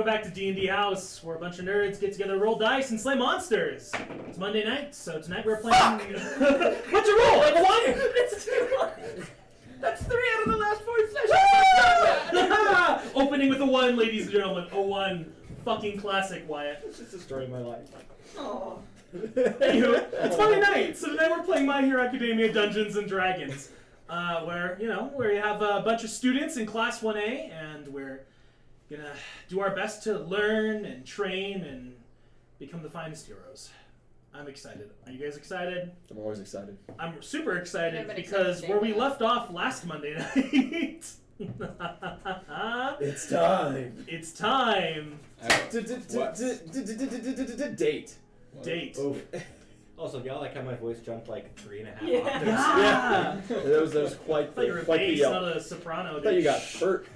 welcome back to D&D House, where a bunch of nerds get together, roll dice, and slay monsters. It's Monday night, so tonight we're playing... What'd you roll? Like a 1? It's 2. That's 3 out of the last 4 sessions. Opening with a 1, ladies and gentlemen. A 1. Fucking classic, Wyatt. It's just destroying my life. Oh. Anywho, it's Monday night, so tonight we're playing My Hero Academia Dungeons and Dragons, where you have a bunch of students in Class 1A, and we're gonna do our best to learn and train and become the finest heroes. I'm excited. Are you guys excited? I'm always excited. I'm super excited Yeah, because where we left off last Monday night. It's time. It's time. Date. Date. Oof. Also, y'all like how my voice jumped like 3.5 octaves? Yeah. That was quite I thought you were quite bass, the not a soprano. I thought you got hurt.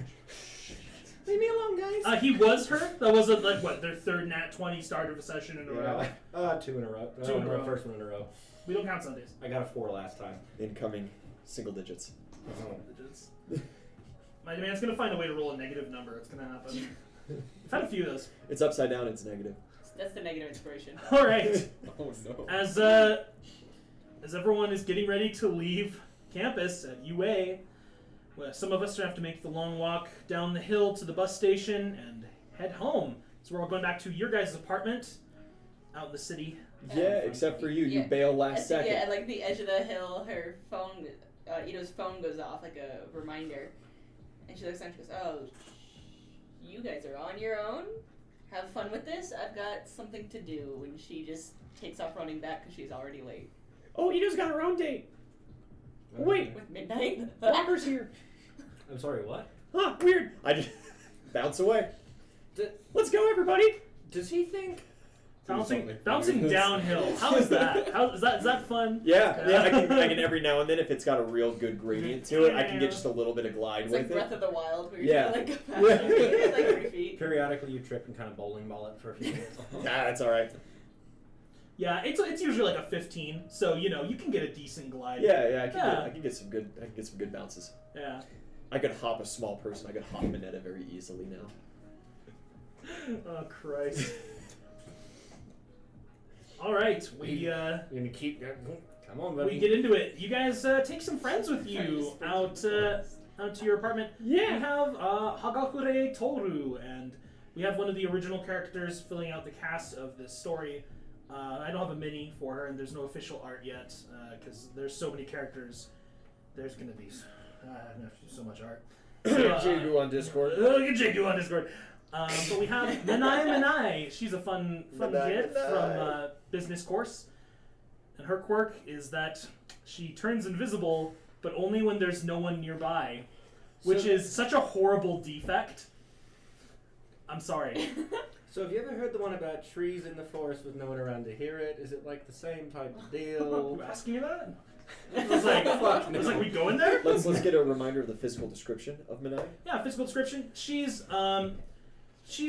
Leave me alone, guys. He was hurt. That was their third nat 20 start of a session in a row. 2 in a row. 2 in a row. First one in a row. We don't count Sundays. I got a 4 last time. Incoming single digits. Digits. My man's gonna find a way to roll a negative number. It's gonna happen. I've had a few of those. It's upside down. It's negative. That's the negative inspiration. All right. Oh no. As everyone is getting ready to leave campus at UA, well, some of us have to make the long walk down the hill to the bus station and head home. So we're all going back to your guys' apartment out in the city. Yeah, except for you. You Yeah. bail last second. Yeah, at like the edge of the hill, her phone, Ido's phone goes off like a reminder. And she looks down and she goes, "Oh, you guys are on your own? Have fun with this. I've got something to do." And she just takes off running back because she's already late. Oh, Ido's got her own date. Wait, With midnight. Walker's here. I'm sorry, what? Huh, weird. I just bounce away. Let's go, everybody. Does he think... Bouncing downhill. How is that? Is that fun? Yeah, I can every now and then, if it's got a real good gradient to it, I can get just a little bit of glide It's with like it. Breath of the Wild where Yeah. you're like go past it's like 3 feet. Periodically you trip and kind of bowling ball it for a few minutes. Yeah, that's all right. Yeah, it's usually like a 15, so you can get a decent glide. Yeah, I can get some good bounces. Yeah. I could hop a small person. I could hop Minetta very easily now. Oh Christ. All right, we You're gonna keep... Come on, buddy. we get into it. You guys take some friends with you out to your apartment. Yeah. We have Hagakure Toru, and we have one of the original characters filling out the cast of this story. I don't have a mini for her, and there's no official art yet because there's so many characters. There's gonna be so much art. Jigu on Discord. Jigu on Discord. But we have Minai. She's a fun kid from business course, and her quirk is that she turns invisible, but only when there's no one nearby, which is such a horrible defect. I'm sorry. So have you ever heard the one about trees in the forest with no one around to hear it? Is it like the same type of deal? You asking me that? It was like, we go in there? Let's get a reminder of the physical description of Minai. Yeah, physical description. She's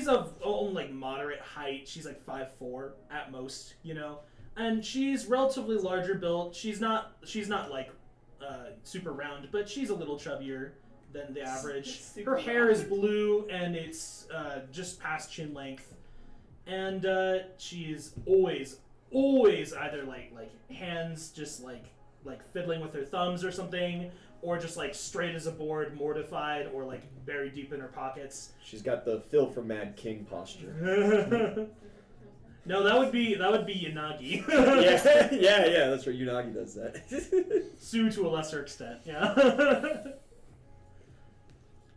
of like moderate height. She's like 5'4" at most, and she's relatively larger built. She's not like super round, but she's a little chubbier than the average. Her hair is blue and it's just past chin length, and she's always either like hands just like fiddling with her thumbs or something, or just like straight as a board, mortified, or like buried deep in her pockets. She's got the Phil from Mad King posture. No, that would be Yanagi. yeah, that's right. Unagi does that. Sue to a lesser extent, yeah.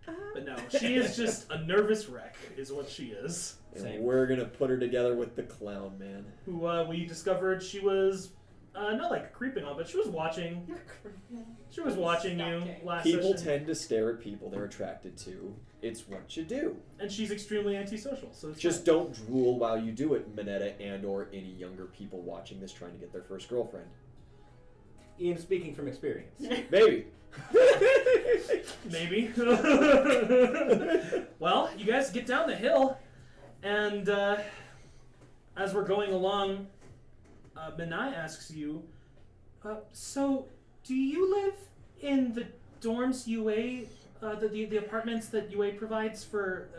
But no, she is just a nervous wreck, is what she is. And we're gonna put her together with the clown man. Who we discovered she was not like creeping on, but she was watching. She was watching you last People session. tend to stare at people they're attracted to. It's what you do. And she's extremely antisocial, so it's Just fine. don't drool while you do it, Minetta and or any younger people watching this trying to get their first girlfriend. Ian speaking from experience. Maybe. Maybe. Well, you guys get down the hill, and as we're going along, Minai asks you, so do you live in the dorms UA, the apartments that UA provides for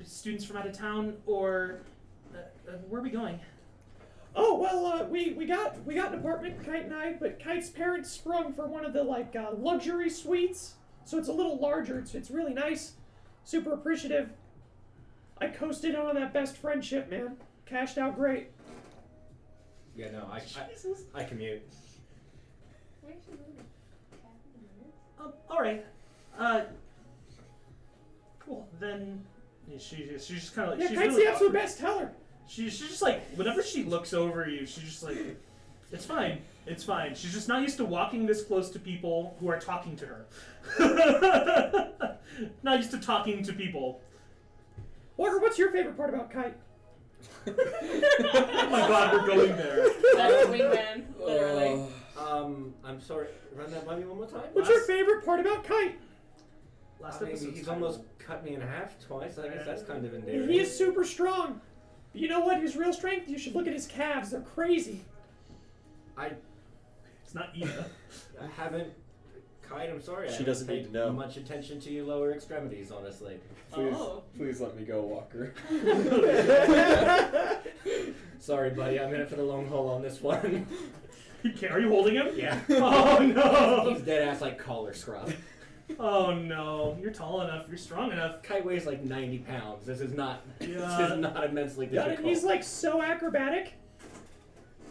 students from out of town, or where are we going? Oh well, we got an apartment, Kite and I, but Kite's parents sprung for one of the luxury suites, so it's a little larger. It's really nice, super appreciative. I coasted on that best friendship, man. Cashed out great. Yeah, no, Jesus. I commute. Where's she moving? All right. Cool. Then she's just kind of like Yeah, she's Kite's really the absolute awkward. best. Tell her. She's just like whenever she looks over you, she's just like, it's fine. It's fine. She's just not used to walking this close to people who are talking to her. Not used to talking to people. Walker, what's your favorite part about Kite? Oh my God, we're going there. That's a wingman, literally. I'm sorry. Run that by me one more time. What's your favorite part about Kite? Last I mean, episode's he's title. almost cut me in half twice. I guess that's kind of endearing. He is super strong. But you know what? His real strength? You should look at his calves. They're crazy. It's not Eva. I haven't. Kite, I'm sorry. She I haven't doesn't need paid to know. much attention to your lower extremities, honestly. Please let me go, Walker. Sorry, buddy. I'm in it for the long haul on this one. Are you holding him? Yeah. Oh no. He's dead ass like collar scrub. Oh no. You're tall enough. You're strong enough. Kite weighs like 90 pounds. This is not. Yeah. This is not immensely Yeah, difficult. and he's so acrobatic.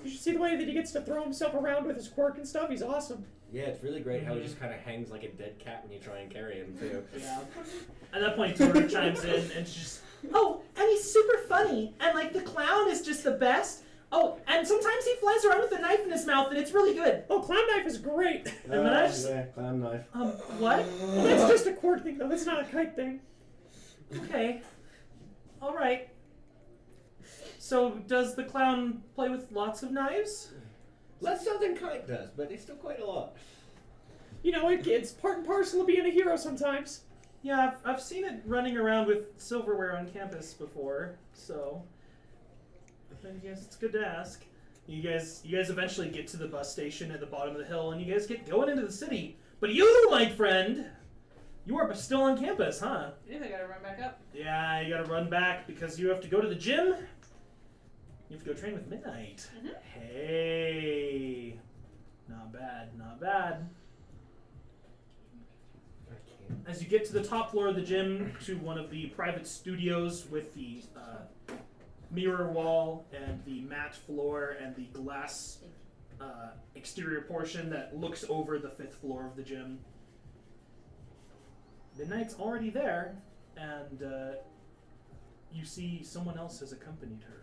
You should see the way that he gets to throw himself around with his quirk and stuff. He's awesome. Yeah, it's really great how he Mhm. just kind of hangs like a dead cat when you try and carry him too. Yeah. At that point, Tori chimes in and she's just, oh, and he's super funny, and the clown is just the best. Oh, and sometimes he flies around with a knife in his mouth, and it's really good. Oh, clown knife is great. And then I just, yeah, clown knife. what? Well, that's just a quirk thing, though. That's not a Kite thing. Okay. All right. So, does the clown play with lots of knives? Less so than Kite does, but it's still quite a lot. You know, it's part and parcel of being a hero sometimes. Yeah, I've seen it running around with silverware on campus before, so I guess it's good to ask. You guys eventually get to the bus station at the bottom of the hill, and you guys get going into the city. But you, my friend, you are still on campus, huh? Yeah, I gotta run back up. Yeah, you gotta run back because you have to go to the gym. You have to go train with Midnight. Mhm. Hey, not bad, not bad. As you get to the top floor of the gym, to one of the private studios with the mirror wall and the matte floor and the glass exterior portion that looks over the 5th floor of the gym. Midnight's already there, and you see someone else has accompanied her.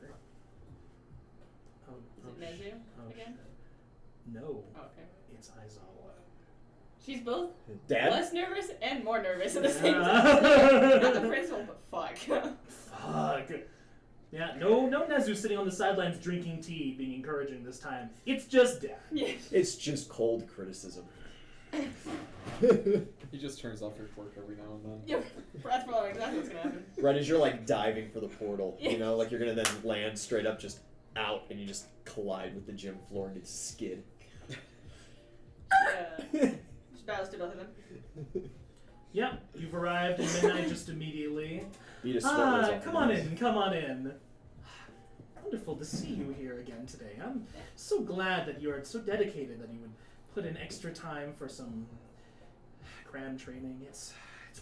Is it Nezu again? No, Oh, okay. it's Aizawa. She's both Dad? less nervous and more nervous at the same Yeah. time. Not the principal, but fuck. Fuck. Yeah, no Nezu sitting on the sidelines drinking tea, being encouraging this time. It's just Dad. Yeah. It's just cold criticism. He just turns off your quirk every now and then. Yeah, that's probably exactly what's gonna happen. Right as you're diving for the portal, Yeah. you're gonna then land straight up just out and you just collide with the gym floor and it's skid. Yeah. Just bows to both of them. Yep, you've arrived at midnight just immediately. Beat a sweat rolls off your Come on nose. in, come on in. Wonderful to see you here again today. I'm so glad that you are so dedicated that you would put in extra time for some cram training. It's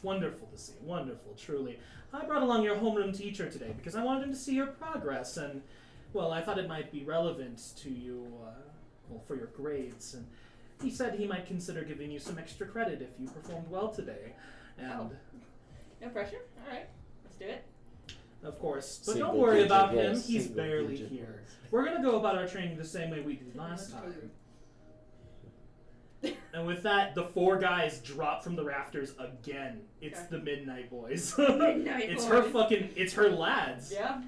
wonderful to see. Wonderful, truly. I brought along your homeroom teacher today because I wanted him to see your progress, and, well, I thought it might be relevant to you, for your grades, and he said he might consider giving you some extra credit if you performed well today. And, Oh. No pressure? Alright, let's do it. of course, but Single don't worry digit about him. rolls, He's single barely digit here. rolls. We're going to go about our training the same way we did last time. And with that, the 4 guys drop from the rafters again. It's Okay. the Midnight Boys. Midnight it's Boys. it's her lads. Yeah.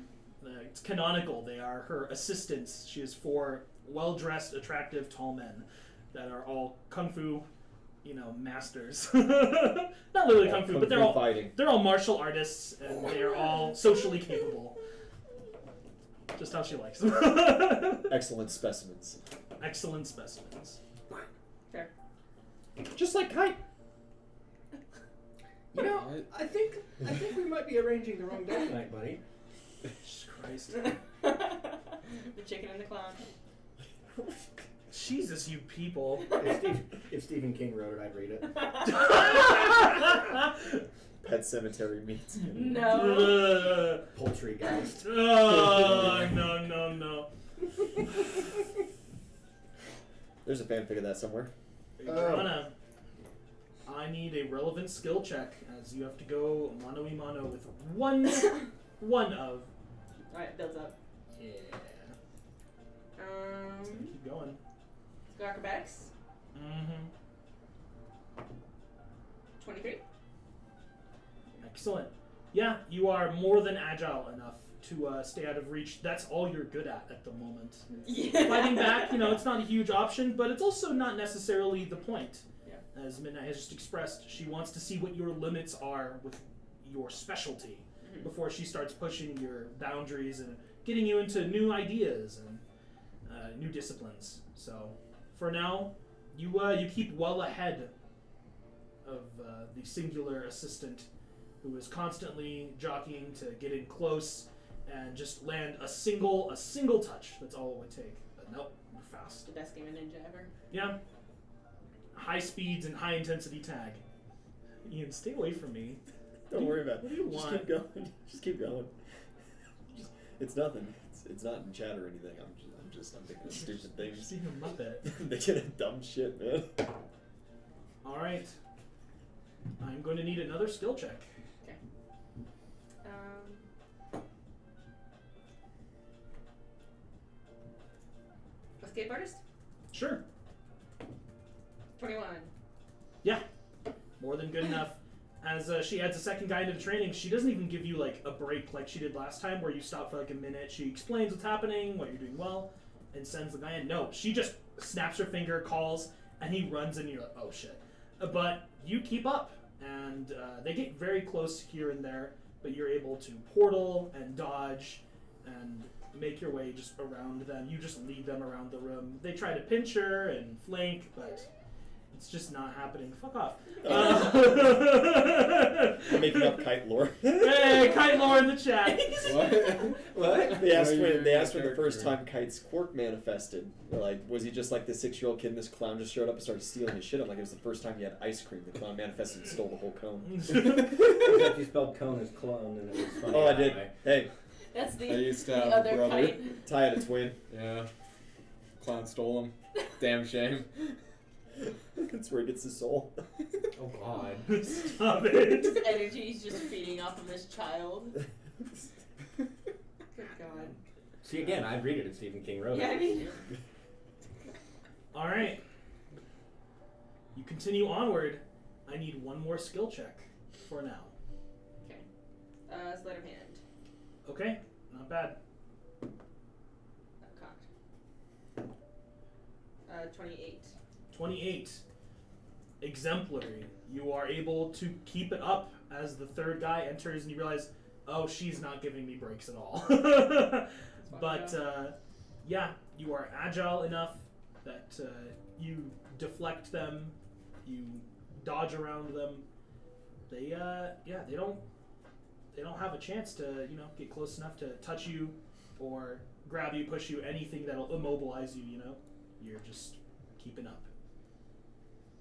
It's canonical. They are her assistants. She has 4 well-dressed, attractive, tall men that are all kung fu, masters. Not literally kung fu, but they're all fighting. they're all martial artists and they are all socially capable. Just how she likes them. Excellent specimens. Excellent specimens. Fair. Just like Kite. You know, I think we might be arranging the wrong day tonight, buddy. Jesus Christ. The chicken and the clown. Jesus, you people. If Stephen King wrote it, I'd read it. Pet Cemetery meets. No. Poultrygeist. Oh, no. There's a fanfic of that somewhere. Joanna, I need a relevant skill check as you have to go mano a mano with one of. Alright, builds up. Yeah. Keep going. Let's go acrobatics. Mm-hmm. 23. Excellent. Yeah, you are more than agile enough to stay out of reach. That's all you're good at the moment. Yeah. Fighting back, it's not a huge option, but it's also not necessarily the point. Yeah. As Midnight has just expressed, she wants to see what your limits are with your specialty before she starts pushing your boundaries and getting you into new ideas and new disciplines. So, for now, you keep well ahead of the singular assistant who is constantly jockeying to get in close and just land a single touch. That's all it would take. But nope, you're fast. The best game of ninja ever. Yeah. High speeds and high intensity tag. Ian, stay away from me. Don't worry about it. What do you Just want? keep going. Just keep going. It's nothing. It's not in chat or anything. I'm thinking of stupid You're things. seeing a muppet. I'm thinking of dumb shit, man. All right. I'm going to need another skill check. Okay. Escape artist? Sure. 21. Yeah. More than good enough. As she adds a second guy into the training, she doesn't even give you like a break like she did last time where you stop for like a minute. She explains what's happening, what you're doing well, and sends the guy in. No, she just snaps her finger, calls, and he runs and you're like, oh shit. But you keep up, and they get very close here and there, but you're able to portal and dodge and make your way just around them. You just lead them around the room. They try to pinch her and flank, but it's just not happening. Fuck off. I'm making up kite lore. Hey, Kite Lore in the chat. What? They asked Why when you're they your asked when the first character? time Kite's quirk manifested. They're like, was he just like the 6-year-old kid and this clown just showed up and started stealing his shit? I'm like, it was the first time he had ice cream. The clown manifested and stole the whole cone. Except you spelled cone as clone, and it was funny. Oh, I that did. way. Hey, That's the I used to the have a other brother. kite. Ty had a twin. Yeah. Clown stole him. Damn shame. That's where he gets his soul. Oh God. Stop it. His energy is just feeding off of this child. Good God. See again, I'd read it if Stephen King wrote Yeah, I it. mean, All right. You continue onward. I need one more skill check for now. okay. Sleight of hand. Okay, not bad. Cocked. 28. 28. Exemplary. You are able to keep it up as the third guy enters and you realize, oh, she's not giving me breaks at all. But, yeah, you are agile enough that you deflect them, you dodge around them. They don't have a chance to, get close enough to touch you or grab you, push you, anything that'll immobilize you, You're just keeping up.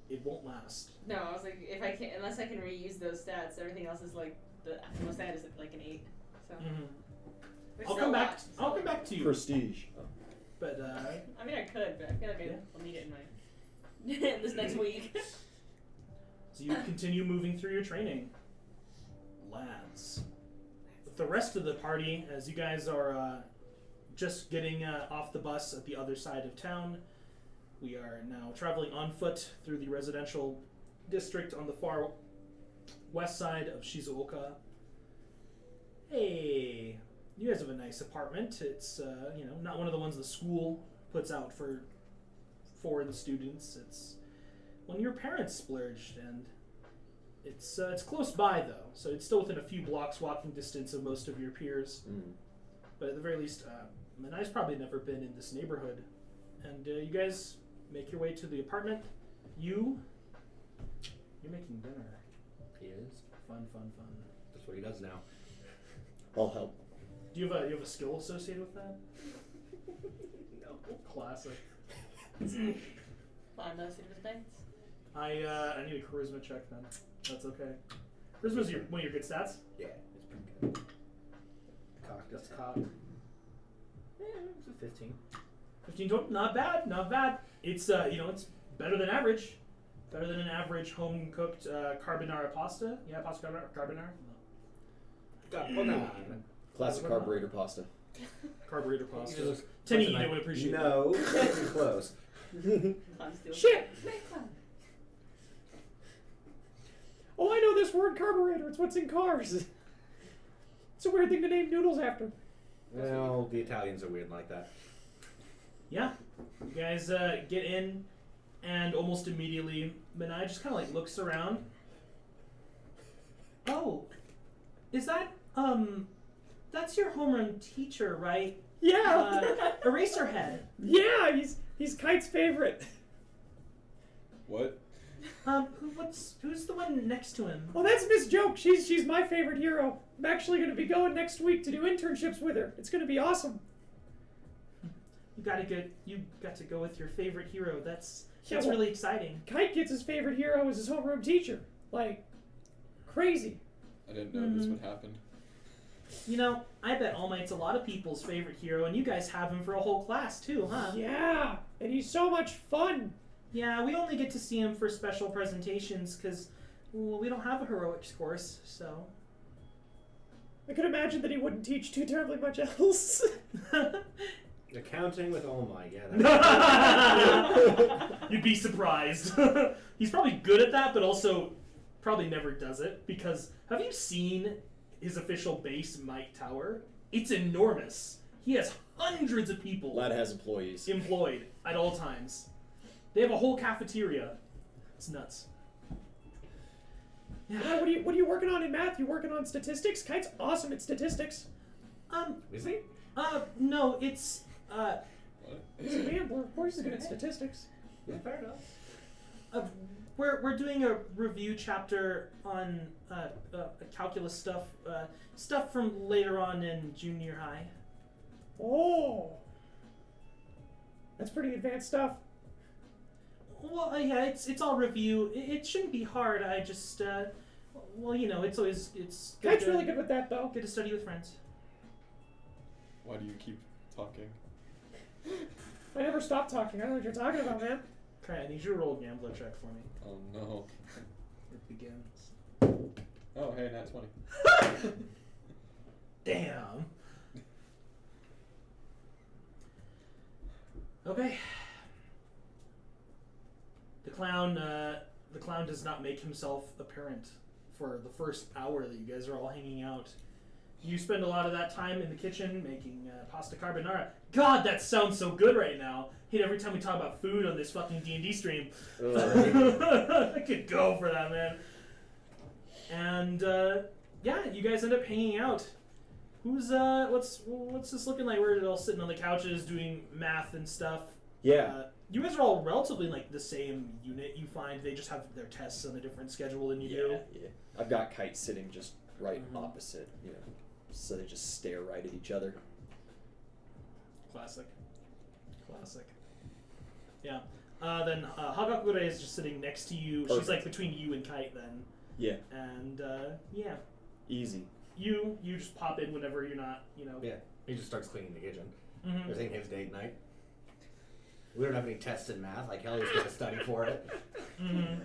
It won't last. No, I was like, unless I can reuse those stats, everything else is like, the most stat is like an 8. So. Which I'll is come a back. lot, so I'll come back to you. Prestige. But I mean, I could, but I feel like I'll need it in my this next week. so you continue moving through your training, lads. With the rest of the party, as you guys are just getting off the bus at the other side of town, we are now traveling on foot through the residential district on the far west side of Shizuoka. Hey, you guys have a nice apartment. It's not one of the ones the school puts out for foreign students. It's one your parents splurged, and it's close by though, so it's still within a few blocks walking distance of most of your peers. But at the very least, Manai's probably never been in this neighborhood, and you guys make your way to the apartment. You're making dinner. He is. Fun. That's what he does now. I'll help. Do you have a skill associated with that? No. Classic. Climb those defense. I need a charisma check then. That's okay. Charisma's one of your good stats. Yeah, it's pretty good. Cock, just cock. Yeah, it's a 15. 15 total. Not bad. It's it's better than average. Better than an average home cooked carbonara pasta. Yeah, pasta carbonara. Carbonara. Classic carburetor pasta. Carburetor pasta. looks Tenny like- Eno would appreciate that. No, too close. Climb still. Shit! Oh, I know this word, carburetor. It's what's in cars. It's a weird thing to name noodles after. Well, the Italians are weird like that. Yeah, you guys get in, and almost immediately, Minai just kind of like looks around. Oh, is that that's your homeroom teacher, right? Yeah. Eraserhead. Yeah, he's Kite's favorite. What? Who's the one next to him? Oh, that's Miss Joke. She's my favorite hero. I'm actually going to be going next week to do internships with her. It's going to be awesome. You got to go with your favorite hero. That's Yeah, well, really exciting. Kite gets his favorite hero as his homeroom teacher. Like, crazy. I didn't know this would happen. You know, I bet All Might's a lot of people's favorite hero, and you guys have him for a whole class too, huh? Yeah, and he's so much fun. Yeah, we only get to see him for special presentations because, well, we don't have a heroics course, so. I could imagine that he wouldn't teach too terribly much else. Accounting with All Might, yeah. You'd be surprised. He's probably good at that, but also probably never does it because have you seen his official base Might Tower? It's enormous. He has hundreds of people Lad has employees. employed at all times. They have a whole cafeteria. It's nuts. What are you working on in math? You working on statistics? Kite's awesome at statistics. Is he? No, it's What? He's a gambler. Of course he's good at statistics. Yeah, fair enough. we're doing a review chapter on calculus stuff, stuff from later on in junior high. Oh, that's pretty advanced stuff. Well, yeah, it's all review. It shouldn't be hard. I just, well, you know, it's good Kite's to, really good with that, though. good to study with friends. Why do you keep talking? I never stop talking. I don't know what you're talking about, man. Okay, I need you to roll a gambler check for me. Oh no. It begins. Oh hey, nat 20. Damn. Okay. The clown does not make himself apparent for the first hour that you guys are all hanging out. You spend a lot of that time in the kitchen making pasta carbonara. God, that sounds so good right now. Hate every time we talk about food on this fucking D&D stream. I could go for that, man. And yeah, you guys end up hanging out. Who's what's this looking like? We're all sitting on the couches doing math and stuff. Yeah. You guys are all relatively like the same unit. You find they just have their tests on a different schedule than you do. Yeah. I've got Kite sitting just right opposite, so they just stare right at each other. Classic. Yeah. Then Hagakure is just sitting next to you. Perfect. She's like between you and Kite then. Yeah. And yeah. Easy. You just pop in whenever you're not, Yeah, he just starts cleaning the kitchen. Mhm. This ain't his date night. We don't have any tests in math. Like, Kelly's got to study for it. Mhm.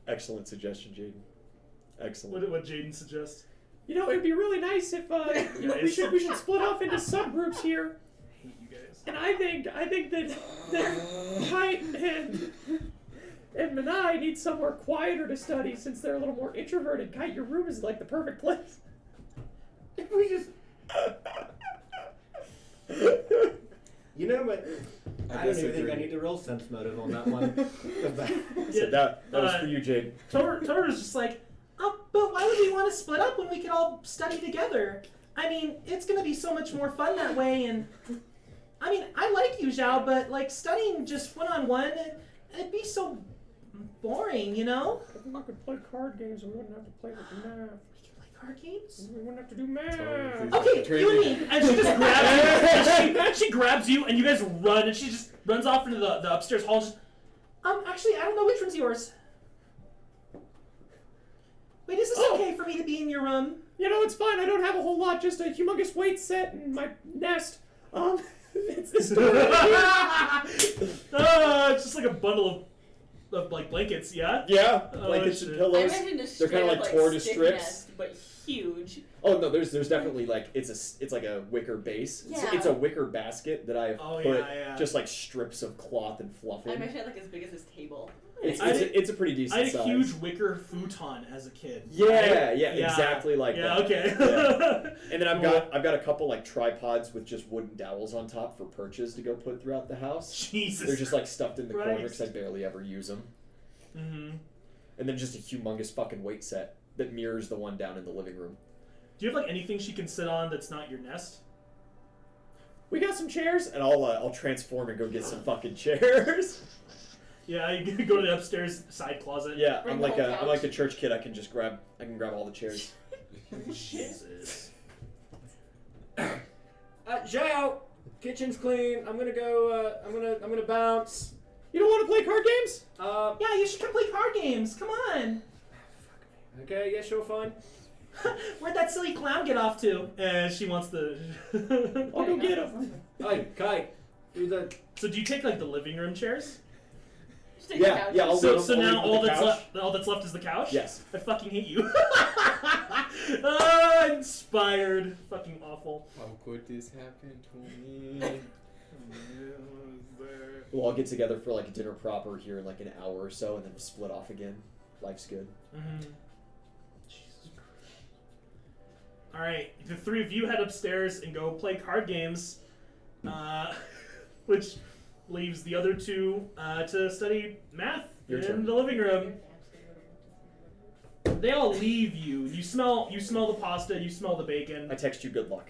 Excellent suggestion, Jaden. Excellent. What Jaden suggests? You know, it'd be really nice if we should split off into subgroups here. I hate you guys. And I think that Kite and Manai need somewhere quieter to study since they're a little more introverted. Kite, your room is like the perfect place. If we just... You know, but I don't even think I need to roll sense motive on that one. So that was for you, Jaden. Toru's just like, oh, but why would we want to split up when we could all study together? I mean, it's gonna be so much more fun that way, and I mean, I like you, Zhao, but like studying just one-on-one, it'd be so boring, you know? I think we could play card games and we wouldn't have to play with the math. We can play card games? We wouldn't have to do math. Totally. Okay, you and me. And she just grabs you. And she grabs you, and you guys run, and she just runs off into the upstairs hall. Just, actually, I don't know which one's yours. Wait, is this okay for me to be in your room? You know, it's fine. I don't have a whole lot. Just a humongous weight set and my nest. It's this door right here. It's just like a bundle of like blankets, yeah? Yeah, Oh, blankets shit. and I pillows. imagine a They're straight kind of up, like torn to stick strips. nest, but huge. Oh no, there's definitely like it's like a wicker base. Yeah. It's a wicker basket that I've Oh, put yeah. just like strips of cloth and fluff I in. imagine it like as big as this table. It's a pretty I decent had a size. huge wicker futon as a kid. Yeah, exactly like yeah, that. okay. Yeah. And then I've Cool. got a couple like tripods with just wooden dowels on top for perches to go put throughout the house. Jesus. They're just like stuffed in the corner Christ. because I barely ever use them. Mm-hmm. And then just a humongous fucking weight set that mirrors the one down in the living room. Do you have like anything she can sit on that's not your nest? We got some chairs. And I'll transform and go get some fucking chairs. Yeah, you can go to the upstairs side closet. Yeah, Bring I'm the like whole I'm couch. like the church kid. I can grab all the chairs. Jesus. Joe, kitchen's clean. I'm gonna go. I'm gonna bounce. You don't want to play card games? Yeah, you should come play card games. Come on. Okay, yeah, sure, fine. Where'd that silly clown get off to? And she wants the. I'll go get him. Hey, Kite, do the. So do you take like the living room chairs? Just take the Yeah, couch. yeah. I'll So, leave- so I'll now leave the couch. all that's left is the couch? Yes. I fucking hate you. Inspired. Fucking awful. How could this happen to me? We'll all get together for like a dinner proper here in like an hour or so, and then split off again. Life's good. Mm-hmm. Jesus Christ. All right, the three of you head upstairs and go play card games, which leaves the other two to study math Your in turn. the living room. They all leave you. You smell the pasta. You smell the bacon. I text you good luck.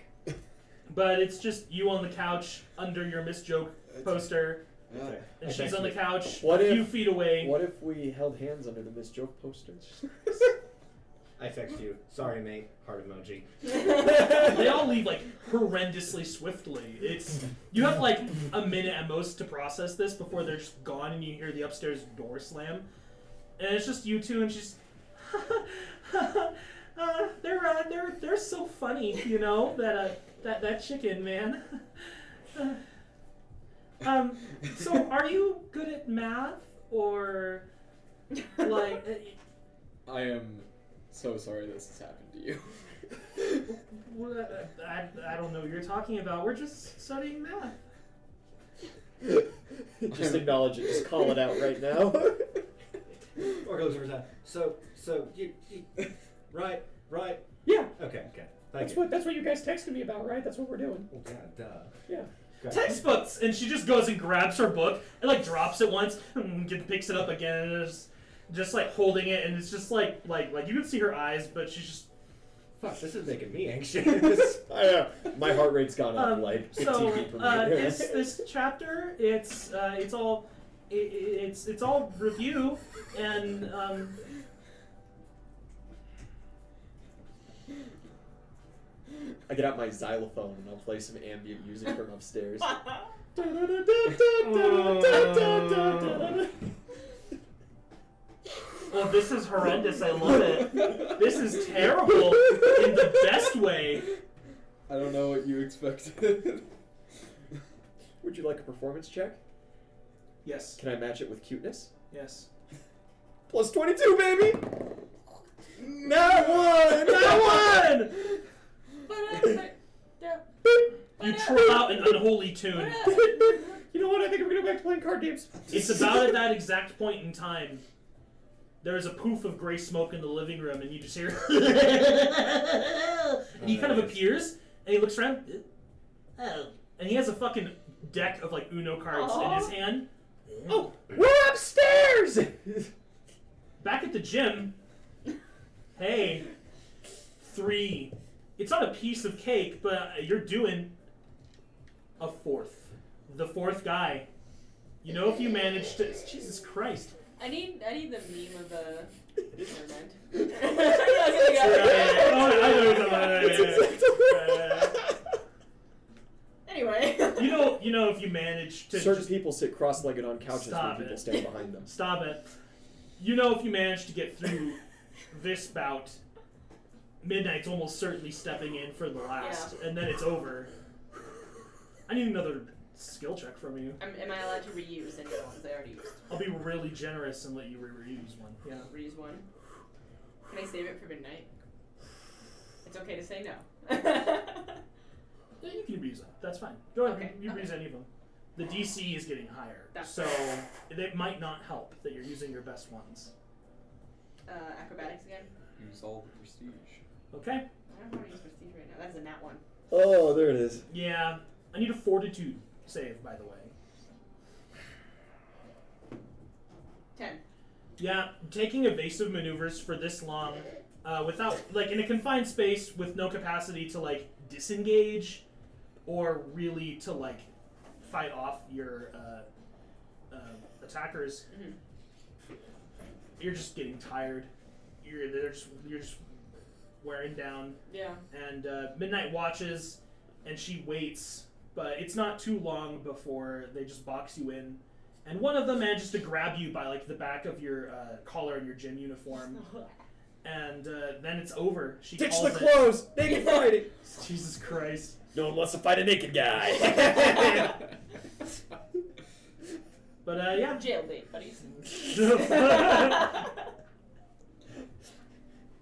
But it's just you on the couch under your Miss Joke poster, Yeah. and I she's text on the you. couch What a if- few feet away. What if we held hands under the Miss Joke poster? I text you. Sorry, mate. Heart emoji. They all leave like horrendously swiftly. It's you have like a minute at most to process this before they're just gone, and you hear the upstairs door slam, and it's just you two, and she's they're so funny, you know that chicken man. So are you good at math or like? I am so sorry this has happened to you. I don't know what you're talking about. We're just studying math. Just acknowledge it. Just call it out right now. Or goes over that. So you right. Yeah. Okay. Thank That's what you guys texted me about, right? That's what we're doing. you. Well, duh. Yeah. Okay. Textbooks, and she just goes and grabs her book and like drops it once, and picks it up again, and is just like holding it, and it's just like you can see her eyes, but she's just. Fuck, this is making me anxious. My heart rate's gone up like 15 So feet per minute. this chapter, it's all review, and I get out my xylophone and I'll play some ambient music from upstairs. oh, this is horrendous. I love it. This is terrible in the best way. I don't know what you expected. Would you like a performance check? Yes. Can I match it with cuteness? Yes. Plus 22, baby! Not one! That one! You troll out an unholy tune. You know what? I think I'm gonna go back to playing card games. It's about at that exact point in time. There's a poof of gray smoke in the living room, and you just hear. And he kind of appears, and he looks around. Oh. And he has a fucking deck of like Uno cards in his hand. Oh, we're upstairs. Back at the gym. Hey. 3. It's not a piece of cake, but you're doing a 4th. The 4th guy. You know, if you manage to. Jesus Christ. I need the meme of the. Never mind. Anyway. You know, if you manage to Certain people sit cross-legged on couches Stop when people it. stand behind them. Stop it. You know, if you manage to get through this bout, Midnight's almost certainly stepping in for the last, and then it's over. I need another skill check from you. Am I allowed to reuse any of the ones I already used? I'll be really generous and let you reuse one. Yeah. Reuse one. Can I save it for Midnight? It's okay to say no. Yeah, you can reuse them. That's fine. Go ahead. Okay, You okay. reuse any of them. The DC is getting higher, That's so it might not help that you're using your best ones. Acrobatics again? Use all the prestige. Okay. I don't know how to use prestige right now. That's a nat 1. Oh, there it is. Yeah. I need a fortitude save, by the way. 10. Yeah, taking evasive maneuvers for this long, without, like, in a confined space with no capacity to, like, disengage or really to, like, fight off your attackers. Mm-hmm. You're just getting tired. You're just wearing down. Yeah. And Midnight watches, and she waits, but it's not too long before they just box you in. And one of them manages to grab you by like the back of your collar in your gym uniform, and then it's over. She Ditch calls the clothes! Naked fighting! it. Jesus Christ! No one wants to fight a naked guy! But yeah. Jail bait, buddies.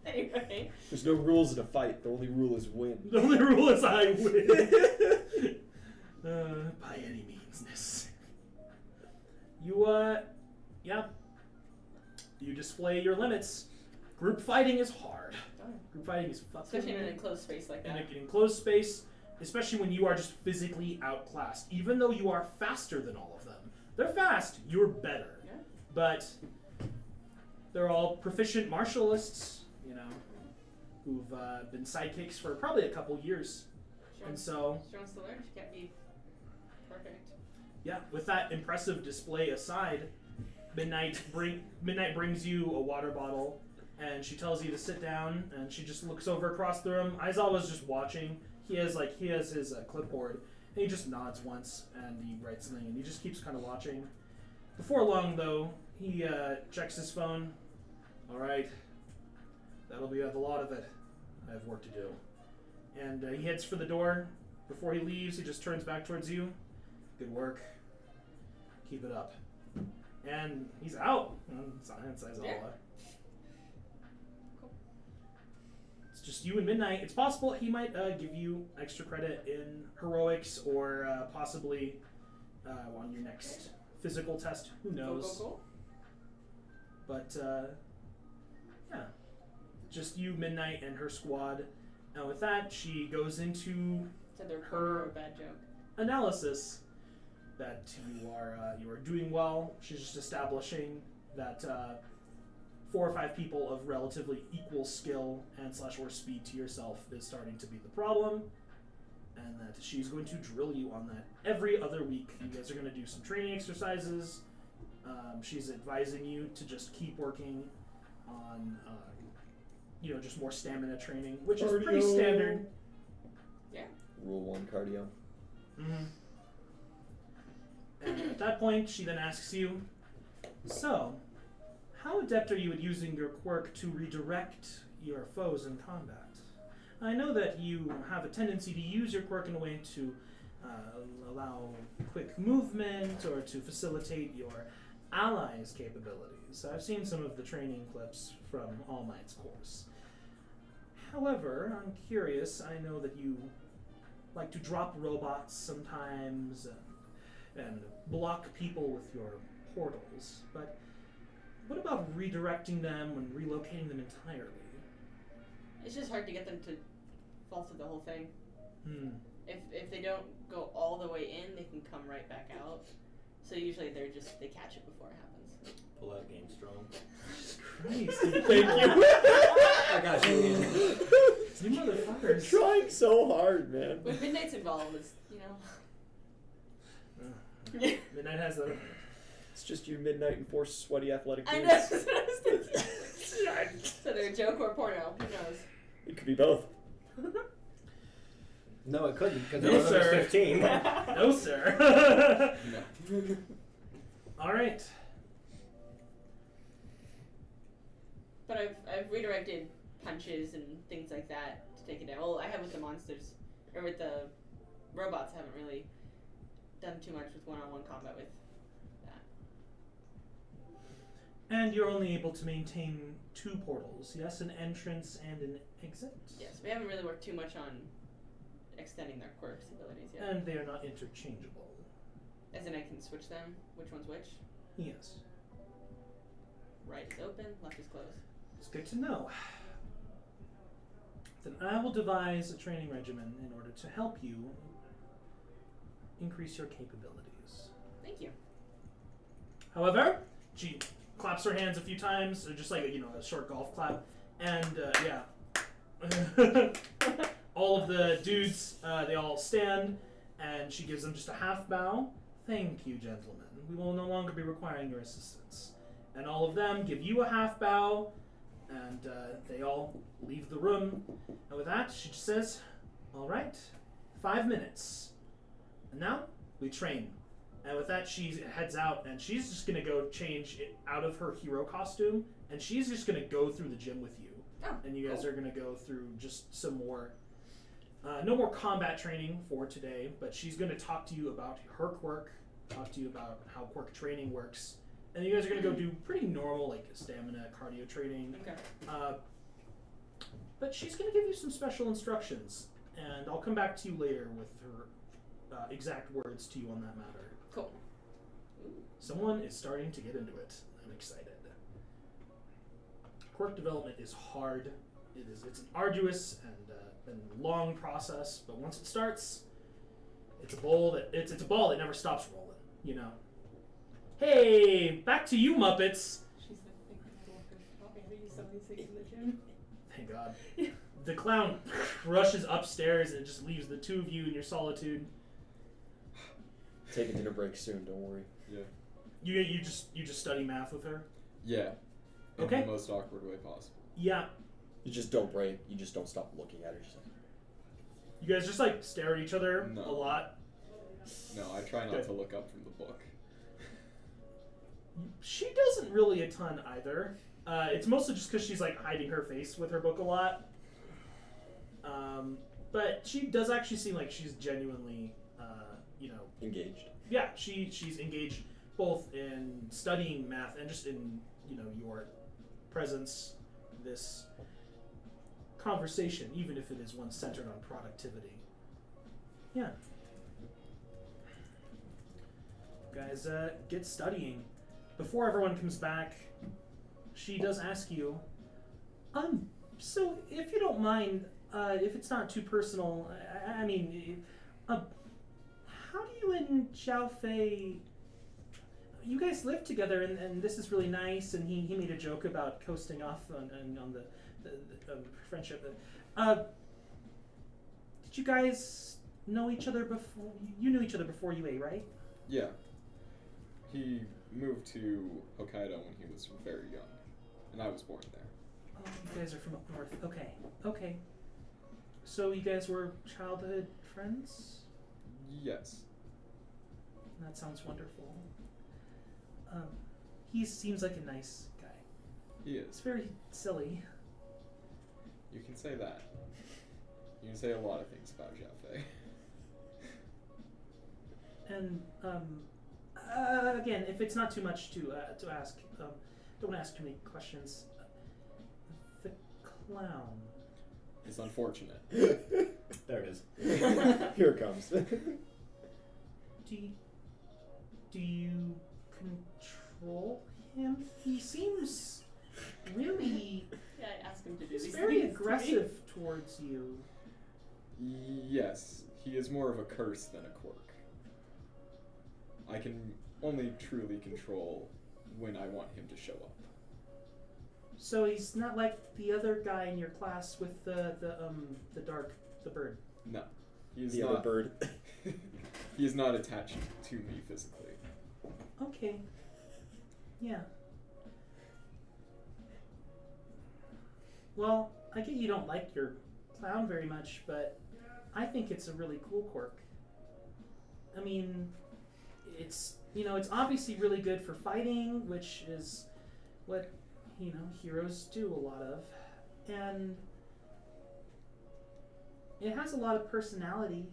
Anyway. There's no rules in a fight. The only rule is win. The only rule is I win. By any means necessary. You yeah. You display your limits. Group fighting is hard. Group fighting is fucking Especially in an enclosed space like in that. an enclosed space, especially when you are just physically outclassed. Even though you are faster than all of them, they're fast. You're better, Yeah. but they're all proficient martialists, you know, who've been sidekicks for probably a couple years, and so She wants to learn. She can't be perfect. yeah. With that impressive display aside, Midnight brings you a water bottle. And she tells you to sit down, and she just looks over across the room. Aizawa's just watching. He has his clipboard, and he just nods once, and he writes something, and he just keeps kind of watching. Before long, though, he checks his phone. All right, that'll be the lot of it. I have work to do. And he heads for the door. Before he leaves, he just turns back towards you. Good work. Keep it up. And he's out. Science, Aizawa. Yeah. It's just you and Midnight. It's possible he might give you extra credit in heroics or possibly on your next physical test. Who knows? Cool. But yeah, just you, Midnight, and her squad. And with that, she goes into Said they're Her- a bad joke. analysis that you are doing well. She's just establishing that 4 or 5 people of relatively equal skill and / or speed to yourself is starting to be the problem, and that she's going to drill you on that every other week. You guys are going to do some training exercises. She's advising you to just keep working on, just more stamina training, which is pretty Cardio. standard. Rule 1 cardio. Mm-hmm. And at that point, she then asks you, so, how adept are you at using your quirk to redirect your foes in combat? I know that you have a tendency to use your quirk in a way to allow quick movement or to facilitate your allies' capabilities. I've seen some of the training clips from All Might's course. However, I'm curious, I know that you like to drop robots sometimes and block people with your portals, but what about redirecting them and relocating them entirely? It's just hard to get them to fall through the whole thing. If they don't go all the way in, they can come right back out. So usually they catch it before it happens. Pull out game strong. Christ, Thank you. I got you. You motherfuckers. Trying so hard, man. When Midnight's involved, it's Midnight has a It's just your midnight and four sweaty athletic I dudes. know. That's what I was thinking. So they're a joke or porno. Who knows? It could be both. No, it couldn't, because No, it was sir. 15. No, sir. No. All right. But I've redirected punches and things like that to take it down. Well, I have with the monsters, or with the robots. I haven't really done too much with one-on-one combat with that. And you're only able to maintain 2 portals, yes? An entrance and an exit? Yes, we haven't really worked too much on extending their quirks abilities yet. And they are not interchangeable. As in, I can switch them. Which one's which? Yes. Right is open, left is closed. It's good to know. Then I will devise a training regimen in order to help you increase your capabilities. Thank you. However, she claps her hands a few times, or just like a short golf clap, and all of the dudes they all stand, and she gives them just a half bow. Thank you, gentlemen. We will no longer be requiring your assistance. And all of them give you a half bow, and they all leave the room. And with that, she just says, "All right, 5 minutes, and now we train." And with that, she heads out, and she's just gonna go change it out of her hero costume, and she's just gonna go through the gym with you. Oh, And you guys cool. are gonna go through just some more, no more combat training for today, but she's gonna talk to you about her quirk, talk to you about how quirk training works, and you guys are gonna go do pretty normal like stamina, cardio training. Okay. But she's gonna give you some special instructions, and I'll come back to you later with her exact words to you on that matter. Cool. Ooh. Someone is starting to get into it. I'm excited. Quirk development is hard. It's an arduous and long process, but once it starts, it's a ball that never stops rolling. You know. Hey, back to you, Muppets. She's like, thank you for helping me do some of these things in the gym. Thank God. The clown rushes upstairs and just leaves the two of you in your solitude. Take a dinner break soon. Don't worry. Yeah. You just study math with her. Yeah. In Okay. the most awkward way possible. Yeah. You just don't break. You just don't stop looking at her. Just like, You guys just like stare at each other No. a lot. No, I try not Good. to look up from the book. She doesn't really a ton either. It's mostly just because she's like hiding her face with her book a lot. But she does actually seem like she's genuinely, engaged. yeah, she's engaged both in studying math and just in, your presence, this conversation, even if it is one centered on productivity. Yeah. Guys, get studying. Before everyone comes back, she does ask you, so if you don't mind, if it's not too personal, I mean, how do you and Xiao Fei, you guys live together, and this is really nice, and he made a joke about coasting off on the friendship. Did you guys know each other before? You knew each other before UA, right? Yeah. He moved to Hokkaido when he was very young, and I was born there. Oh, you guys are from up north. Okay. So you guys were childhood friends? Yes. That sounds wonderful. He seems like a nice guy. He It's is. very silly. You can say that. You can say a lot of things about Xiaofei. And again, if it's not too much to ask, don't ask too many questions. The clown. It's unfortunate. There it is. Here it comes. Do you control him? He seems really Yeah, I asked him to do he's these very things to me. aggressive towards you. Yes, he is more of a curse than a quirk. I can only truly control when I want him to show up. So he's not like the other guy in your class with the bird. No, he is The not. other bird. He is not attached to me physically. Okay. Yeah. Well, I get you don't like your clown very much, but I think it's a really cool quirk. I mean, it's obviously really good for fighting, which is what, heroes do a lot of. And it has a lot of personality,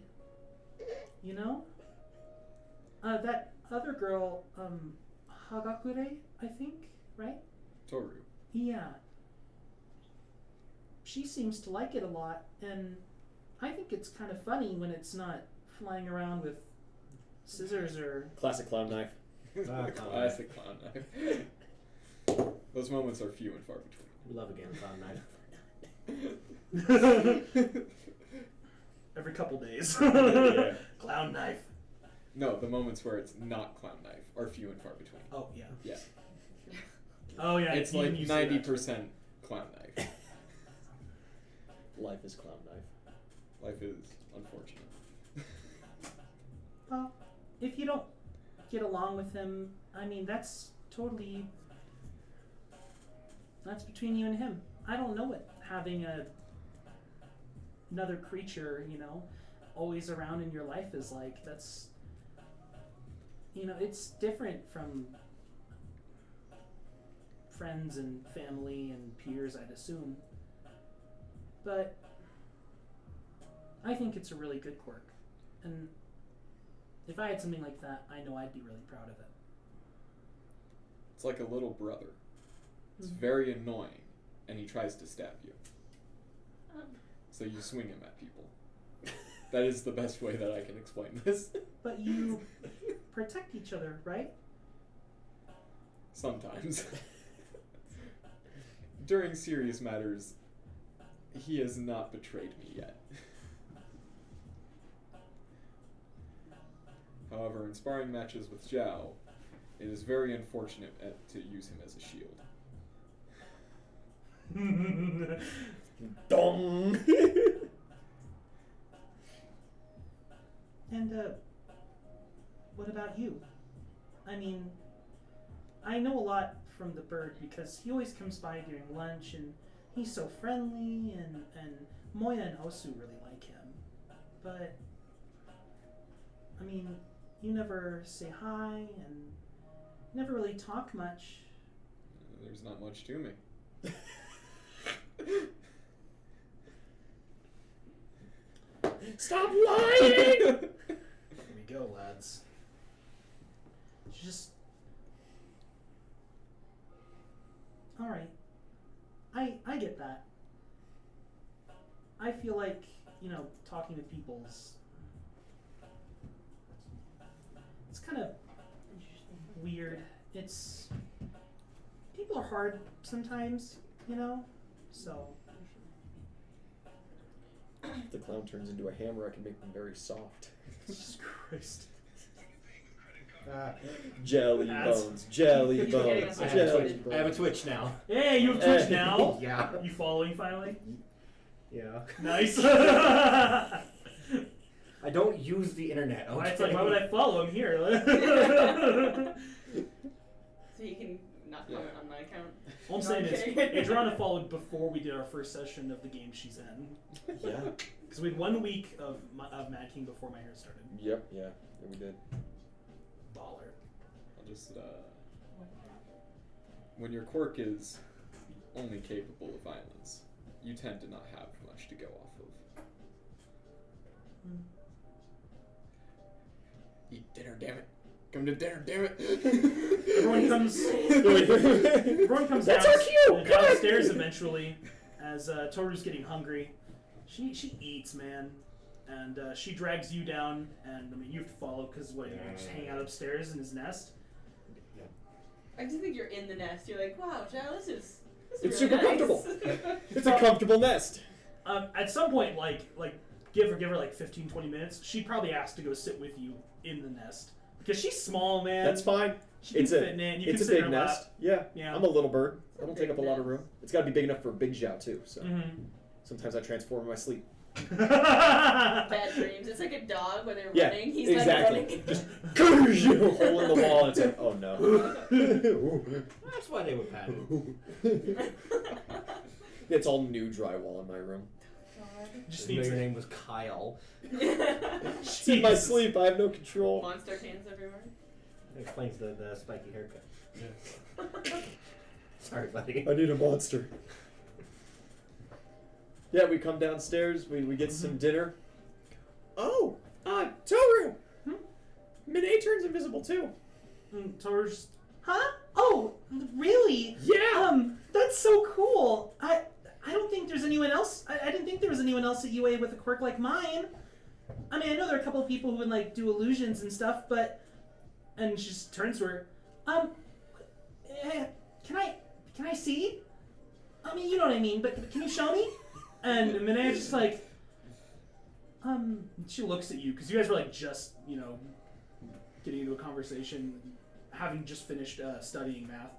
that other girl, Hagakure, I think, right? Toru. Yeah. She seems to like it a lot, and I think it's kind of funny when it's not flying around with scissors or... Classic clown knife. Classic clown knife. Those moments are few and far between. Love again, clown knife. Every couple days. Yeah. Clown knife. No, the moments where it's not clown knife are few and far between. Oh, yeah. Yeah. Oh, yeah. It's you- like you say that. 90% clown knife. Life is clown knife. Life is unfortunate. Well, if you don't get along with him, I mean, that's between you and him. I don't know what having another creature, always around in your life is like. That's, it's different from friends and family and peers, I'd assume. But I think it's a really good quirk. And if I had something like that, I know I'd be really proud of it. It's like a little brother. It's Mhm. very annoying, and he tries to stab you. Um, So you swing him at people. That is the best way that I can explain this. But you protect each other, right? Sometimes. During serious matters, he has not betrayed me yet. However, in sparring matches with Zhao, it is very unfortunate to use him as a shield. Dong! And, what about you? I mean, I know a lot from the bird because he always comes by during lunch and he's so friendly and Moya and Osu really like him. But, I mean, you never say hi and never really talk much. There's not much to me. Stop lying! Here we go, lads. Just... Alright. I get that. I feel like, talking to people's... It's kind of weird. It's... People are hard sometimes, So... If the clown turns into a hammer, I can make them very soft. Jesus Christ. Jelly That's- bones, jelly You're getting bones, us I jelly excited. have a bones. Twitch now. Hey, you have Twitch now? Yeah. You following finally? Yeah. Nice. I don't use the internet. Why, Okay? it's like, why would I follow him here? So you can not comment on my account. All I'm No, saying I'm is, kidding. Adriana followed before we did our first session of the game she's in. Yeah. Because we had 1 week of Mad King before my hair started. Yep, yeah, we did. Baller. I'll just, when your quirk is only capable of violence, you tend to not have much to go off of. Eat dinner, damn it. Come to dinner, damn it. Everyone comes That's down, our cue! Come on! downstairs eventually as Toru's getting hungry. She eats, man. And she drags you down, and you have to follow because you're just hanging out upstairs in his nest. I just think you're in the nest. You're like, wow, Joe, this is It's really super nice. comfortable. It's a comfortable nest. At some point, like give her like 15, 20 minutes, she'd probably ask to go sit with you in the nest because she's small, man. That's fine. She can It's fit a in it. You it's can a sit in big her nest. lap. Yeah. Yeah. I'm a little bird. I It's a don't take big up a lot of nest. room. It's got to be big enough for a big Zhao too. So Mm-hmm. sometimes I transform in my sleep. Bad dreams. It's like a dog when they're Yeah, running. He's exactly. like running. Just hole in the wall, and it's like, oh no. That's why they were padded. It's all new drywall in my room. Just You know needs your name was Kyle. It's in my sleep. I have no control. Monster hands everywhere. That explains the spiky haircut. Sorry, buddy. I need a monster. Yeah, we come downstairs. We get some dinner. Oh, Toru! Minnie turns invisible too. Toru's, huh? Oh, really? Yeah! That's so cool. I don't think there's anyone else. I didn't think there was anyone else at UA with a quirk like mine. I mean, I know there are a couple of people who would like do illusions and stuff, but... And she just turns to her. Can I see? I mean, you know what I mean, but can you show me? And Minea's just like... She looks at you, because you guys were like just, getting into a conversation, having just finished studying math.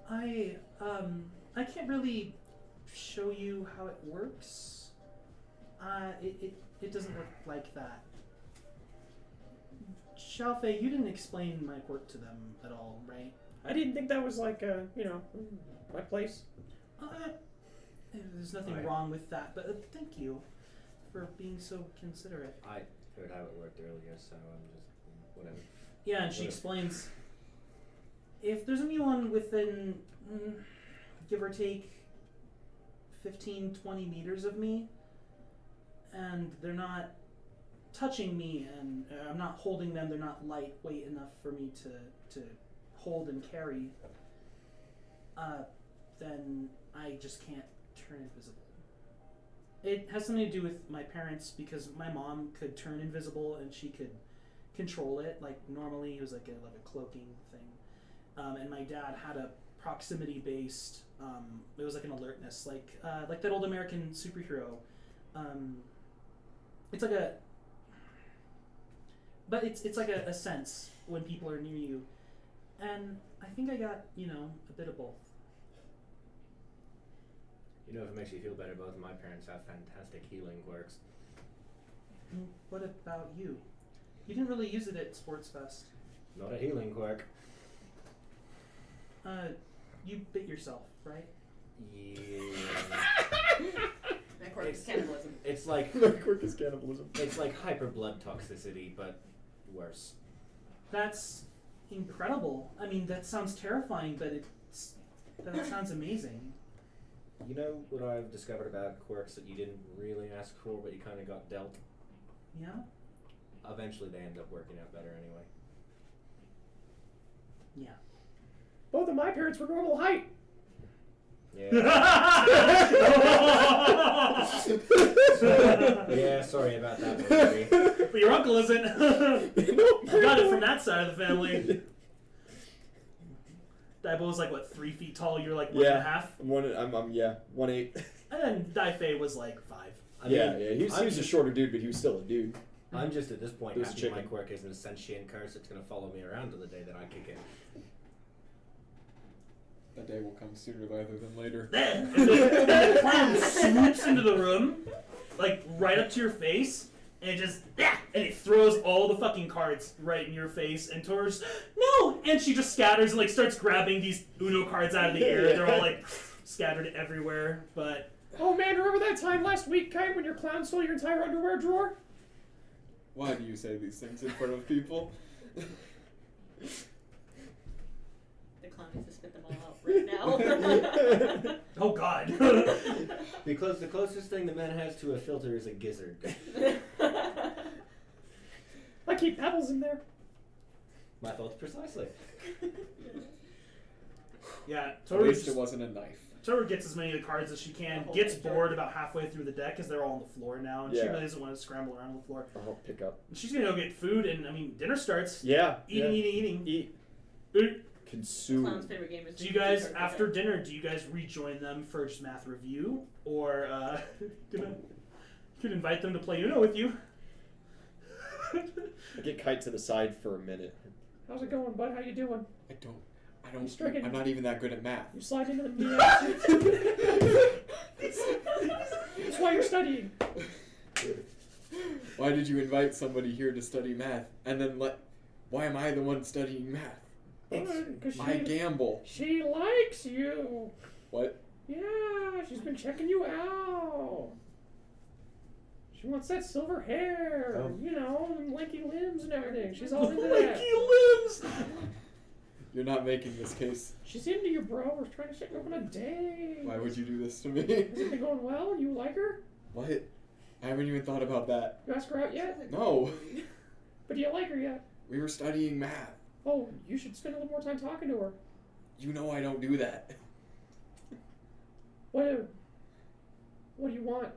I can't really show you how it works. It doesn't work like that. Xiaofei, you didn't explain my quirk to them at all, right? I didn't think that was like, my place. There's nothing wrong with that, but thank you for being so considerate. I heard how it worked earlier, so I'm just whatever. Yeah, and she explains, if there's anyone within, give or take, 15, 20 meters of me, and they're not touching me, and I'm not holding them, they're not lightweight enough for me to hold and carry, then I just can't turn invisible. It has something to do with my parents, because my mom could turn invisible and she could control it. Like normally it was like a cloaking thing, and my dad had a proximity based. It was like an alertness, like that old American superhero. It's like it's like a sense when people are near you, and I think I got a bit of both. You know, if it makes you feel better, both of my parents have fantastic healing quirks. What about you? You didn't really use it at Sports Fest. Not a healing quirk. You bit yourself, right? Yeah. My quirk is cannibalism. It's like My quirk is cannibalism. it's like hyper blood toxicity, but worse. That's incredible. I mean, that sounds terrifying, but that sounds amazing. You know what I've discovered about quirks that you didn't really ask for, but you kind of got dealt? Yeah? Eventually they end up working out better anyway. Yeah. Both of my parents were normal height. Yeah. Yeah, sorry about that one, Marie. But your uncle isn't. I got it from that side of the family. Daibo was like, what, 3 feet tall? You're like 1.5? I'm 1'8". And then Daifei was like 5. I Yeah, mean, he was a shorter dude, but he was still a dude. I'm just at this point It was a happy my chicken. quirk isn't a sentient curse that's going to follow me around to the day that I kick in. That day will come sooner rather than later. And the clown swoops into the room, like right up to your face, and it throws all the fucking cards right in your face, and Toru's, no! And she just scatters and like starts grabbing these Uno cards out of the air. They're all like scattered everywhere, but... Oh man, remember that time last week, Kite, when your clown stole your entire underwear drawer? Why do you say these things in front of people? The clown needs to spit them all out right now. Oh god. Because the closest thing the man has to a filter is a gizzard. I keep pebbles in there. My thoughts precisely. Yeah, At Toru least it wasn't a knife. Toru gets as many of the cards as she can, Oh, gets sure. bored about halfway through the deck because they're all on the floor now, and she Yeah. really doesn't want to scramble around on the floor. I'll help pick up. And she's gonna go get food, and I mean, dinner starts. Yeah. Eating. Eat. Eat. Consume. Clown's favorite game is Do you guys, after dinner, do you guys rejoin them for just math review, or you could invite them to play Uno with you? I get Kite to the side for a minute. How's it going, bud? How you doing? I'm not even that good at math. You slide into the DMs. That's why you're studying. Why did you invite somebody here to study math? And then why am I the one studying math? It's my gamble. She likes you. What? Yeah, she's been checking you out. She wants that silver hair, Oh. you know, and lanky limbs and everything. She's all into that. Lanky limbs! You're not making this case. She's into you, bro. We're trying to set you up on a date. Why would you do this to me? Has it been going well? You like her? What? I haven't even thought about that. You ask her out yet? No. But do you like her yet? We were studying math. Oh, you should spend a little more time talking to her. You know I don't do that. What do you want?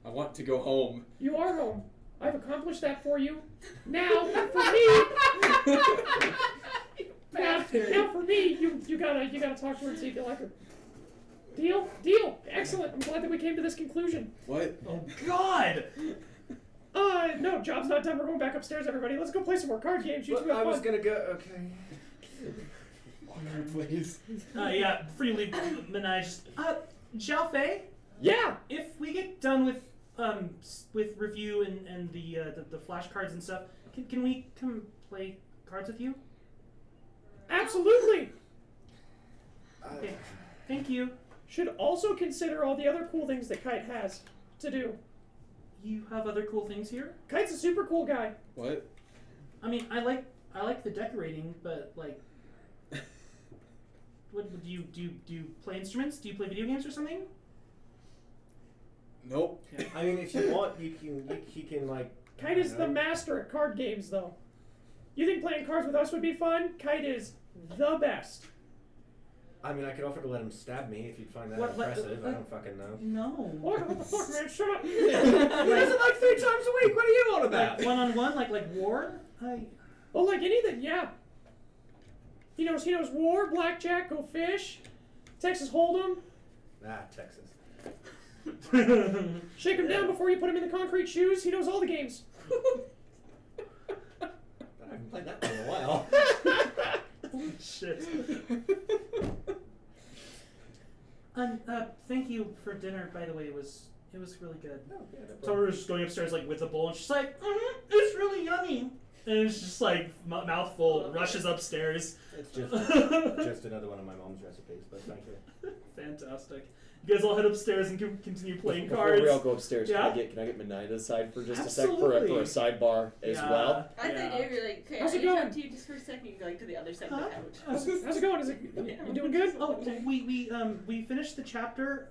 I want to go home. You are home. I've accomplished that for you. Now, for me. now for me, you gotta talk to her and see if you like her. Deal? Deal. Excellent. I'm glad that we came to this conclusion. What? Oh God! No, job's not done. We're going back upstairs, everybody. Let's go play some more card games. You two have I was fun. gonna go. Okay. Water, please. Yeah, before you leave, Minai, just Xiao Fei, Yeah. if we get done with review and the flashcards and stuff, can we come play cards with you? Absolutely. Okay, thank you. Should also consider all the other cool things that Kite has to do. You have other cool things here? Kite's a super cool guy. What? I mean, I like the decorating, but like, what do you play instruments? Do you play video games or something? Nope. Yeah. I mean, if you want, you can like. Kite is the master at card games, though. You think playing cards with us would be fun? Kite is the best. I mean, I could offer to let him stab me if you'd find that What, impressive. I like- don't fucking know. No. What the fuck, man? Shut up. He does it like 3 times a week. What are you on about? Like one-on-one, like war? Oh, like anything, yeah. He knows war, blackjack, go fish, Texas Hold'em. Ah, Texas. Shake him down before you put him in the concrete shoes. He knows all the games. I haven't played that one in a while. Shit. Thank you for dinner, by the way. It was really good. Oh, yeah, no So problem. we were just going upstairs like with a bowl, and she's like, "It's really yummy." And it's just like mouthful, rushes upstairs. It's just another one of my mom's recipes, but thank you. Fantastic. You guys all head upstairs and continue playing Before cards. we all go upstairs, Yeah? can I get Menina aside for just a sec for Absolutely. a sidebar as Yeah. well? I thought you were like, okay, How's I it need to going? talk to you just for a second, like to the other side Huh? of the couch. How's it going? Is it you doing good? Oh, we finished the chapter.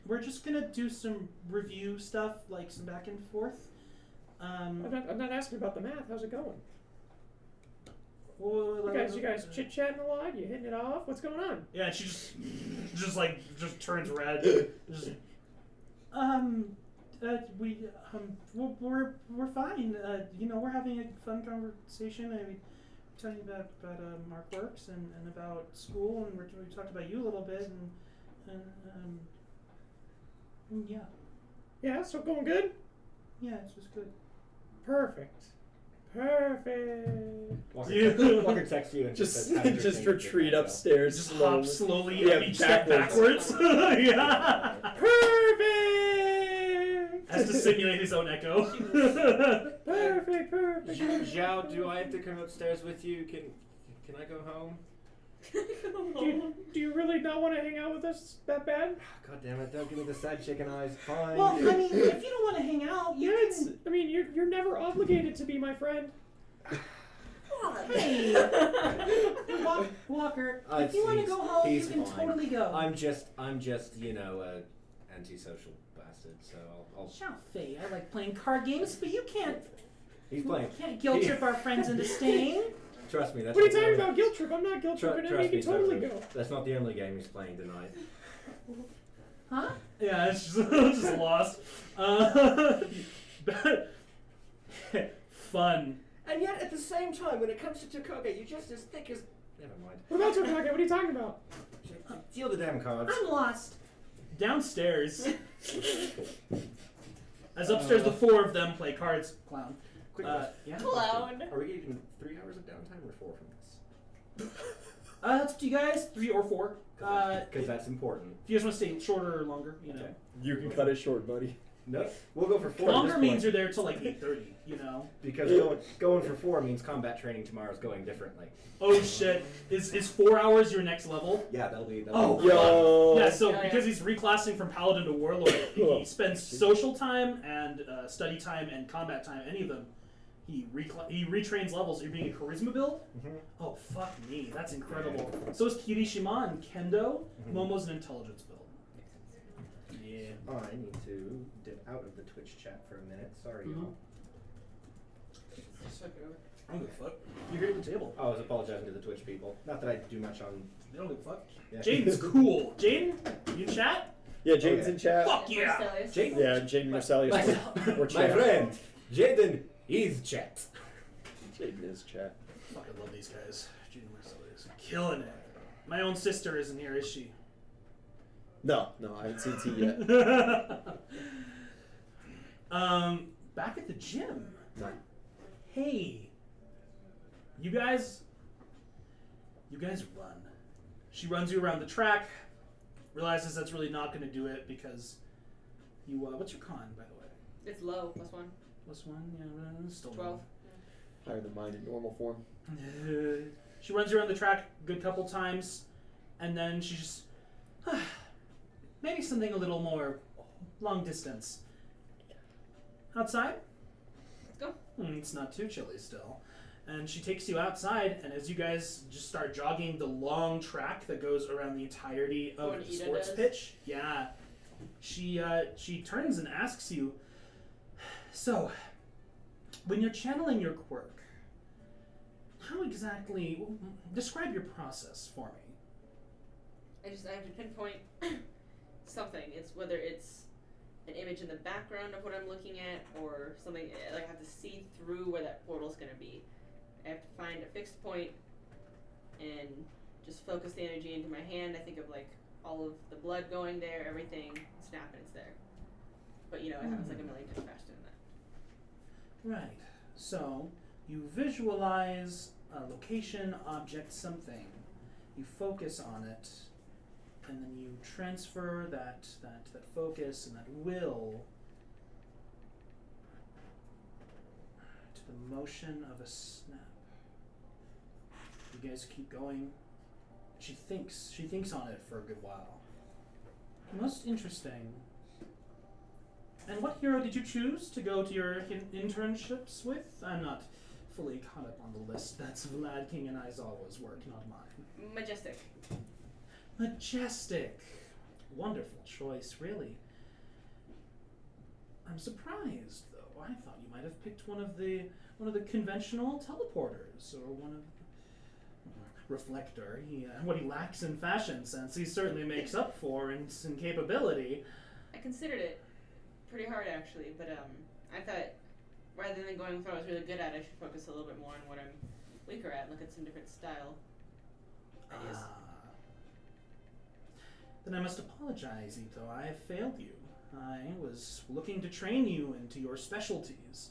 We're just gonna do some review stuff, like some back and forth. I'm not asking about the math. How's it going? Well, You guys chit chatting a lot? You hitting it off? What's going on? Yeah, and she just turns red. Just, we're fine. We're having a fun conversation. I mean, telling you about our works and about school, and we talked about you a little bit, and yeah, Yeah, so going good? yeah, it's just good. Perfect. Walker texts you and Just says, "How did your just thing retreat go?" upstairs. Just slowly. hop slowly Yeah, each step backwards. backwards. Yeah. Perfect! Has to simulate his own echo. Perfect. Zhao, do I have to come upstairs with you? Can I go home? Do you really not want to hang out with us that bad? God damn it! Don't give me the sad chicken eyes. Fine. Well, I mean, if you don't want to hang out, you can. I mean, you're never obligated to be my friend. Hey, Walker, if you want to go home, you he's can fine. totally go. I'm just antisocial bastard. So I'll. Xiao Fei, I like playing card games, but you can't guilt He- trip our friends into staying. Trust me. That's What are you not the talking only- about? Guilt trip? I'm not guilt tripping. I mean, Trust you me, can totally Sophie. go. That's not the only game he's playing tonight. Huh? Yeah, it's just lost. Fun. And yet, at the same time, when it comes to Tokoge, you're just as thick as. Never mind. What about Tokage? What are you talking about? Deal the damn cards. I'm lost. Downstairs. As upstairs, the four of them play cards. Clown. Quick question. Yeah. Clown. Are we getting 3 hours of downtime or 4 from this? That's up to you guys. 3 or 4. Because that's important. If you guys want to stay shorter or longer, you know. Okay. You can cut it short, buddy. No, we'll go for 4. at Longer this means point, you're there till like 8:30. You know. because going for 4 means combat training tomorrow is going differently. Oh shit! Is 4 hours your next level? Yeah, that'll be. Oh, be Yo. Yeah, so Oh, yeah. because he's reclassing from paladin to warlord, he spends social time and study time and combat time. Any of them, he retrains levels. You're being a charisma build. Mhm. Oh fuck me, that's incredible. So is Kirishima and Kendo. Mhm. Momo's an intelligence build. Yeah. I need to dip out of the Twitch chat for a minute. Sorry, Mhm. y'all. I don't give a fuck. You're here at the table. I was apologizing to the Twitch people. Not that I do much on. They don't give a fuck. Yeah. Jaden's cool. Jaden, you chat? Yeah, Jaden's Okay. in chat. Fuck yeah. Marcellus. Jaden, Yeah, Jaden Marcellus. Or my chat. friend, Jaden is chat. Jaden is chat. Fucking love these guys. Jaden Marcellus is killing it. My own sister isn't here, is she? No, I haven't seen T yet. Back at the gym. No. Hey, you guys run. She runs you around the track, realizes that's really not going to do it because you, what's your con, by the way? It's low, +1. Plus 1? Yeah, still 12. Higher than mine in normal form. She runs you around the track a good couple times, and then she just, maybe something a little more long distance. Outside? Let's go. It's not too chilly still. And she takes you outside, and as you guys just start jogging the long track that goes around the entirety of What the Ida sports does? pitch, yeah, she turns and asks you, so, when you're channeling your quirk, how exactly, describe your process for me. I have to pinpoint something. It's whether it's an image in the background of what I'm looking at or something, like I have to see through where that portal's going to be. I have to find a fixed point and just focus the energy into my hand. I think of like all of the blood going there, everything, snap and it's there. But you know, it happens like a million times faster than that. Right. So you visualize a location, object, something. You focus on it, and then you transfer that focus and that will to the motion of a snap. You guys keep going. She thinks on it for a good while. Most interesting. And what hero did you choose to go to your internships with? I'm not fully caught up on the list. That's Vlad King and Aizawa's work, not mine. Majestic. Majestic. Wonderful choice, really. I'm surprised, though. I thought you might have picked one of the conventional teleporters, or one of Reflector. What he lacks in fashion sense, he certainly makes up for in capability. I considered it pretty hard actually, but I thought rather than going with what I was really good at, I should focus a little bit more on what I'm weaker at and look at some different style ideas. Then I must apologize, Ito. I have failed you. I was looking to train you into your specialties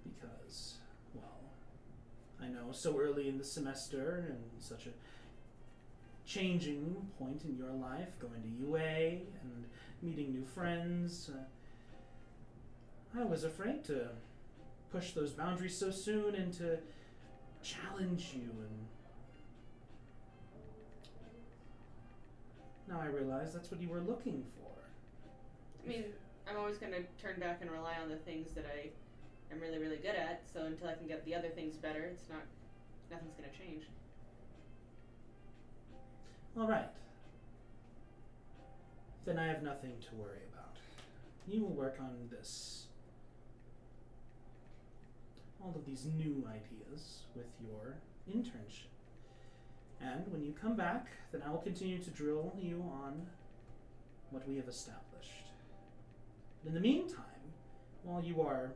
because, well, I know so early in the semester and such a changing point in your life, going to UA and meeting new friends. I was afraid to push those boundaries so soon and to challenge you, and now I realize that's what you were looking for. I mean, I'm always going to turn back and rely on the things that I am really, really good at, so until I can get the other things better, nothing's going to change. All right. Then I have nothing to worry about. You will work on this. All of these new ideas with your internship. And when you come back, then I will continue to drill you on what we have established. In the meantime, while you are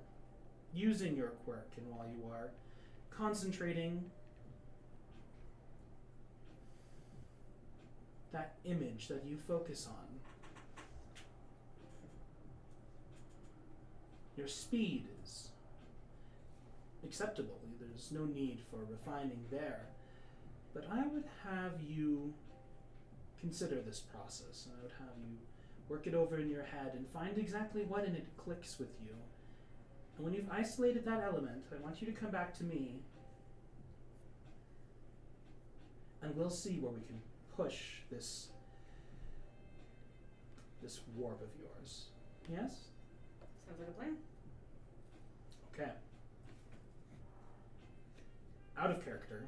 using your quirk and while you are concentrating, that image that you focus on, your speed is acceptable. There's no need for refining there. But I would have you consider this process, and I would have you work it over in your head and find exactly what in it clicks with you. And when you've isolated that element, I want you to come back to me, and we'll see where we can push this warp of yours. Yes? Sounds like a plan. Okay. Out of character,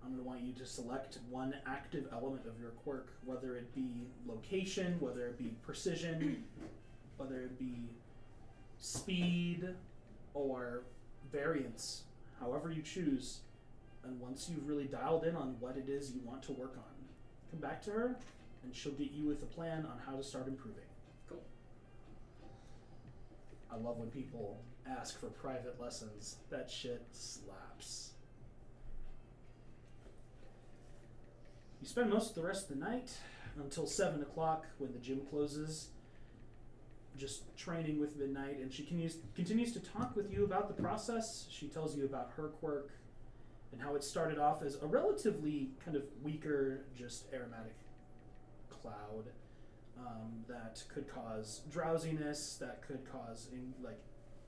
I'm going to want you to select one active element of your quirk, whether it be location, whether it be precision, whether it be speed, or variance, however you choose. And once you've really dialed in on what it is you want to work on, come back to her, and she'll get you with a plan on how to start improving. Cool. I love when people ask for private lessons. That shit slaps. You spend most of the rest of the night until 7 o'clock when the gym closes, just training with Midnight, and she continues to talk with you about the process. She tells you about her quirk and how it started off as a relatively kind of weaker, just aromatic cloud that could cause drowsiness, that could cause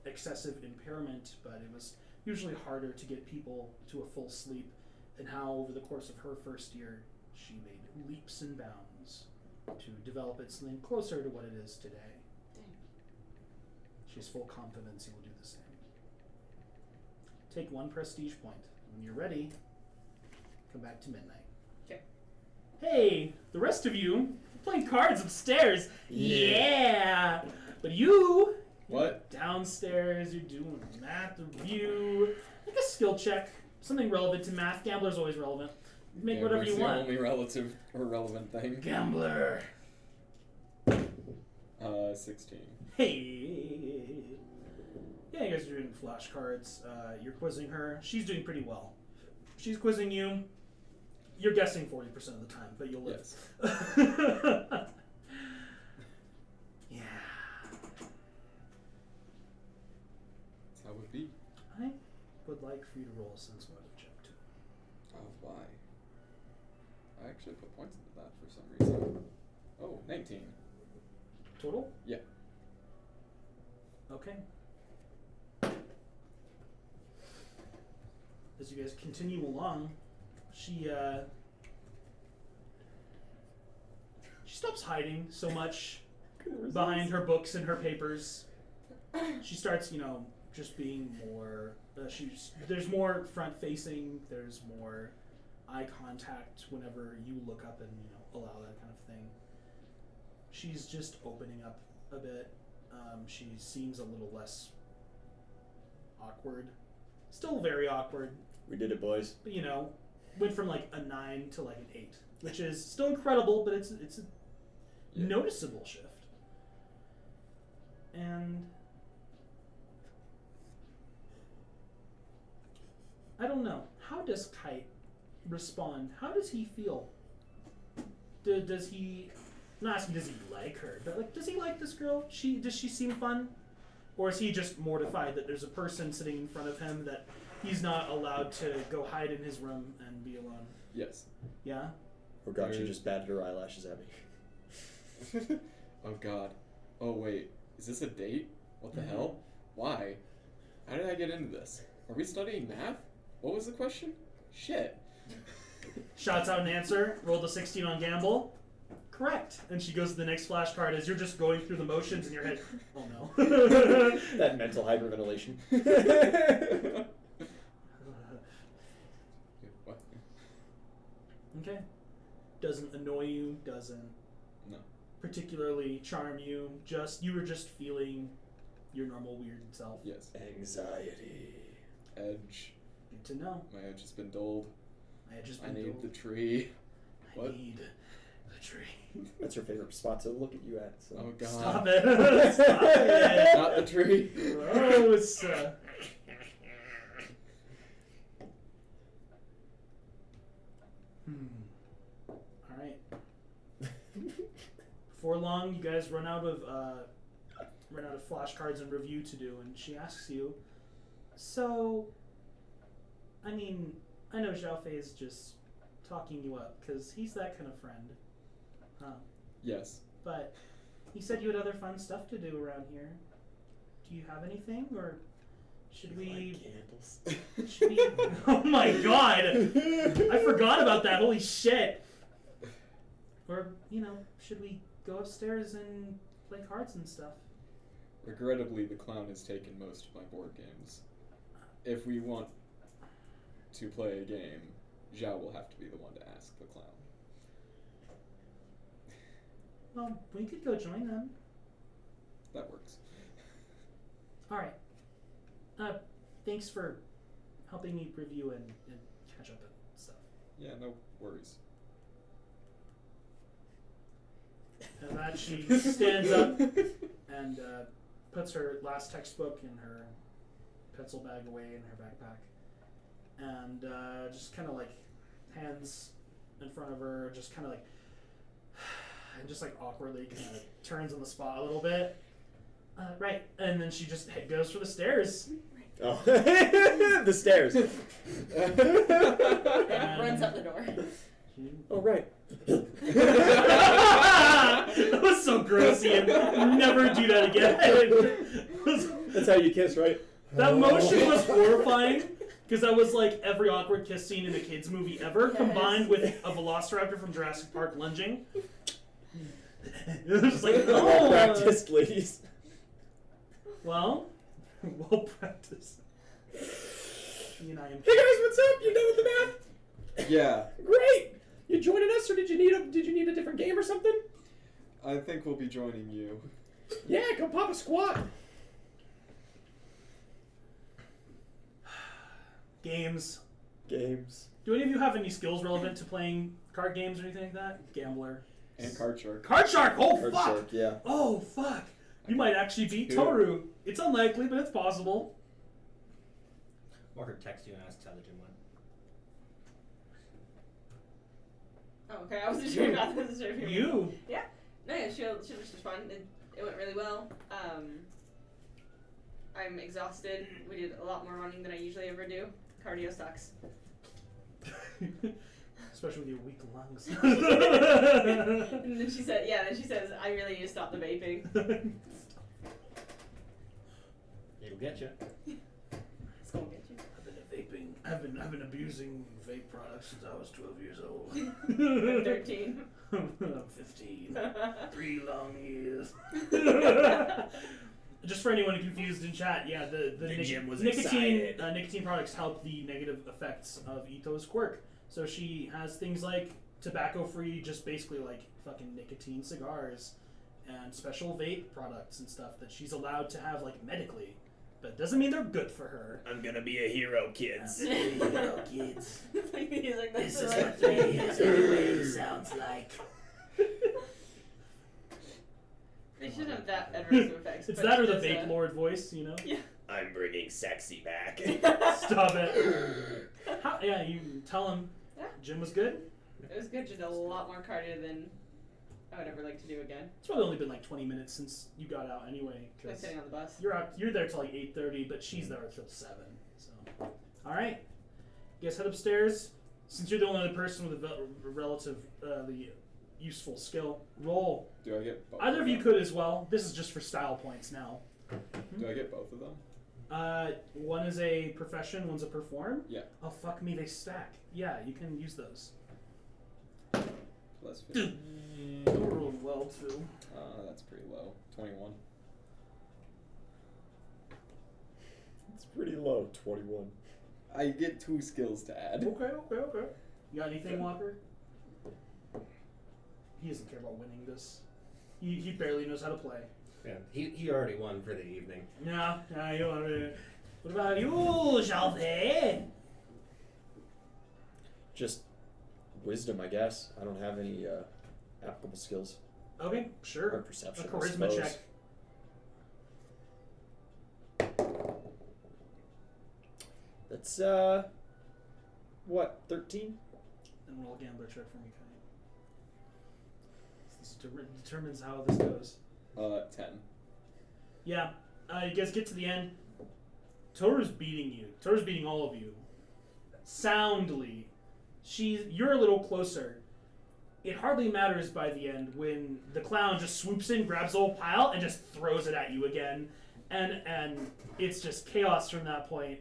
excessive impairment, but it was usually harder to get people to a full sleep, and how over the course of her first year she made leaps and bounds to develop it something closer to what it is today. Dang. She has full confidence you will do the same. Take 1 prestige point. When you're ready, come back to Midnight. Okay. Hey, the rest of you, you're playing cards upstairs. Yeah. But you, What? downstairs, you're doing a math review, like a skill check, something relevant to math. Gambler's always relevant. Make whatever you want. The only relative or relevant thing. Gambler. 16. Hey. Yeah, you guys are doing flashcards. You're quizzing her. She's doing pretty well. She's quizzing you. You're guessing 40% of the time, but you'll live. Yes. Yeah. That's how it would be. I would like for you to roll a sense motive check too. Oh, why? I actually put points into that for some reason. Oh, 19. Total? Yeah. Okay. As you guys continue along, she stops hiding so much behind her books and her papers. She starts, just being more. There's more front facing. There's more eye contact whenever you look up and allow that kind of thing. She's just opening up a bit. She seems a little less awkward. Still very awkward. We did it, boys. But went from like a 9 to like an 8, which is still incredible, but it's a noticeable shift. And I don't know. How does Kite respond? How does he feel? Does he? I'm not asking does he like her, but does he like this girl? Does she seem fun? Or is he just mortified that there's a person sitting in front of him that he's not allowed to go hide in his room and be alone? Yes. Yeah? Oh god, she just batted her eyelashes at me. Oh god. Oh wait. Is this a date? What the Mhm. hell? Why? How did I get into this? Are we studying math? What was the question? Shit. Shots out an answer, rolled a 16 on gamble. Correct. And she goes to the next flashcard as you're just going through the motions in your head. Oh no. That mental hyperventilation. What? Okay. Doesn't annoy you, doesn't No. particularly charm you, you were just feeling your normal weird self. Yes. Anxiety. Edge. Good to know. My edge has been dulled. I had just I been need told. the tree. I What? need the tree. That's her favorite spot to look at you at. So. Oh god. Stop it. Stop it. Not the tree. Gross. Alright. Before long, you guys run out of flashcards and review to do, and she asks you, so, I mean, I know Xiaofei is just talking you up, because he's that kind of friend. Huh? Yes. but he said you had other fun stuff to do around here. Do you have anything, or should we? Candles. Should we? Oh my god! I forgot about that. Holy shit! Or should we go upstairs and play cards and stuff? Regrettably, the clown has taken most of my board games. If we want to play a game, Zhao will have to be the one to ask the clown. Well, we could go join them. That works. All right. Thanks for helping me review and catch up and stuff. Yeah, no worries. And that she stands up and puts her last textbook in her pencil bag away in her backpack, and just kind of like hands in front of her, just kind of like, and just like awkwardly kind of turns on the spot a little bit. Right, and then she just goes for the stairs. Oh, the stairs. And runs up the door. Oh, right. That was so gross, Ian. Never do that again. That's how you kiss, right? That motion was horrifying, because that was like every awkward kiss scene in a kids movie ever, combined with a velociraptor from Jurassic Park lunging. It was just like, no. Well practiced, ladies. Well practiced. Ian, I am. Hey guys, what's up? You done with the math? Yeah, Great. You joining us, or did you need a different game or something? I think we'll be joining you. Yeah, come pop a squat. Games. Games. Do any of you have any skills relevant to playing card games or anything like that? Gambler. And Card Shark. Card Shark! Oh, Card fuck! Shark, yeah. Oh, fuck! You might actually beat Good. Toru. It's unlikely, but it's possible. Or her text you and ask how the gym went. Oh, okay. I wasn't sure about this. You. No, yeah, she was just fun. It went really well. I'm exhausted. We did a lot more running than I usually ever do. Cardio sucks. Especially with your weak lungs. And then she says, I really need to stop the vaping. It'll get you. It's gonna get you. I've been abusing vape products since I was 12 years old. I'm 13. I'm 15. 3 long years. Just for anyone confused in chat, yeah, the Jim was nicotine products help the negative effects of Ito's quirk. So she has things like tobacco-free, just basically like fucking nicotine cigars, and special vape products and stuff that she's allowed to have like medically, but it doesn't mean they're good for her. I'm gonna be a hero, kids. Hero, kids. He's like, This is right what the sounds like. They should have that adverse effects. It's but that or the it's, vape lord voice, you know? Yeah. I'm bringing sexy back. Stop it. Yeah, you tell him Yeah. Jim was good. It was good. Just a lot more cardio than I would ever like to do again. It's probably only been like 20 minutes since you got out anyway. I was 'Cause sitting on the bus. you're there till like 8:30, but she's there till 7. So, all right, you guys head upstairs. Since you're the only other person with a relatively useful skill, roll. Do I get both Either of you them? could as well. This is just for style points now. Do I get both of them? One is a profession, one's a perform. Yeah. Oh fuck me, they stack. Yeah, you can use those. Plus 50. You rolled well too. That's pretty low. 21. It's pretty low, 21. I get 2 skills to add. Okay. You got anything, Walker? He doesn't care about winning this. He barely knows how to play. Yeah, he already won for the evening. Yeah, you want to. What about you, Shelby? Just wisdom, I guess. I don't have any applicable skills. Okay, Or sure. perception. A I charisma suppose. check. That's, what, 13? And roll a gambler check for me, Kite. This determines how this goes. 10. Yeah, you guys get to the end. Toru's beating you. Toru's beating all of you. Soundly. You're a little closer. it hardly matters by the end when the clown just swoops in, grabs the whole pile, and just throws it at you again. And it's just chaos from that point.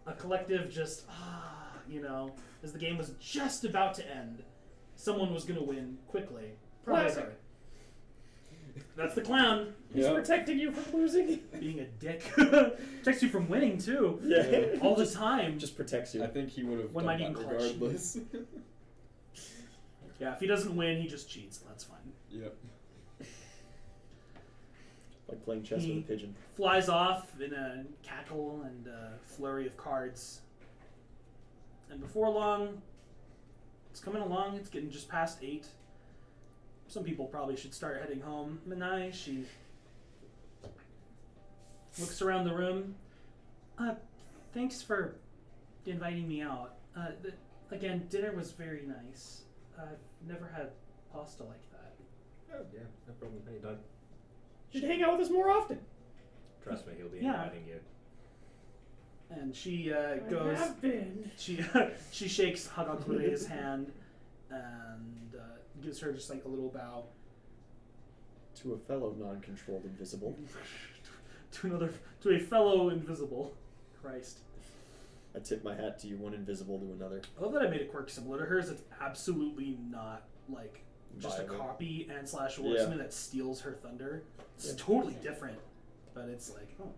A collective just, as the game was just about to end, someone was going to win quickly. Probably Classic. sorry. That's the clown. He's Yep. protecting you from losing. Being a dick. Protects you from winning, too. Yeah. All the time. Just protects you. I think he would have One done might that even call it regardless. Yeah, if he doesn't win, he just cheats. That's fine. Yep. Like playing chess with a pigeon. Flies off in a cackle and a flurry of cards. And before long, it's coming along. It's getting just past 8. Some people probably should start heading home. Manai, she looks around the room. Thanks for inviting me out. Again, dinner was very nice. I've never had pasta like that. Oh, yeah, no problem. Anytime. You should hang out with us more often. Trust me, he'll be Yeah. inviting you. And she I goes. have been. She shakes Hagakure's hand and gives her just like a little bow. To a fellow non-controlled invisible. to a fellow invisible. Christ. I tip my hat to you, one invisible to another. I love that I made a quirk similar to hers. It's absolutely not like just a Viable. copy and slash or something that steals her thunder. It's totally different, but it's like, oh.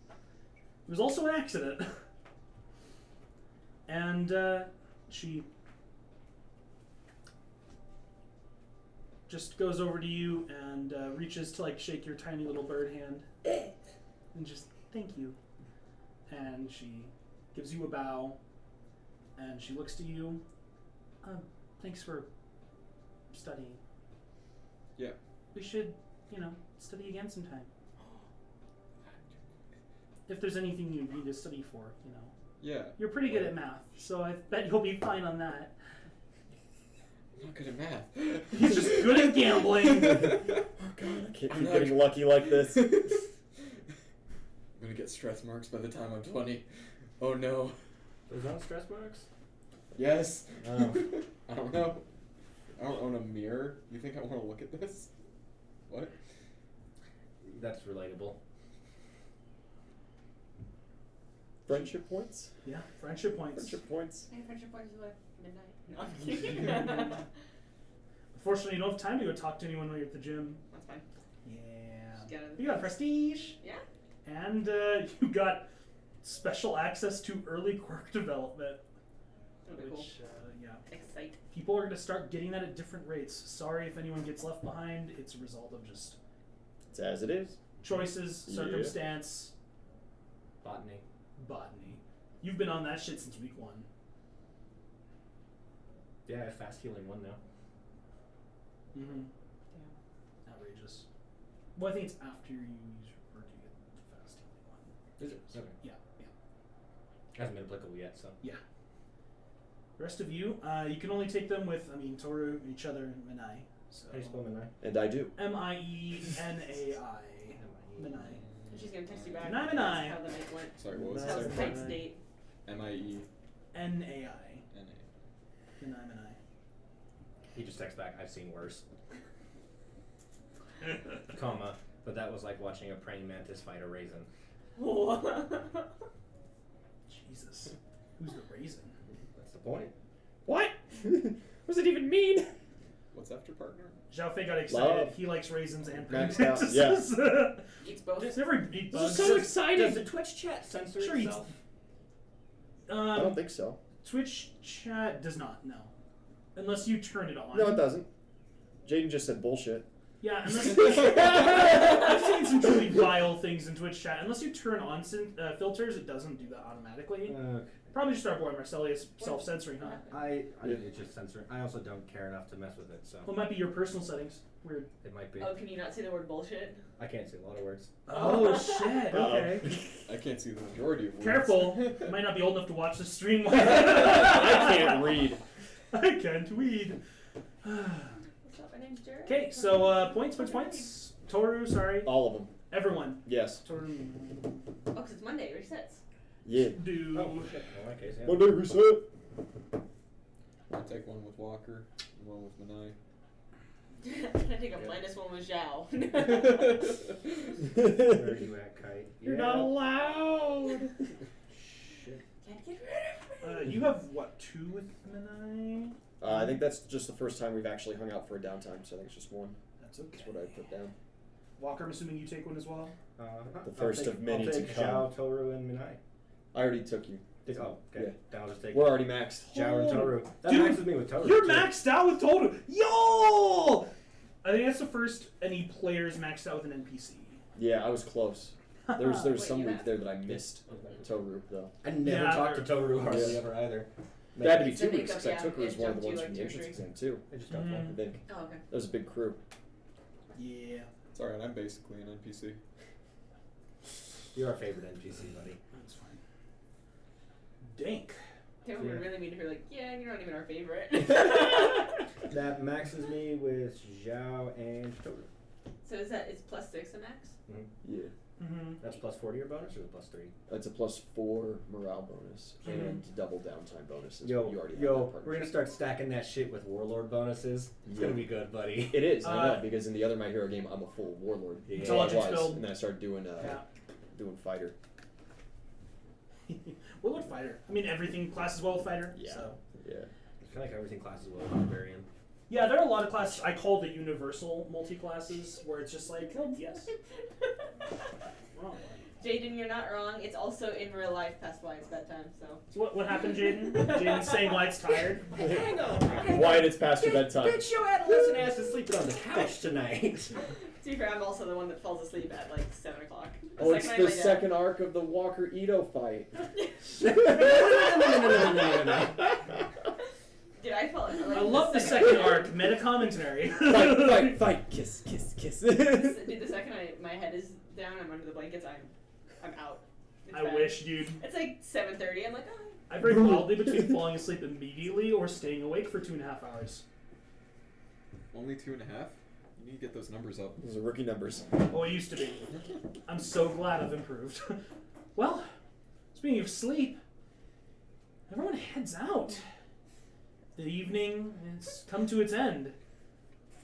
It was also an accident. And she just goes over to you and reaches to like shake your tiny little bird hand and just thank you. And she gives you a bow and she looks to you. Thanks for studying. Yeah. We should, study again sometime. If there's anything you need to study for, Yeah. You're pretty good at math, so I bet you'll be fine on that. I'm not good at math. He's just good at gambling. Oh god, I can't keep getting lucky like this. I'm gonna get stress marks by the time I'm 20. Oh no. Those aren't stress marks? Yes. Oh. I don't know. I don't own a mirror. You think I want to look at this? What? That's relatable. Friendship points? Yeah, friendship points. Friendship points. My friendship points is like midnight. No, I'm kidding. Unfortunately, you don't have time to go talk to anyone when you're at the gym. That's fine. Yeah. Just gotta- You got prestige. Yeah. And you got special access to early quirk development. That'll be cool. Which, yeah. Excite. People are going to start getting that at different rates. Sorry if anyone gets left behind. It's a result of just It's as it is. choices, Yeah. circumstance, Botany. botany. You've been on that shit since week 1. Yeah, I have fast healing 1 now. Mm-hmm. Damn. Outrageous. Well, I think it's after you use your bird you get the fast healing 1. Is it? Okay. Yeah. Hasn't been applicable yet, so. The rest of you, you can only take them with, Toru, each other, and Minai. So. How do you spell Minai? And I do. Mienai. Minai. She's gonna text you back. Minai, Minai. That's how the night went. Sorry, what was Minai. the How's second Kite's part? date? M-I-E-N-A. NAI. Minai. He just texts back, I've seen worse. Comma, but that was like watching a praying mantis fight a raisin. Jesus. Who's the raisin? That's the point. What? What does it even mean? What's after partner? Zhao Fei got excited. Love. He likes raisins and Maxed praying out, mantises. Eats both. Just never eat This bugs. is so exciting. Does the Twitch chat censor Sure, he's- itself? I don't think so. Twitch chat does not, no. Unless you turn it on. No, it doesn't. Jaden just said bullshit. Yeah, unless I've seen some truly vile things in Twitch chat. Unless you turn on filters, it doesn't do that automatically. Probably just our boy Marcelius self-censoring, huh? It's just censoring. I also don't care enough to mess with it, so Well, it might be your personal settings. Weird. it might be. Oh, can you not say the word bullshit? I can't say a lot of words. Oh, shit. Okay. I can't see the majority of words. Careful. You might not be old enough to watch the stream. I can't read. I can't read. What's up? My name's Jared. Okay, so points. Toru, sorry. All of them. Everyone. Yes. Toru. Oh, 'cause it's Monday. Resets. Yeah. Do. Oh, shit. In my case, yeah. Monday reset. I'll take one with Walker and one with Manai. I take a minus one with Zhao. Where are you at, Kite? You're not allowed. Shit. Can't get rid of me. You have what, 2 with Minai? I think that's just the first time we've actually hung out for a downtime, so I think it's just one. That's okay. That's what I put down. Walker, I'm assuming you take one as well? The first of many I'll to take come. Zhao, Toru, and Minai. I already took you. Oh, okay. Then I'll just take We're already maxed. Zhao and Toru. That Dude, maxes me with Toru. You're too. maxed out with Total. Yo! I think that's the first any players maxed out with an NPC. Yeah, I was close. There was Wait, some you week have- there that I missed Toru though. I never Yeah, talked to Toru hardly Yeah. ever either. That had to be It's 2 a weeks makeup, because I took her yeah. as It one of the jumped ones you from the like entrance 2 or exam too. I just got Mhm. one. I think Oh, okay. that was a big crew. Yeah. It's alright, I'm basically an NPC. You're our favorite NPC, buddy. That's fine. Dank. That would really mean if you're like, yeah, you're not even our favorite. That maxes me with Zhao and Toru. So is that it's +6 a max? Yeah, Mm-hmm. That's +4 to your bonus or the +3? that's a +4 morale bonus and double downtime bonuses. Yo, you already have that we're partnership. gonna start stacking that shit with warlord bonuses. It's gonna be good, buddy. It is, I know, because in the other My Hero game, I'm a full warlord. Yeah. Intelligence I was, build. and then I started doing Yeah. doing fighter. Well, with fighter. I mean, everything classes well with fighter. Yeah. So. Yeah. I feel like everything classes well with barbarian. Yeah, there are a lot of classes. I call the universal multi-classes where it's just like, oh, yes. Wrong one. Jaden, you're not wrong. It's also in real life past why it's bedtime, so. So what happened, Jaden? Jaden's saying why it's tired. Hang on. Wyatt, it's past your bedtime. Bitch, your adolescent ass is sleeping on the couch tonight. To be fair, I'm also the one that falls asleep at like 7 o'clock. Oh, it's second I the lay down. second arc of the Walker Ito fight. Dude, I felt like I love the second arc, meta commentary. Fight, kiss. Dude, the second my head is down, I'm under the blankets, I'm out. It's I bad. wish, dude. It's like 7:30. I'm like, oh. I vary wildly between falling asleep immediately or staying awake for 2.5 hours. Only 2.5? You need to get those numbers up. Those are rookie numbers. Oh, it used to be. I'm so glad I've improved. Well, speaking of sleep, everyone heads out. The evening has come to its end.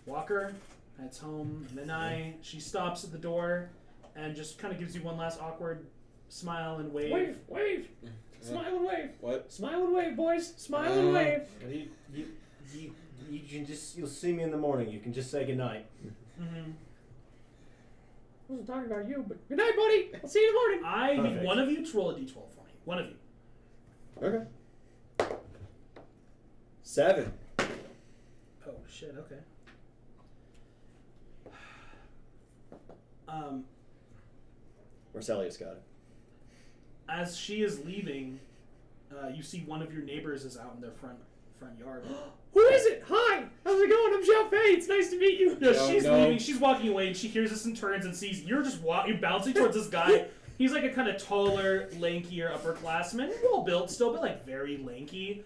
Walker heads home. Minai, she stops at the door and just kind of gives you one last awkward smile and wave. Wave. Smile and wave. What? Smile and wave, boys. Smile and wave. You can you'll see me in the morning. You can just say goodnight. Mm-hmm. I wasn't talking about you, but good night, buddy. I'll see you in the morning. I need Perfect. one of you to roll a d12 for me. One of you. Okay. 7. Oh, shit, okay. Where's Elliot got it? As she is leaving, you see one of your neighbors is out in their front yard. Who is it? Hi. How's it going? I'm Xiaofei. It's nice to meet you. Yeah, No, she's no. leaving. She's walking away, and she hears this and turns and sees you're just you're bouncing towards this guy. He's like a kind of taller, lankier upperclassman, well built still, but like very lanky.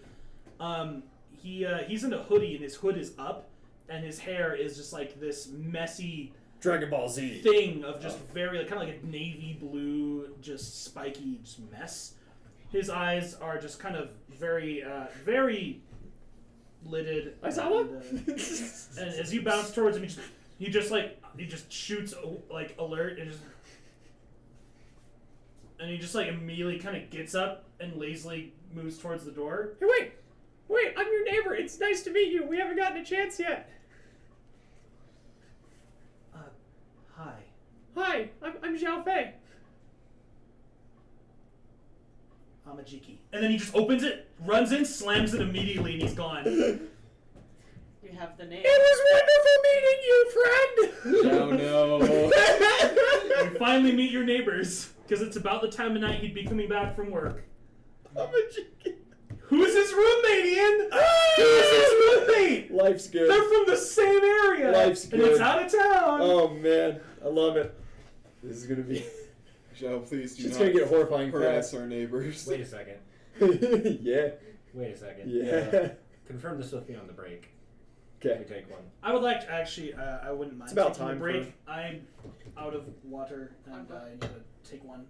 He's in a hoodie, and his hood is up, and his hair is just like this messy Dragon Ball Z. thing of just very kind of like a navy blue, just spiky just mess. His eyes are just kind of very, very lidded. Aizawa? And as you bounce towards him, he just shoots like alert and he just like immediately kind of gets up and lazily moves towards the door. Hey, wait. I'm your neighbor. It's nice to meet you. We haven't gotten a chance yet. Hi. Hi. I'm Xiaofei. Amajiki. And then he just opens it, runs in, slams it immediately, and he's gone. You have the name. It was wonderful meeting you, friend. Oh no. You finally meet your neighbors, because it's about the time of night he'd be coming back from work. Who's his roommate, Ian? Who's his roommate? Life's good. They're from the same area. Life's And it's good. out of town. Oh man, I love it. This is gonna be. Joe, please do It's not gonna get horrifying harass fast. our neighbors. Wait a second. Yeah. Wait a second. Yeah. Confirm this with me on the break. We Okay. take one. I would like to actually, I wouldn't mind It's about taking time a break. for- I'm out of water and I need to take one.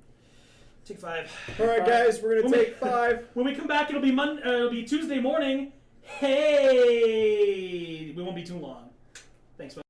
Take 5. All right, guys, we're gonna When we- take 5. When we come back, it'll be Tuesday morning. Hey, we won't be too long. Thanks, folks.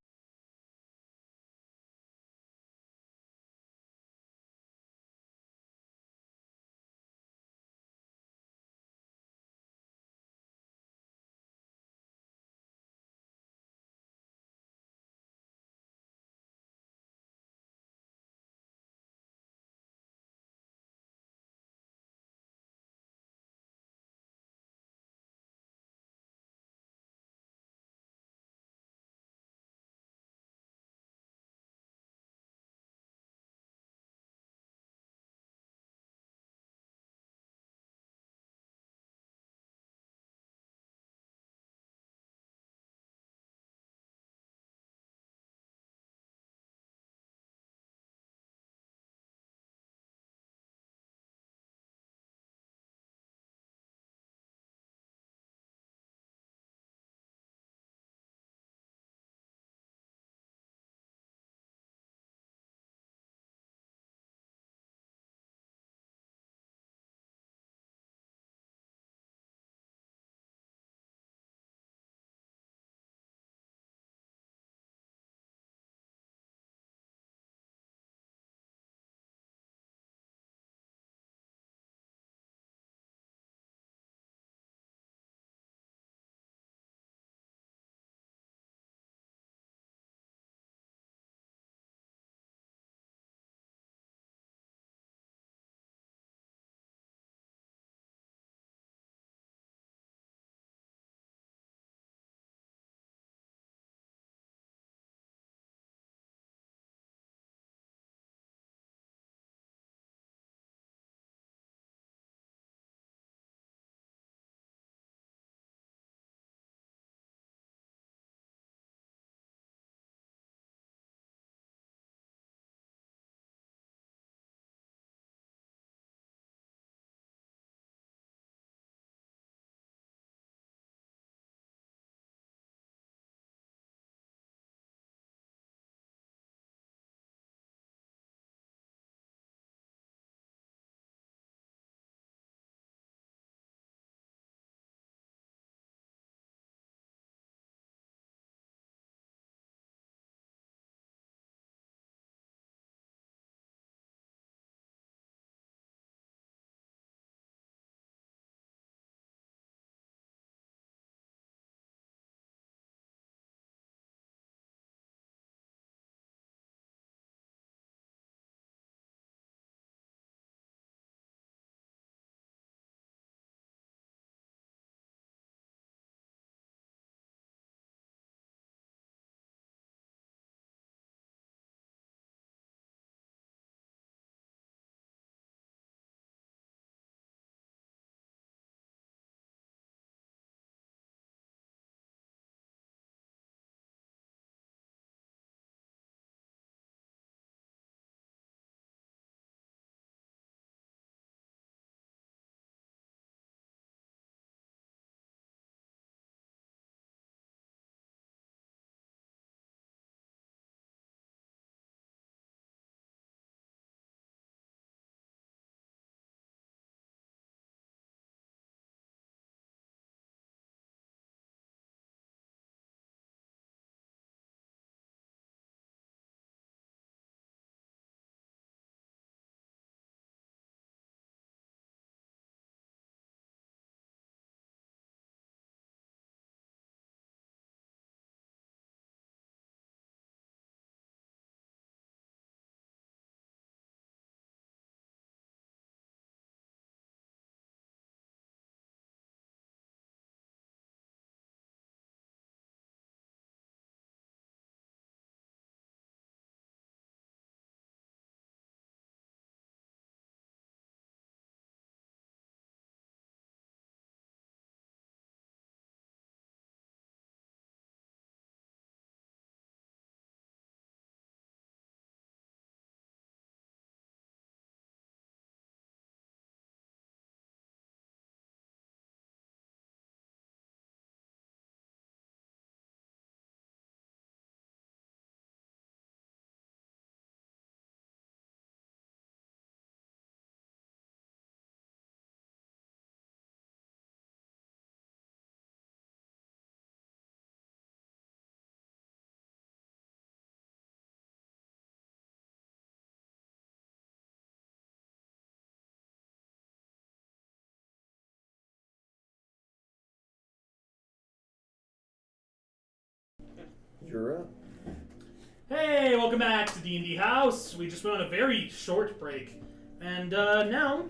Hey, welcome back to D&D House. We just went on a very short break. And now,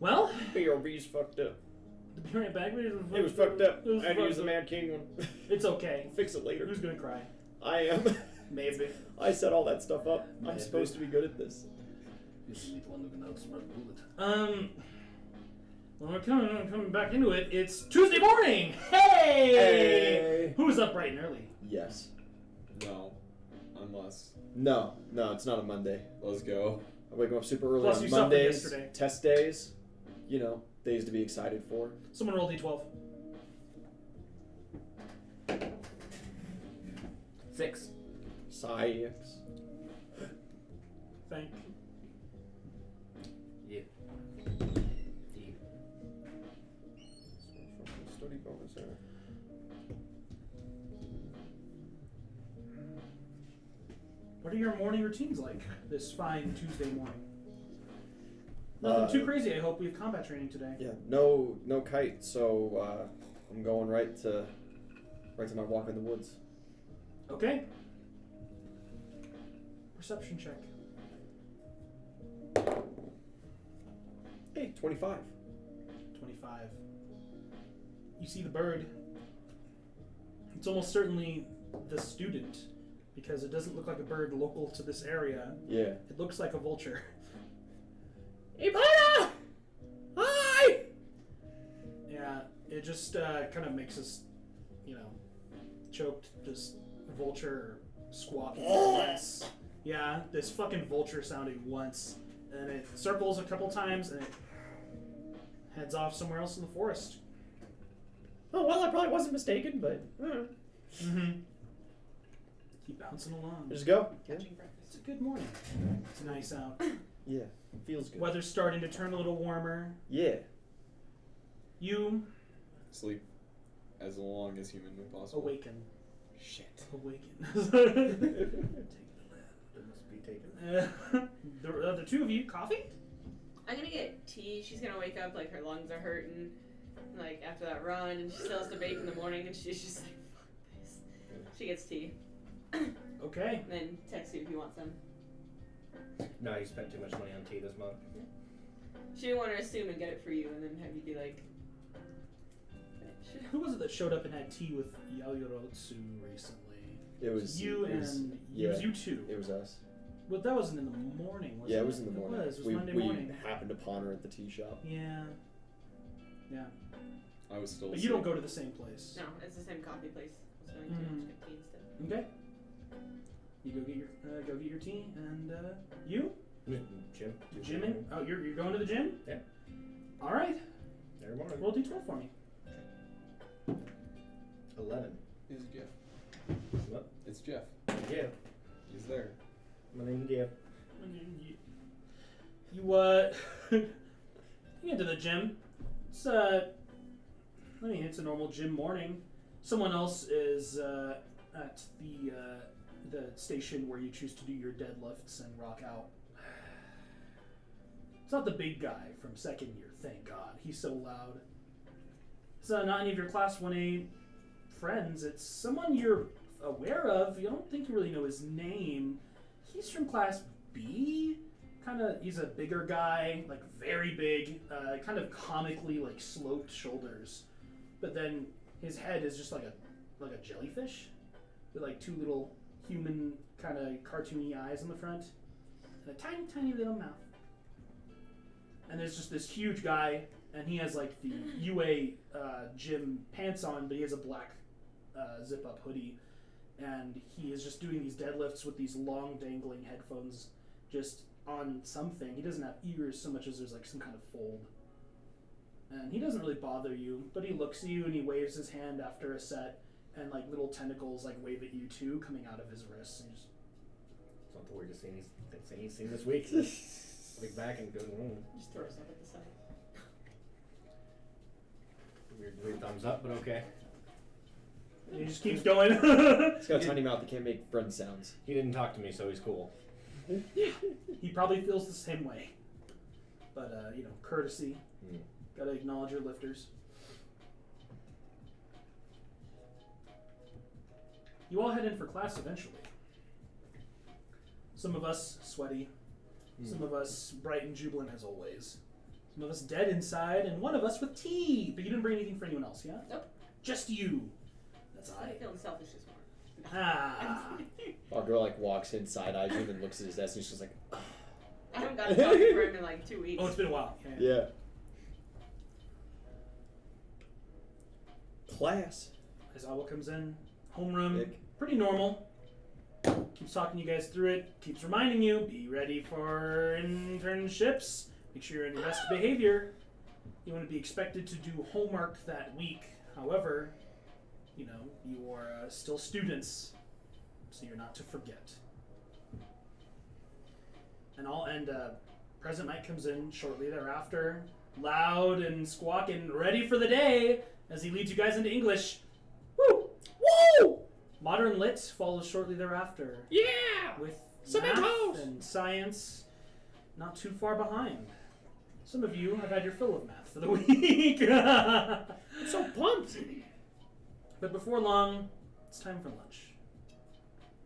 well, BRB's fucked up. the Burnt Bag It was fucked up. I had to use the Mad King one. It's okay. I'll fix it later. Who's gonna cry? I am. Maybe. I set all that stuff up. I'm Maybe. supposed to be good at this. Well, we're coming back into it. It's Tuesday morning. Hey! Hey! Who's up bright and early? Yes. No. Unless. No, it's not a Monday. Let's go. I wake up super early Plus, on you suffered Mondays, yesterday. test days, days to be excited for. Someone roll D12. 6. Psyx. Thank. Yeah. Study bonus there. What are your morning routines like this fine Tuesday morning? Nothing too crazy. I hope we have combat training today. Yeah, no kite, so I'm going right to my walk in the woods. Okay. Perception check. Hey, 25. 25. You see the bird. It's almost certainly the student, because it doesn't look like a bird local to this area. Yeah. It looks like a vulture. Ivana! Hi! Yeah, it just kind of makes us, choked. Just vulture squawking once. Yeah, this fucking vulture sounding once. And it circles a couple times and it heads off somewhere else in the forest. Oh, well, I probably wasn't mistaken, but... Mm-hmm. Keep bouncing along. Just go. Yeah. Catching breakfast. It's a good morning. It's nice out. Yeah. Feels good. Weather's starting to turn a little warmer. Yeah. You Sleep as long as humanly possible. awaken. Shit. Awaken. Take the land. It must be taken. The two of you, coffee? I'm gonna get tea. She's gonna wake up like her lungs are hurting, like after that run, and she still has to bake in the morning, and she's just like, fuck this. She gets tea, Okay. and then text you if you want some. No, you spent too much money on tea this month. She didn't want to assume and get it for you, and then have you be like, Who was it that showed up and had tea with Yaoyorotsu recently? It was You it was, and yeah, it was you two. It was us. Well, that wasn't in the morning, was it? Yeah, it was in the morning. It was we Monday we morning. happened upon her at the tea shop. Yeah. Yeah. I was still But you don't asleep. go to the same place. no, it's the same coffee place I was going to. Mm. Just get tea instead. Okay. You go get your tea, and you, Jim. gymming. Oh, you're going to the gym. Yeah. All right. Every morning. Roll d12 for me. 11. It's Jeff. What? It's Jeff. Yeah. He's there. My name's Jeff. You you get to the gym. It's it's a normal gym morning. Someone else is at the station where you choose to do your deadlifts and rock out. It's not the big guy from second year, thank God. He's so loud. It's not any of your class 1A friends. It's someone you're aware of. You don't think you really know his name. He's from class B. He's a bigger guy, like very big, kind of comically like sloped shoulders. But then his head is just like a jellyfish with like two little human kind of cartoony eyes on the front and a tiny, tiny little mouth. And there's just this huge guy, and he has like the UA gym pants on, but he has a black zip-up hoodie, and he is just doing these deadlifts with these long dangling headphones just on something. He doesn't have ears so much as there's like some kind of fold. And he doesn't really bother you, but he looks at you and he waves his hand after a set, and like little tentacles like wave at you too, coming out of his wrists. And It's not the weirdest thing he's seen this week. Look back and go, Just throw stuff at the side. weird thumbs up, but okay. he just keeps going. He's got a tiny mouth that can't make friend sounds. He didn't talk to me, so he's cool. He probably feels the same way. But courtesy. Gotta acknowledge your lifters. You all head in for class eventually. Some of us sweaty. Some of us bright and jubilant as always. Some of us dead inside, and one of us with tea. But you didn't bring anything for anyone else, yeah? Nope. Just you. That's I'm I. feeling selfish this morning. Ah. Our girl like walks in, side eyes you, and looks at his desk, and she's like, "Ugh." I haven't gotten coffee for him in like 2 weeks. Oh, it's been a while. Yeah. Class. Aizawa comes in. Homeroom. Nick. Pretty normal. Keeps talking you guys through it. Keeps reminding you, be ready for internships. Make sure you're in your best behavior. You want to be expected to do homework that week. However, you are still students, so you're not to forget. And President Mike comes in shortly thereafter, loud and squawking, ready for the day, as he leads you guys into English. Woo! Woo! Modern Lit follows shortly thereafter. Yeah! With Cement math house! and science not too far behind. Some of you have had your fill of math for the week. I'm so pumped. But before long, it's time for lunch.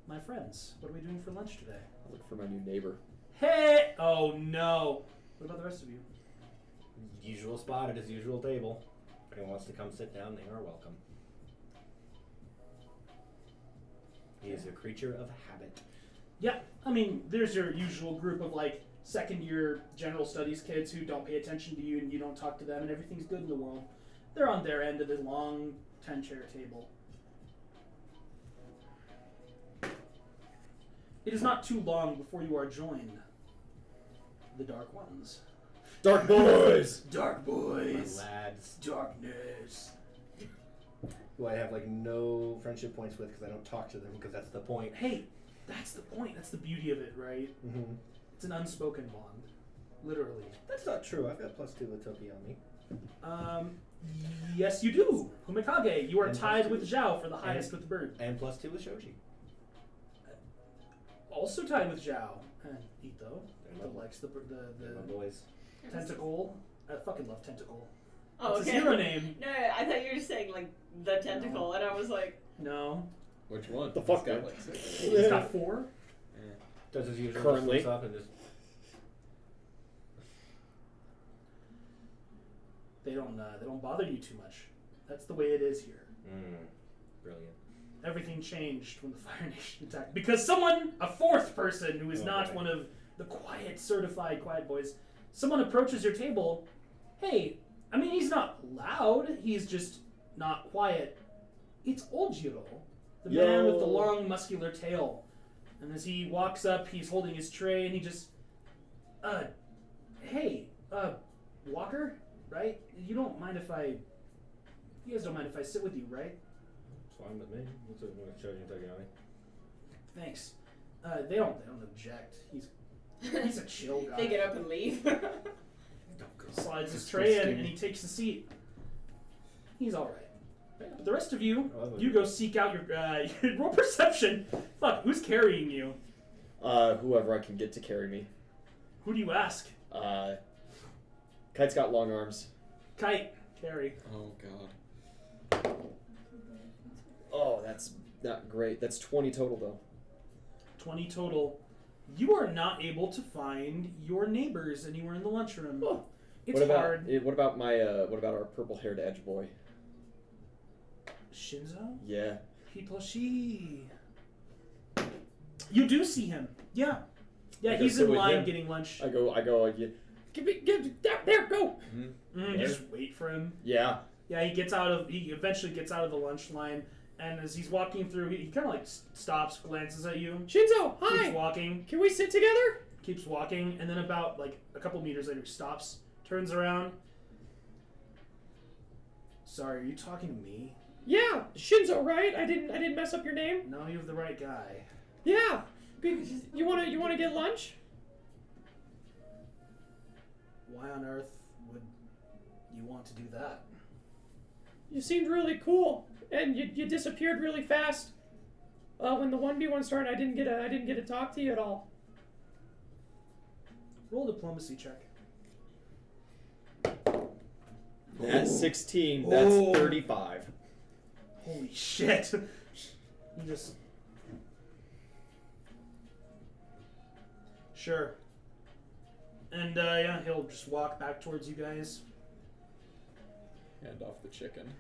My friends, what are we doing for lunch today? I'll look for my new neighbor. Hey! Oh no! What about the rest of you? Usual spot at his usual table. If anyone wants to come sit down, they are welcome. He is a creature of habit. Yeah, I mean, there's your usual group of like second year general studies kids who don't pay attention to you and you don't talk to them and everything's good in the world. They're on their end of the long 10-chair table. It is not too long before you are joined. The Dark Ones. Dark boys! Dark My Boys! lads, Darkness. who I have like no friendship points with because I don't talk to them because that's the point. Hey, that's the point. That's the beauty of it, right? Mm-hmm. It's an unspoken bond. Literally. That's not true. I've got +2 with Toki on me. Yes, you do. Humikage, you are And tied plus with two. Zhao for the highest with the bird. And +2 with Shoji. Also tied with Zhao and Ito. They're Ito lovely. likes the They're my boys. tentacle. I fucking love tentacle. Oh, It's okay. his hero name. No, I thought you were saying like the tentacle, and I was like, No, Which one? The fuck, He's got man? like 6. he's got 4. Does his usual Currently. just up and just They don't bother you too much. That's the way it is here. brilliant. Everything changed when the Fire Nation attacked because someone, a fourth person who is Oh, not boy. one of the certified quiet boys, someone approaches your table. Hey, I mean he's not loud. He's just not quiet. It's Oljiro, the man with the Yo. long muscular tail. And as he walks up, he's holding his tray, and he just, hey, Walker, right? You don't mind if you guys don't mind if I sit with you, right? It's fine with me. What's it with Shoji and Toki on me? Thanks. They don't object. He's a chill guy. they get up and leave. Slides his It's tray in, skinny. and he takes a seat. He's all right. But the rest of you, Oh, you go seek out your roll perception. Fuck, who's carrying you? Whoever I can get to carry me. Who do you ask? Kite's got long arms. Kite, carry. Oh god. Oh, that's not great. That's 20 total, though. 20 total. You are not able to find your neighbors anywhere in the lunchroom. Oh. It's what about hard. What about our purple-haired edge boy? Shinzo? Yeah. Hitoshi. You do see him. Yeah. Yeah, I go he's sit in with line him. getting lunch. I go. There, go. You just wait for him. Yeah. Yeah, he eventually gets out of the lunch line, and as he's walking through, he kind of like stops, glances at you, Shinzo, hi. keeps walking, Can we sit together? and then about like a couple meters later, he stops, turns around. Sorry, are you talking to me? Yeah, Shinzo, right? I didn't mess up your name. No, you have the right guy. Yeah. You wanna get lunch? Why on earth would you want to do that? You seemed really cool, and you disappeared really fast. When the 1v1 started, I didn't get to talk to you at all. Roll a diplomacy check. That's 16. That's Ooh. 35. Holy shit! You just. Sure. And yeah, he'll just walk back towards you guys. Hand off the chicken.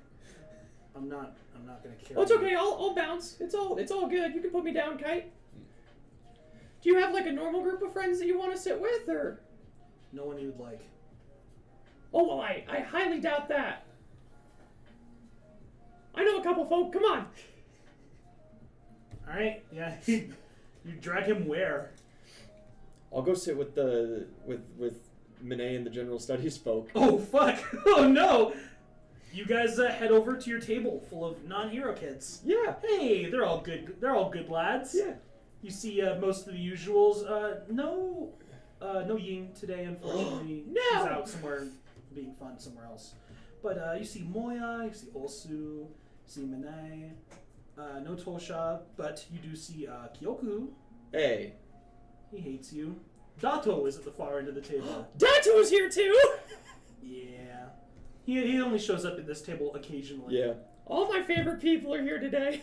I'm not gonna carry. Oh, it's okay. I'll bounce. It's all good. You can put me down, Kite. Do you have like a normal group of friends that you want to sit with, or? No one you'd like. Oh well, I highly doubt that. I know a couple folk. Come on. All right. Yeah. You drag him where? I'll go sit with Minay and the general studies folk. Oh fuck! Oh no! You guys head over to your table full of non-hero kids. Yeah. Hey, they're all good. They're all good lads. Yeah. You see most of the usuals. No Ying today, unfortunately. No! She's out somewhere being fun somewhere else. But you see Moya, you see Olsu, you see Minay, no Tosha, but you do see Kyoku. Hey. He hates you. Dato is at the far end of the table. Datu's here too. Yeah. He only shows up at this table occasionally. Yeah. All my favorite people are here today.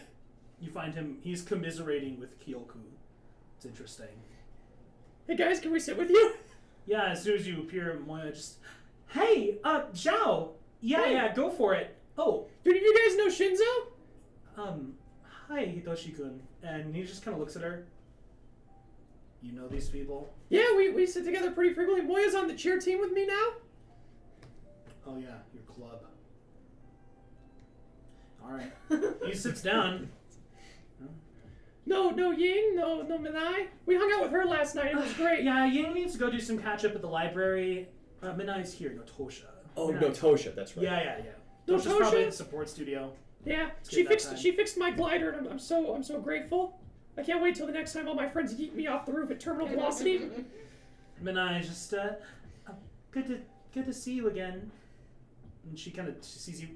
You find him, he's commiserating with Kyoku. It's interesting. Hey guys, can we sit with you? Yeah, as soon as you appear, Moya just, hey, Zhao. Yeah, Hey. yeah, go for it. Oh, Do you guys know Shinzo? Hi, Hitoshi-kun. And he just kind of looks at her. You know these people? Yeah, we sit together pretty frequently. Moya's on the cheer team with me now. Oh yeah, your club. Alright. He sits down. No Ying, no Minai. We hung out with her last night. It was great. Yeah, Ying needs to go do some catch up at the library. Minai's here, no Tosha. Oh, Minai- no, Tosha, that's right. Yeah. No Tosha's probably Tosha? at the support studio. Yeah, It's she good that time. fixed my glider, and I'm so grateful. I can't wait till the next time all my friends yeet me off the roof at terminal velocity. Minai just, good to see you again. And she kind of sees you.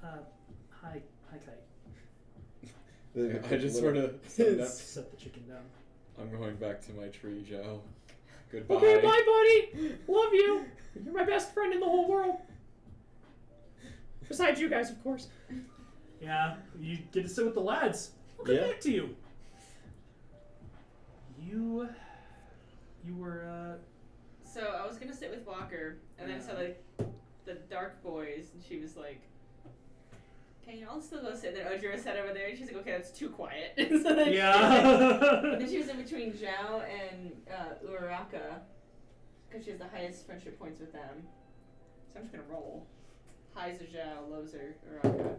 Hi, Kite. I just sort of stand up. Set the chicken down. I'm going back to my tree, Joe. Goodbye. Okay, bye, buddy. Love you. You're my best friend in the whole world. Besides you guys, of course. Yeah, you get to sit with the lads. We'll come Yeah. back to you. You were, So I was gonna sit with Walker, and then so like the dark boys, and she was like, "Okay, I'll still go sit." Then Ojira sat over there, and she's like, "Okay, that's too quiet." So then Yeah. and then she was in between Zhao and Uraraka, because she has the highest friendship points with them. So I'm just gonna roll. Highs are Zhao, lows are Uraraka.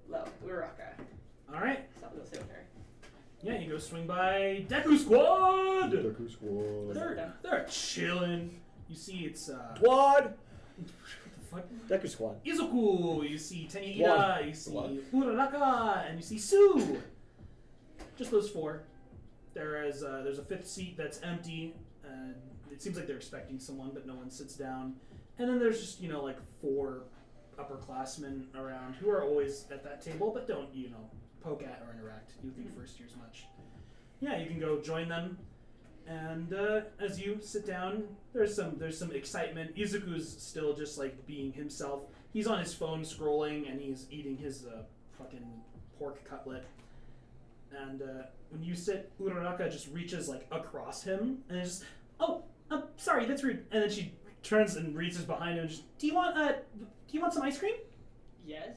Low, Uraraka. Alright. So I'll go sit with her. Yeah, you go swing by Deku Squad! Deku Squad. They're chilling. You see it's, Squad! what the fuck? Deku Squad. Izuku, you see Tenyaida, Squad. you see Squad. Uraraka, and you see Sue. Just those four. There's a fifth seat that's empty, and it seems like they're expecting someone, but no one sits down. And then there's just, like 4 upperclassmen around who are always at that table, but don't, poke at or interact. You would think first years much. Yeah, you can go join them. And as you sit down, there's some excitement. Izuku's still just like being himself. He's on his phone scrolling, and he's eating his fucking pork cutlet. And when you sit, Uraraka just reaches like across him, and it's just, sorry, that's rude. And then she turns and reaches behind him. And just, do you want some ice cream? Yes.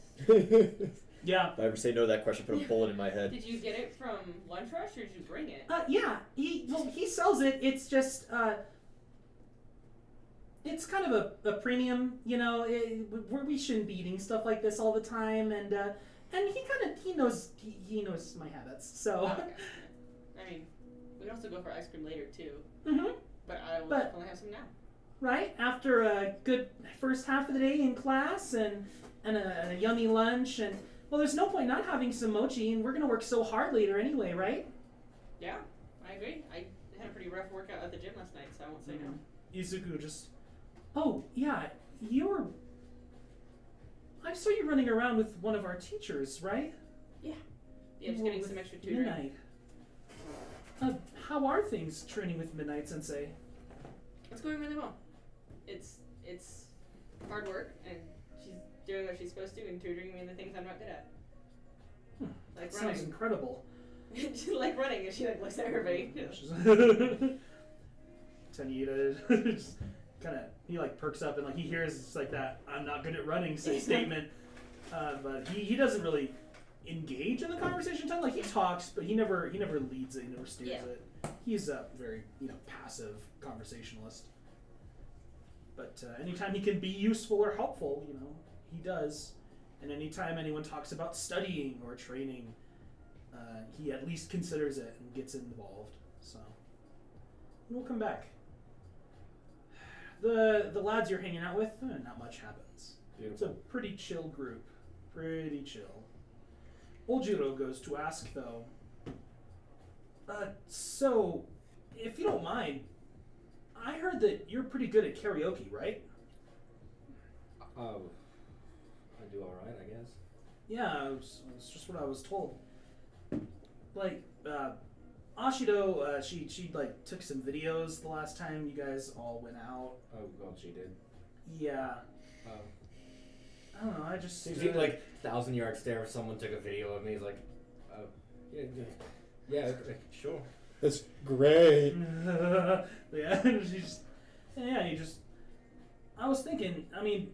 Yeah. If I ever say no to that question, put a bullet in my head. Did you get it from Lunch Rush, or did you bring it? Yeah. He sells it. It's just it's kind of a premium, we shouldn't be eating stuff like this all the time, and he knows my habits, so. Okay. I mean, we can also go for ice cream later too. Mhm. But I will But- definitely have some now. Right after a good first half of the day in class and a yummy lunch, and well, there's no point not having some mochi, and we're gonna work so hard later anyway, right? Yeah, I agree. I had a pretty rough workout at the gym last night, so I won't say no. Izuku just, oh yeah, I saw you running around with one of our teachers, right? Yeah, just getting some extra tutoring. Midnight. How are things training with Midnight Sensei? It's going really well. It's hard work, and she's doing what she's supposed to and tutoring me in the things I'm not good at. That Like sounds running. incredible. She like running, and she like looks at everybody. Tanita just kind of he like perks up and like he hears like that I'm not good at running statement, but he doesn't really engage in the conversation time. Like he talks, but he never leads it. He never steers it. He's a very passive conversationalist. But anytime he can be useful or helpful, he does. And anytime anyone talks about studying or training, he at least considers it and gets involved. So we'll come back. The lads you're hanging out with, not much happens. Beautiful. It's a pretty chill group. Pretty chill. Oljiro goes to ask, though, so, if you don't mind, I heard that you're pretty good at karaoke, right? I do alright, I guess. Yeah, it's just what I was told. Like, Ashido, she like took some videos the last time you guys all went out. Oh god, she did. Yeah. Oh. I don't know, I just... Seems like 1,000-yard stare if someone took a video of me. He's like, oh, yeah, okay, sure. That's great. Yeah, I was thinking, I mean,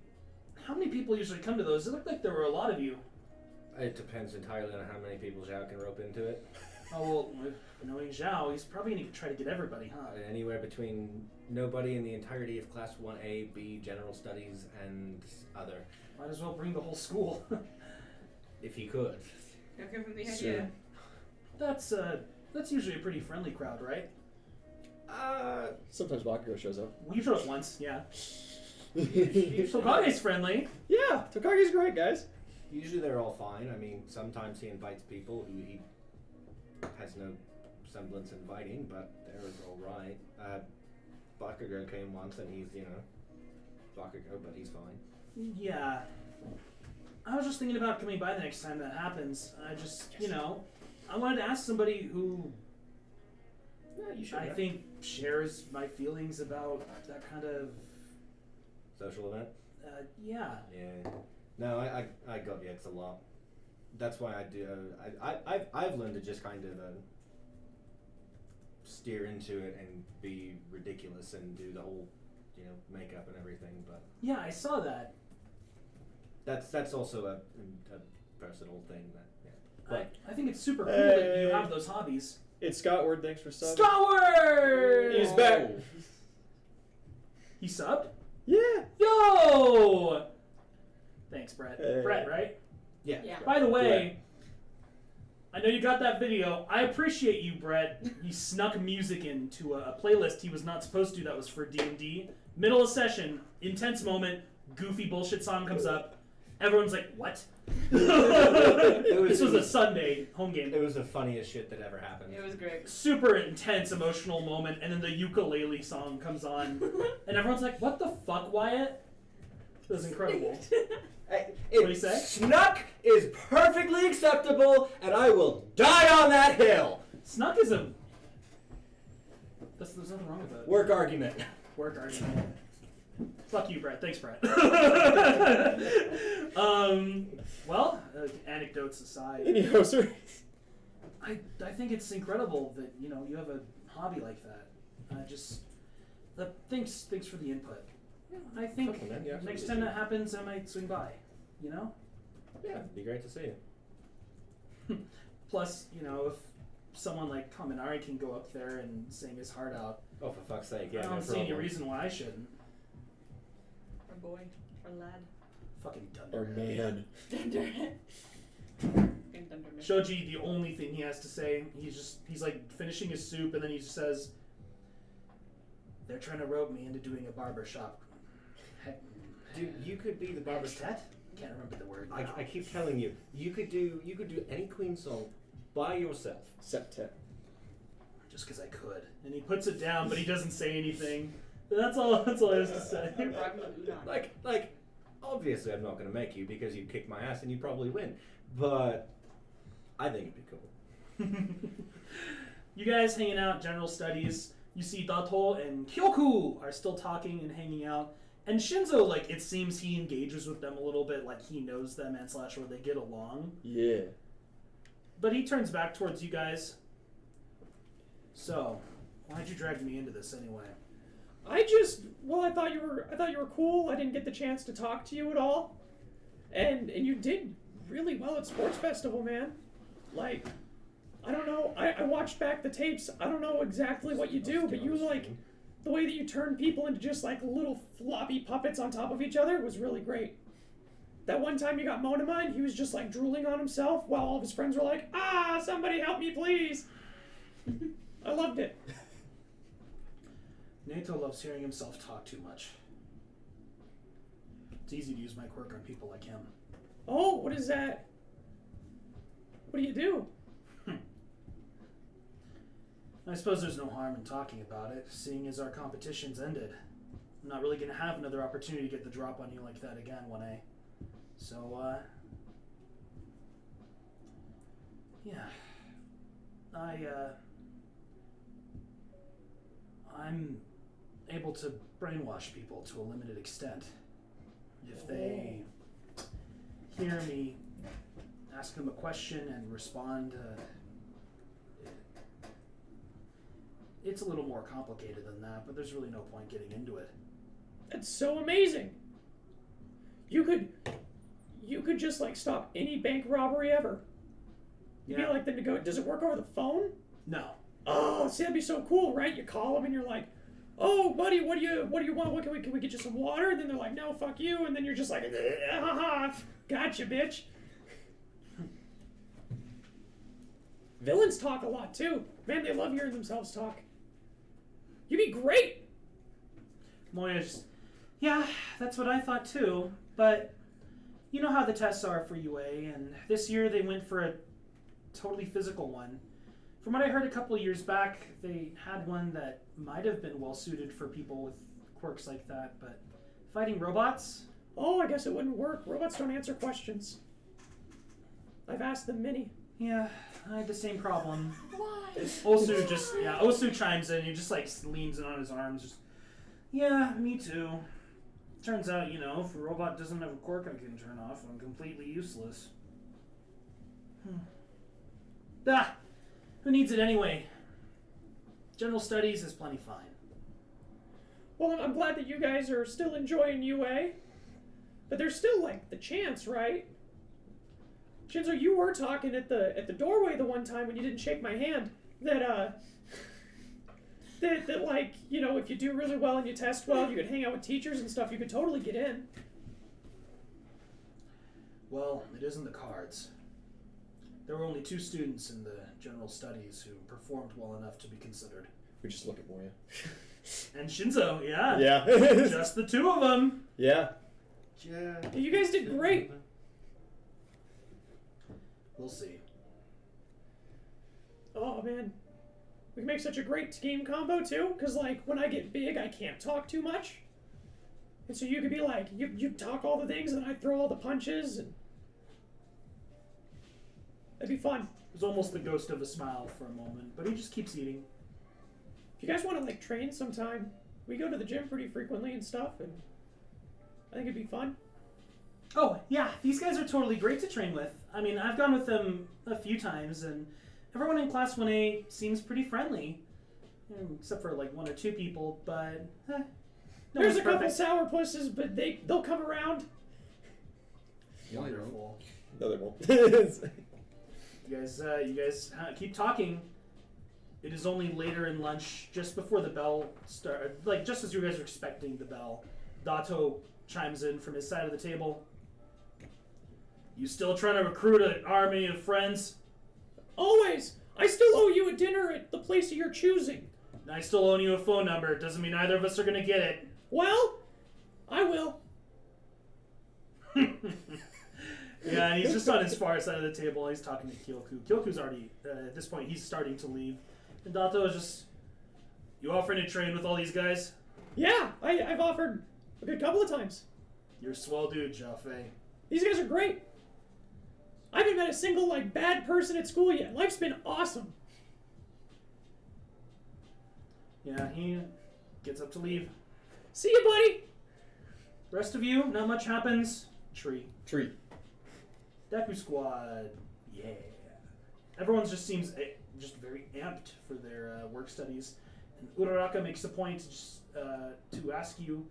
how many people usually come to those? It looked like there were a lot of you. It depends entirely on how many people Zhao can rope into it. Oh, well, knowing Zhao, he's probably going to try to get everybody, huh? Anywhere between nobody in the entirety of Class 1A, B, General Studies, and other. Might as well bring the whole school. If he could. Don't give him the Sure. idea. That's usually a pretty friendly crowd, right? Sometimes Bakugo shows up. Well, you showed up once, yeah. Tokage's friendly. Yeah, Tokage's great, guys. Usually they're all fine. I mean, sometimes he invites people who he has no semblance inviting, but they're all right. Bakugo came once and he's, Bakugo, but he's fine. Yeah. I was just thinking about coming by the next time that happens. I just, I wanted to ask somebody who Yeah, you should. I think shares my feelings about that kind of, Social event? yeah. Yeah. No, I got X a lot. That's why I do. I've learned to just kind of steer into it and be ridiculous and do the whole, makeup and everything. But Yeah, I saw that. that's also a personal thing that. Yeah. But I think it's super cool that you Hey. have those hobbies. It's Scott Ward. Thanks for subbing. Skyward! He's back. He subbed? Yeah. Yo! Thanks, Brett. Hey. Brett, right? yeah. Yeah. By the way, I know you got that video. I appreciate you, Brett. He snuck music into a playlist he was not supposed to that was for D&D. Middle of session, intense moment, goofy bullshit song comes up. Everyone's like, what? This was a Sunday home game. It was the funniest shit that ever happened. It was great. Super intense emotional moment, and then the ukulele song comes on, and everyone's like, what the fuck, Wyatt? It was incredible. What do you say? Snuck is perfectly acceptable, and I will die on that hill. Snuck is a... There's nothing wrong with it. Work argument. Work argument. Fuck you, Brett. Thanks, Brett. Well, anecdotes aside, Anyhow, sir. I think it's incredible that you have a hobby like that. Thanks for the input. I think Okay, man, yeah, next absolutely. time that happens, I might swing by. Yeah, it'd be great to see you. Plus, if someone like Kaminari can go up there and sing his heart out, Oh, for fuck's sake, yeah, I no don't see any problem. reason why I shouldn't. Our boy. Our lad. Fucking Oh Dunder. man. Dunderhead. Fucking Dunderman. Shoji, the only thing he has to say, he's like finishing his soup, and then he just says, "They're trying to rope me into doing a barber shop." Dude, you could be the barber. Sextet? Can't remember the word. I now. keep telling you, you could do any Queen song by yourself. Septet. Just because I could. And he puts it down, but he doesn't say anything. That's all. That's all I has to say. Our Brahma Udon. Like, obviously I'm not gonna make you because you kick my ass and you probably win. But I think it'd be cool. You guys hanging out, general studies. You see Dato and Kyoku are still talking and hanging out. And Shinzo, like, it seems he engages with them a little bit, like he knows them and / where they get along. Yeah. But he turns back towards you guys. So, why'd you drag me into this anyway? I thought you were cool. I didn't get the chance to talk to you at all, and you did really well at Sports Festival, man. Like, I don't know. I watched back the tapes. I don't know exactly what you do, but you like the way that you turn people into just like little floppy puppets on top of each other was really great. That one time you got Monamine, he was just like drooling on himself while all of his friends were like, somebody help me, please. I loved it. Nato loves hearing himself talk too much. It's easy to use my quirk on people like him. Oh, what is that? What do you do? I suppose there's no harm in talking about it, seeing as our competition's ended. I'm not really going to have another opportunity to get the drop on you like that again, 1A. So, yeah. I'm able to brainwash people to a limited extent. If they hear me ask them a question and respond, it's a little more complicated than that, but there's really no point getting into it. That's so amazing. You could just like stop any bank robbery ever. You'd be like does it work over the phone? No. Oh, see, that'd be so cool, right? You call them and you're like, "Oh, buddy, what do you want? What can we get you some water?" And then they're like, "No, fuck you." And then you're just like, "Gotcha, bitch." Villains talk a lot too. Man, they love hearing themselves talk. You'd be great. Moya's, yeah, that's what I thought too. But you know how the tests are for UA, and this year they went for a totally physical one. From what I heard a couple of years back, they had one that might have been well suited for people with quirks like that, but fighting robots? Oh, I guess it wouldn't work. Robots don't answer questions. I've asked them many. Yeah, I had the same problem. Why? Osu chimes in, he just like leans in on his arms, just, yeah, me too. Turns out, if a robot doesn't have a quirk I can turn off, I'm completely useless. Who needs it anyway? General studies is plenty fine. Well, I'm glad that you guys are still enjoying UA. But there's still, like, the chance, right? Shinzo, you were talking at the doorway the one time when you didn't shake my hand that like, if you do really well and you test well, you could hang out with teachers and stuff, you could totally get in. Well, it isn't the cards. There were only 2 students in the general studies who performed well enough to be considered. We just look at Moya. And Shinzo, yeah. Yeah. Just the 2 of them. Yeah. Yeah. You guys did great. We'll see. Oh, man. We can make such a great team combo, too, because, like, when I get big, I can't talk too much. And so you could be like, you talk all the things, and I throw all the punches, and it'd be fun. It was almost the ghost of a smile for a moment, but he just keeps eating. If you guys want to, like, train sometime, we go to the gym pretty frequently and stuff, and I think it'd be fun. Oh, yeah, these guys are totally great to train with. I mean, I've gone with them a few times, and everyone in Class 1A seems pretty friendly. Except for, like, 1 or 2 people, but, no There's one's a couple perfect. sourpusses, but they'll come around. Wonderful. No, they won't. You guys keep talking. It is only later in lunch, just before the bell started, like just as you guys are expecting the bell, Dato chimes in from his side of the table. You still trying to recruit an army of friends? Always! I still owe you a dinner at the place of your choosing. I still owe you a phone number. Doesn't mean either of us are gonna get it. Well, I will. Yeah, and he's just on his far side of the table. He's talking to Kyoku. Kyoku's already, at this point, he's starting to leave. And Dato is just, you offering to train with all these guys? Yeah, I've offered a good couple of times. You're a swell dude, Jaffe. These guys are great. I haven't met a single, like, bad person at school yet. Life's been awesome. Yeah, he gets up to leave. See you, buddy. Rest of you, not much happens. Tree. Deku Squad. Yeah. Everyone just seems just very amped for their work studies. Uraraka makes a point to ask you.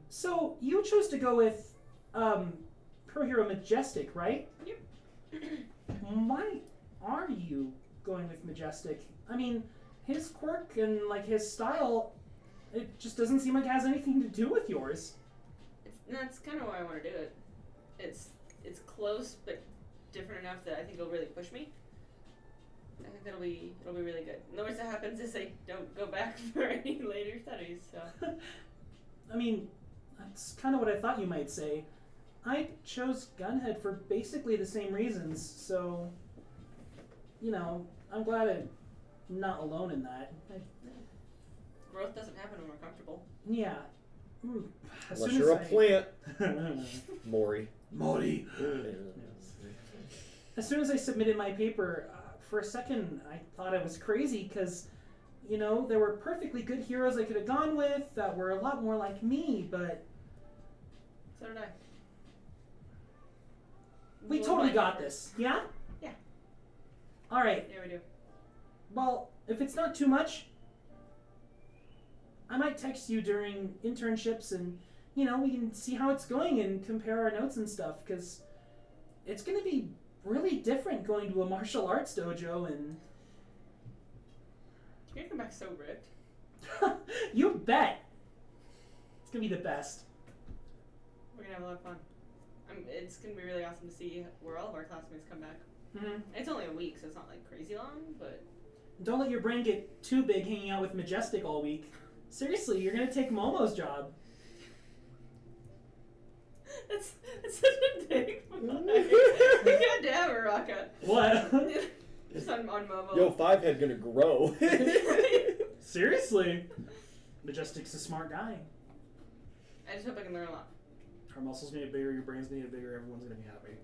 So you chose to go with Pro Hero Majestic, right? Yep. Why are you going with Majestic? I mean, his quirk and like his style, it just doesn't seem like it has anything to do with yours. That's kind of why I want to do it. It's close but different enough that I think it'll really push me. I think it'll be really good. And the worst that happens is I don't go back for any later studies. So. I mean, that's kind of what I thought you might say. I chose Gunhead for basically the same reasons, so, you know, I'm glad I'm not alone in that. Growth doesn't happen when we're comfortable. Yeah. As Unless soon you're as a plant. Mori. Mori. As soon as I submitted my paper, for a second I thought I was crazy because, you know, there were perfectly good heroes I could have gone with that were a lot more like me, but... So did I. We totally got this. Yeah? Yeah. Alright. Yeah, we do. Well, if it's not too much, I might text you during internships and, you know, we can see how it's going and compare our notes and stuff, because it's going to be really different going to a martial arts dojo and... You're going to come back so ripped. You bet! It's going to be the best. We're going to have a lot of fun. It's going to be really awesome to see where all of our classmates come back. Mm-hmm. It's only a week, so it's not like crazy long, but... Don't let your brain get too big hanging out with Majestic all week. Seriously, you're going to take Momo's job. That's such a big goddamn, Uraraka. What? Just on Momo. Yo, Fivehead gonna grow. Seriously? Majestic's a smart guy. I just hope I can learn a lot. Our muscles need it bigger, your brains need it bigger, everyone's gonna be happy.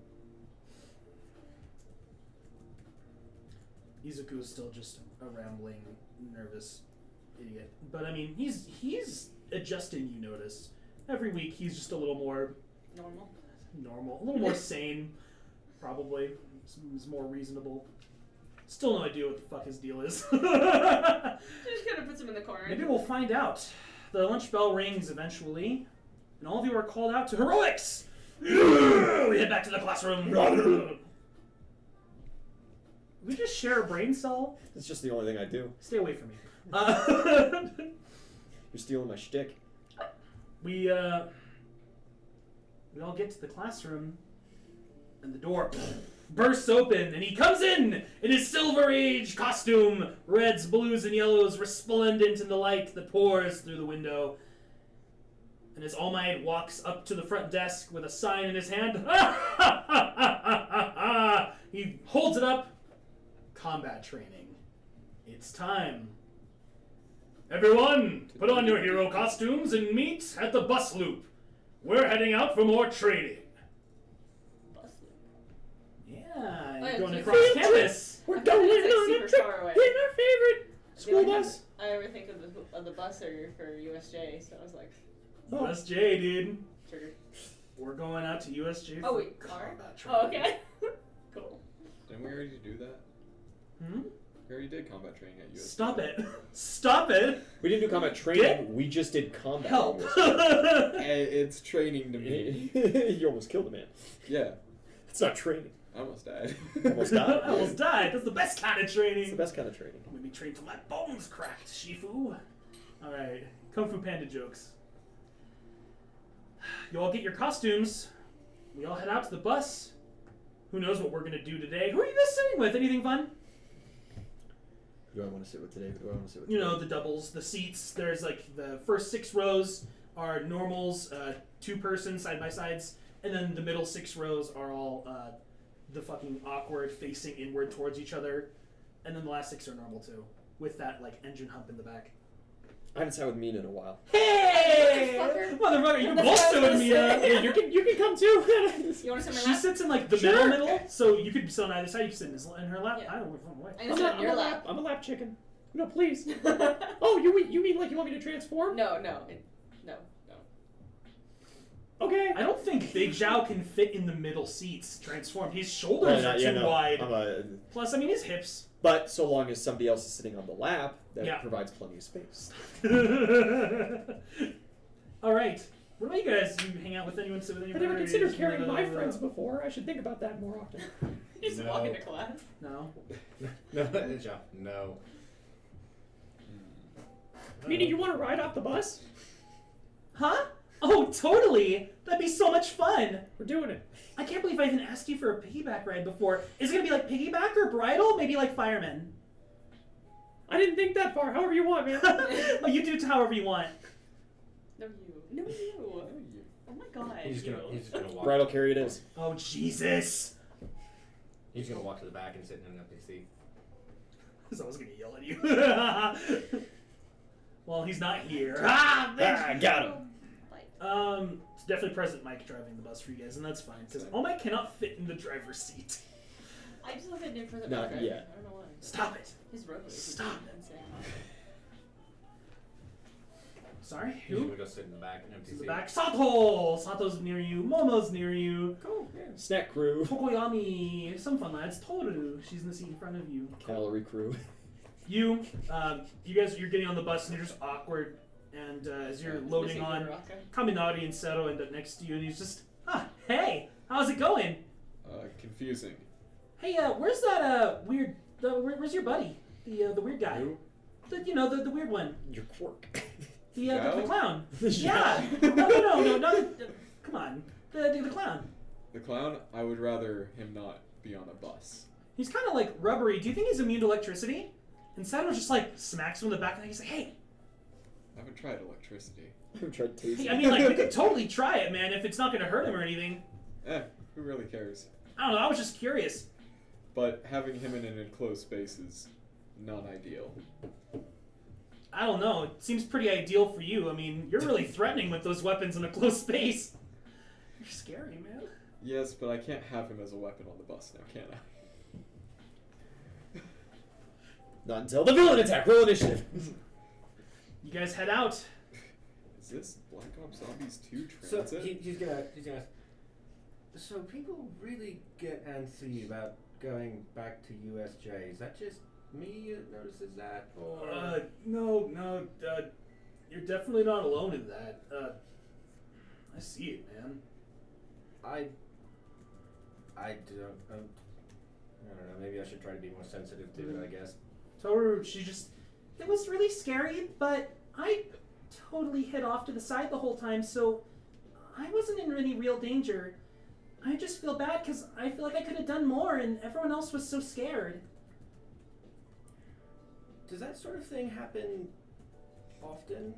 Izuku is still just a rambling, nervous idiot. But I mean, he's adjusting, you notice. Every week he's just a little more normal, a little more sane, probably. He's more reasonable. Still no idea what the fuck his deal is. Just kind of puts him in the corner. Maybe we'll find out. The lunch bell rings eventually, and all of you are called out to heroics! We head back to the classroom. We just share a brain cell? It's just the only thing I do. Stay away from me. You're stealing my shtick. We all get to the classroom, and the door bursts open, and he comes in his Silver Age costume, reds, blues, and yellows resplendent in the light that pours through the window. And as All Might walks up to the front desk with a sign in his hand, he holds it up. Combat training. It's time. Everyone, put on your hero costumes and meet at the bus loop. We're heading out for more training. Bus loop. Yeah, Oh, you're going yeah, across campus. We're I going thought it was, like, on super a trip far away. in our favorite school bus. I ever think of the bus for USJ, so I was like, USJ, dude. triggered. We're going out to USJ Oh, for wait, car? combat training. Oh, okay. Cool. Didn't we already do that? Hmm? We already did combat training at US. Stop it. Stop it. We didn't do combat training. Get We just did combat. help. It's training to me. You almost killed a man. Yeah, It's not training. I almost died. Almost died. I almost died. That's the best kind of It's training. the best kind of training. I'm gonna be trained till my bones cracked, Shifu. Alright, Kung Fu Panda jokes. You all get your costumes. We all head out to the bus. Who knows what we're gonna do today? Who are you guys sitting with? Anything fun? Who do I want to sit with today? Who do I want to sit with You today? know, the doubles, the seats. There's like the first 6 rows are normals, 2-person side by sides, and then the middle 6 rows are all the fucking awkward facing inward towards each other, and then the last 6 are normal too, with that like engine hump in the back. I haven't sat with Mina in a while. Hey, Motherfucker. you can That's both what I sit was with gonna me. say. Yeah, you can come too. You want to sit on my She lap? sits in like the Sure. middle, so you could sit on either side. You can sit in her lap. Yeah. I don't know what. I can sit on your lap. I'm a lap chicken. No, please. Oh, you mean like you want me to transform? No. Okay. I don't think Big Zhao can fit in the middle seats transformed. His shoulders are too wide. Plus, I mean, his hips. But so long as somebody else is sitting on the lap, that Yeah. provides plenty of space. All right. What about you guys? You hang out with anyone? Sit with I anyone? never or you considered just carrying kinda, my friends before. I should think about that more often. You just No. walk into class. No. No, no. Meaning you want to ride off the bus? Huh? Oh, totally. That'd be so much fun. We're doing it. I can't believe I even asked you for a piggyback ride before. Is it gonna be like piggyback or bridle? Maybe like fireman. I didn't think that far. However you want, man. Oh, you do it however you want. No, you. No, you. Oh my god. He's just gonna walk. Bridal carry it is. Oh, Jesus. He's gonna walk to the back and sit in an empty seat. Someone's gonna yell at you. Well, he's not here. Ah, bitch. Got him. It's definitely President Mike driving the bus for you guys, and that's fine because all Mike cannot fit in the driver's seat. I just look at him for the Not background. yet. I don't know why. Stop it. His road is Stop. insane. Sorry, He's who? gonna go sit in the back, an empty To the seat. back. Sato! Sato's near you. Momo's near you. Cool. Yeah. Snack crew. Tokoyami. Some fun lads. Toru. She's in the seat in front of you. Calorie crew. You guys, you're getting on the bus and you're just awkward. And as you're loading Missing on, Morocco. Kaminari and Seto end up next to you, and he's just, hey, how's it going? Confusing. Hey, where's that weird? Where's your buddy? The weird guy. Who? The weird one. Your quirk. The Zhao? clown. The Yeah. No. Come on. The clown. The clown? I would rather him not be on a bus. He's kind of like rubbery. Do you think he's immune to electricity? And Sato just like smacks him in the back, and he's like, hey. I haven't tried electricity. I'm trying to taste I mean, like, we could totally try it, man, if it's not going to hurt him or anything. Who really cares? I don't know, I was just curious. But having him in an enclosed space is not ideal. I don't know, it seems pretty ideal for you. I mean, you're really threatening with those weapons in a closed space. You're scary, man. Yes, but I can't have him as a weapon on the bus now, can I? Not until the villain attack. Roll initiative. You guys head out. Is this Black Ops Zombies 2 So Transit? he's gonna. So people really get antsy about going back to USJ. Is that just me that notices that, or? No, you're definitely not alone in that. I see it, man. I don't know. Maybe I should try to be more sensitive to it. I guess. Toru, it was really scary, but I totally hid off to the side the whole time, so I wasn't in any real danger. I just feel bad because I feel like I could have done more, and everyone else was so scared. Does that sort of thing happen often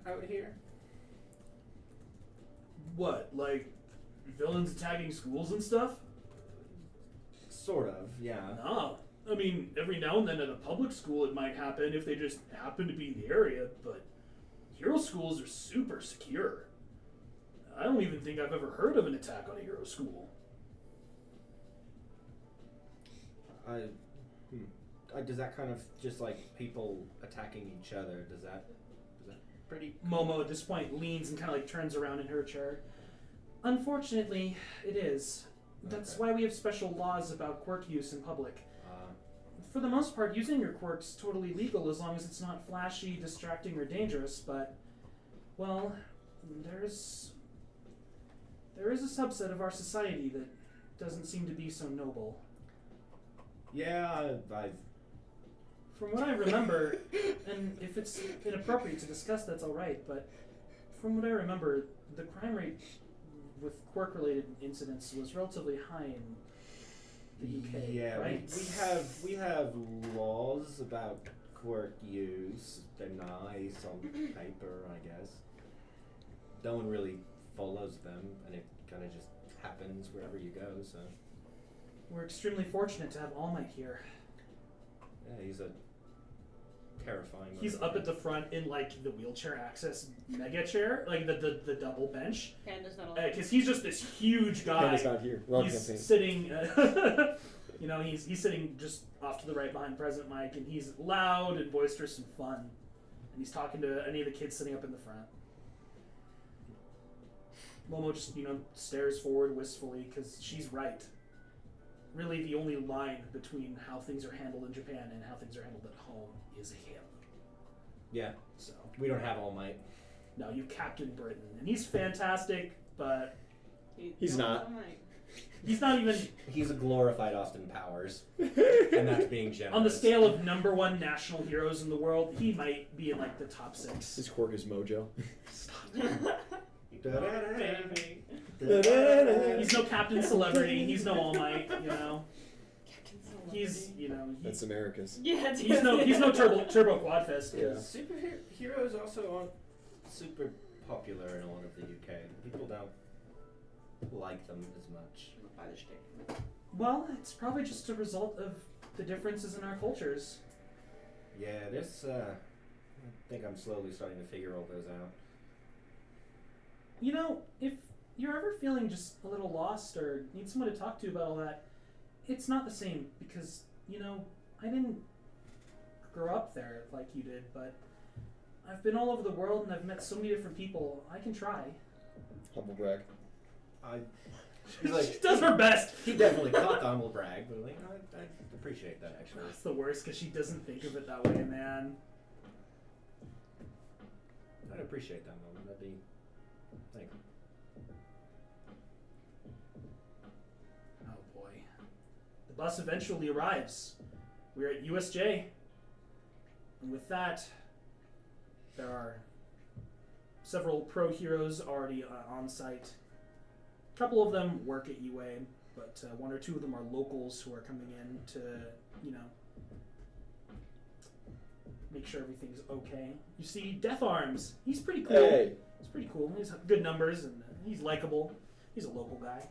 out here? What, like villains attacking schools and stuff? Sort of, yeah. No. I mean, every now and then at a public school it might happen if they just happen to be in the area, but hero schools are super secure. I don't even think I've ever heard of an attack on a hero school. Does that kind of just like people attacking each other? Does that pretty? Momo at this point leans and kind of like turns around in her chair. Unfortunately, it is. That's Okay. why we have special laws about quirk use in public. For the most part, using your quirk's totally legal as long as it's not flashy, distracting, or dangerous, but, well, there is a subset of our society that doesn't seem to be so noble. Yeah, I've. From what I remember, and if it's inappropriate to discuss, that's alright, but from what I remember, the crime rate with quirk-related incidents was relatively high in the UK, Yeah, right? we have laws about quirk use. They're nice on paper, I guess. No one really follows them, and it kind of just happens wherever you go. So We're extremely fortunate to have All Might here. yeah, he's a terrifying. He's up at the front in like the wheelchair access mega chair, like the double bench, Panda's not because he's just this huge guy. Panda's not here. Wrong He's campaign. sitting, he's sitting just off to the right behind President Mike, and he's loud and boisterous and fun, and he's talking to any of the kids sitting up in the front. Momo just stares forward wistfully because she's right. really the only line between how things are handled in Japan and how things are handled at home is him. Yeah, So, we don't have All Might. no, you've Captain Britain, and he's fantastic, but He's not. he's not even He's a glorified Austin Powers, and that's being generous. on the scale of #1 national heroes in the world. He might be in like the top 6. His quirk is mojo. He's no Captain Celebrity. He's no All Might. He's That's America's. Yeah, he's no Turbo Quad Fist. Yeah. Superheroes also aren't super popular in a lot of the UK. People don't like them as much. By the shtick. Well, it's probably just a result of the differences in our cultures. Yeah, I think I'm slowly starting to figure all those out. If you're ever feeling just a little lost or need someone to talk to about all that, it's not the same because, I didn't grow up there like you did, but I've been all over the world and I've met so many different people. I can try. Humble brag. She's like, She does her best. he definitely caught the humble brag, but I appreciate that actually. That's the worst because she doesn't think of it that way, man. I'd appreciate that moment. That'd be. Thank you. Oh boy. The bus eventually arrives. We're at USJ. And with that, there are several pro heroes already on site. A couple of them work at UA, but one or two of them are locals who are coming in to, make sure everything's okay. You see Death Arms. He's pretty cool. Hey. He's pretty cool. He's good numbers and he's likable. He's a local guy.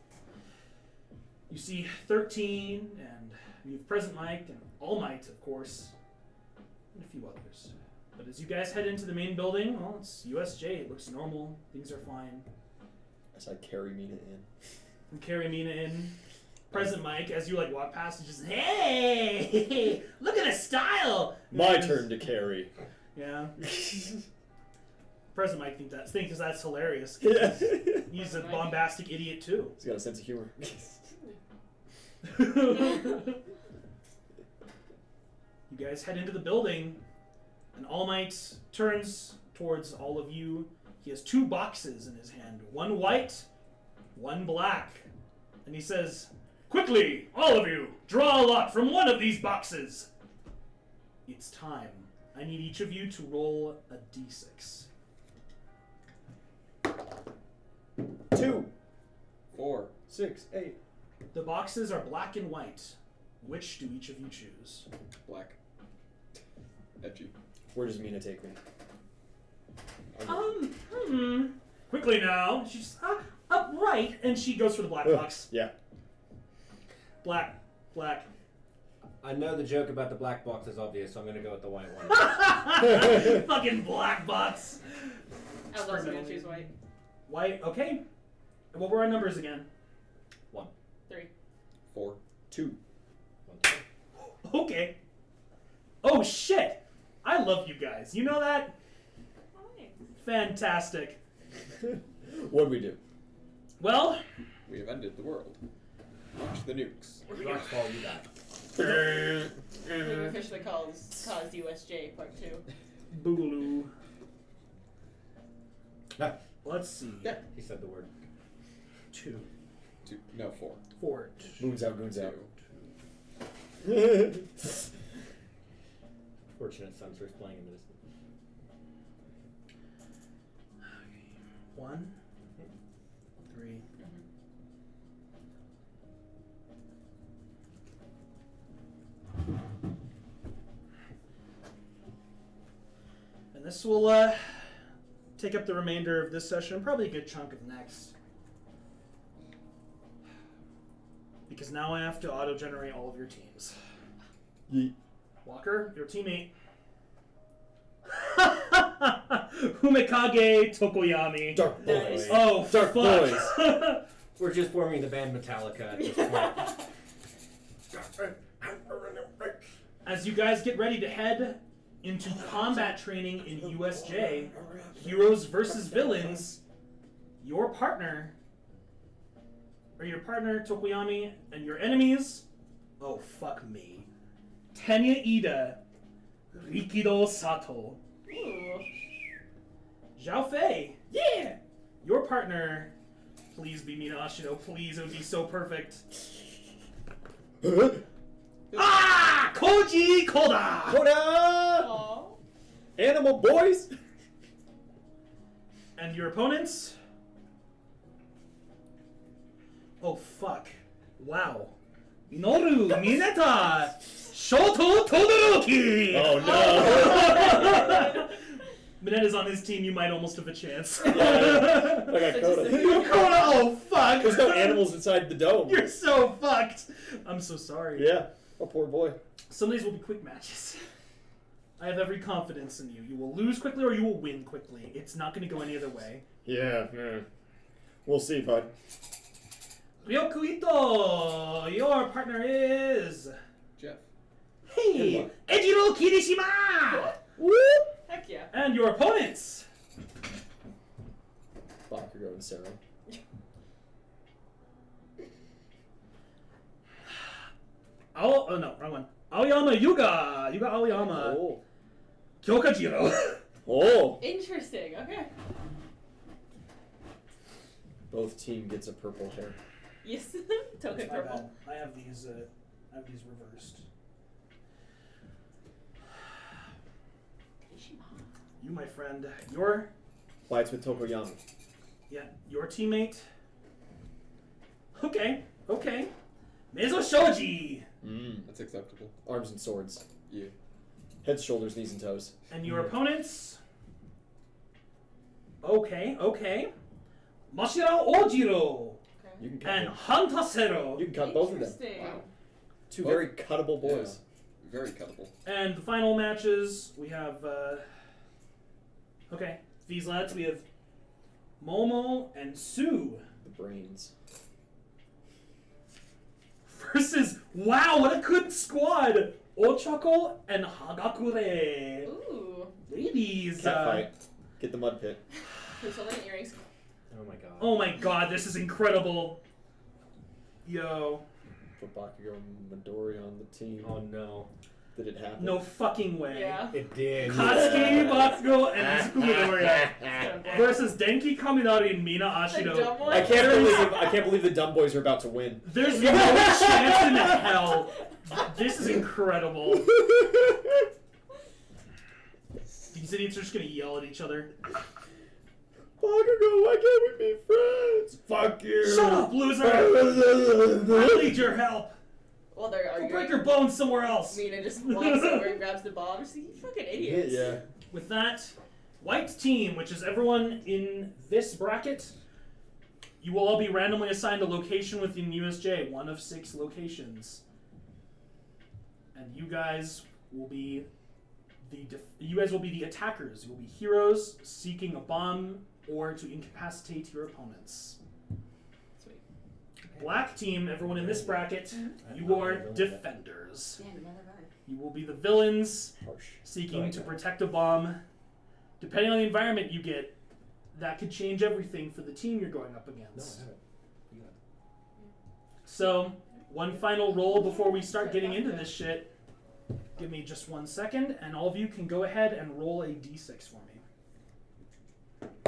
You see 13 and you have Present Mike and All Might, of course, and a few others. But as you guys head into the main building, well, it's USJ. It looks normal. Things are fine. As I carry Mina in. You carry Mina in. Present Mike, as you walk past, is just, hey, look at his style. My turn to carry. Yeah. Present Mike thinks that's hilarious. Yeah. He's a bombastic idiot too. He's got a sense of humor. You guys head into the building, and All Might turns towards all of you. He has 2 boxes in his hand, one white, one black. And he says, quickly, all of you, draw a lot from one of these boxes. It's time. I need each of you to roll a d6. 2, 4. 6, 8. The boxes are black and white. Which do each of you choose? Black. Edgy. Where does Mina take me? Quickly now. She's up right, and she goes for the black box. Yeah. Black. I know the joke about the black box is obvious, so I'm gonna go with the white one. Fucking black box. I was also gonna choose white. White, okay. What were our numbers again? 1. 3. 4. 2. 1. Okay. Oh shit! I love you guys. You know that? Fantastic. What'd we do? Well, We have ended the world. Launch the nukes. Rockfall, you die. We've officially caused USJ Part 2. boogaloo. Ah, Let's see. he said the word. 2, 2. No, 4. 4. Goons out, goons out. 2. Fortunate son starts playing in this. 1, 3. And this will take up the remainder of this session, probably a good chunk of next. Because now I have to auto-generate all of your teams. Yeet. Walker, your teammate. Humekage Tokoyami. Dark boys. Nice. Oh, Dark fuck. We're just forming the band Metallica at this point. As you guys get ready to head into combat training in USJ, Heroes versus Villains, your partner Tokoyami, and your enemies Oh, fuck me. Tenya Ida. Rikido Sato. Ooh. Zhao Fei. Yeah! Your partner. Please be Mina Ashino. Please, it would be so perfect. Ah! Koji Koda! Koda! Aw. Animal boys! And your opponents? Oh, fuck. Wow. Minoru Mineta! Shoto Todoroki! Oh no! Mineta's on his team, you might almost have a chance. I got So Koda. just You're Koda! Oh, fuck! There's no animals inside the dome. You're so fucked! I'm so sorry. Yeah. Oh, poor boy. Some of these will be quick matches. I have every confidence in you. You will lose quickly or you will win quickly. It's not going to go any other way. Yeah. We'll see, bud. Ryoku Ito! Your partner is... Jeff. Hey! Ejiro Kirishima! Woo! Heck yeah. And your opponents? Bakugo and Sarah. Oh no, wrong one. Aoyama Yuga! Yuga Aoyama. Oh. Kyokajiro. Oh! Interesting. Okay. Both team gets a purple hair. Yes. Token That's my purple. bad. I have these reversed. You, my friend, your Fights with Tokoyami. your teammate. Okay. Meizo Shoji. That's acceptable. Arms and swords. Yeah. Heads, shoulders, knees, and toes. And your opponents. Okay. Mashira Ojiro You can cut and them. Hantasero. You can cut both of them. Interesting. Wow. Two Both- very cuttable boys. Yeah. Very cuttable. And the final matches, we have, these lads, we have Momo and Sue The brains. versus, wow, what a good squad! Ochako and Hagakure. Ooh. Ladies. Cat fight. Get the mud pit. Who's holding earrings? Oh my god. Oh my god, this is incredible. Yo. Put Bakugo and Midori on the team. Oh no. Did it happen? No fucking way. Yeah. It did. Katsuki, Bakugo, and Izuku Midoriya Gonna versus Denki Kaminari and Mina The dumb Ashido. one. I can't believe the dumb boys are about to win. There's no chance in hell. This is incredible. These idiots are just gonna yell at each other. Bakugo, why can't we be friends? Fuck you. Shut up, loser! I need your help. Well, they're Go arguing. break your bones somewhere else. Mina just walks over and grabs the bomb. She's like, you fucking idiots. Yeah. With that, white team, which is everyone in this bracket, you will all be randomly assigned a location within USJ, one of 6 locations. And you guys will be the attackers. You will be heroes seeking a bomb or to incapacitate your opponents. Sweet. Black team, everyone in this bracket, you are defenders. Damn, another vibe. You will be the villains Harsh. seeking to protect a bomb. Depending on the environment you get, that could change everything for the team you're going up No, against. I haven't. You got it. So, one final roll before we start getting into this shit. Give me just 1 second, and all of you can go ahead and roll a d6 for me.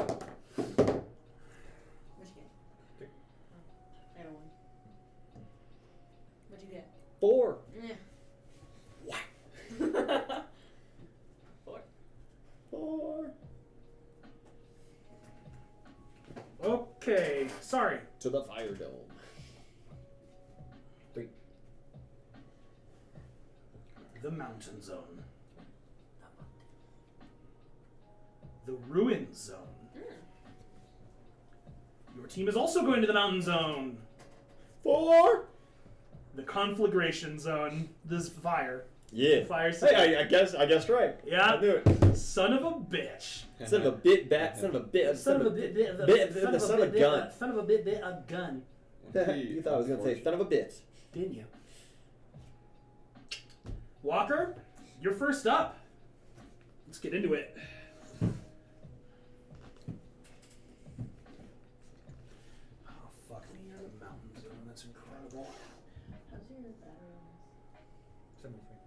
What'd you get? Three. I got a 1. What'd you get? 4. Yeah. 4. 4. Okay, sorry. To the fire dome. 3. The Mountain Zone. The Ruin Zone. Your team is also going to the Mountain Zone. 4. The Conflagration Zone. This is fire. Yeah. Fire zone. Hey, I guessed right. Yeah. I knew it. Son of a bitch. Son of a bit bat. Son of a bit. Son of a bit. The son of a gun. Son of a bit, a gun. You thought I was gonna say son of a bit. Didn't you? Walker, you're first up. Let's get into it. Oh, fuck me. You're in the Mountain Zone. That's incredible. How's your battery on 73.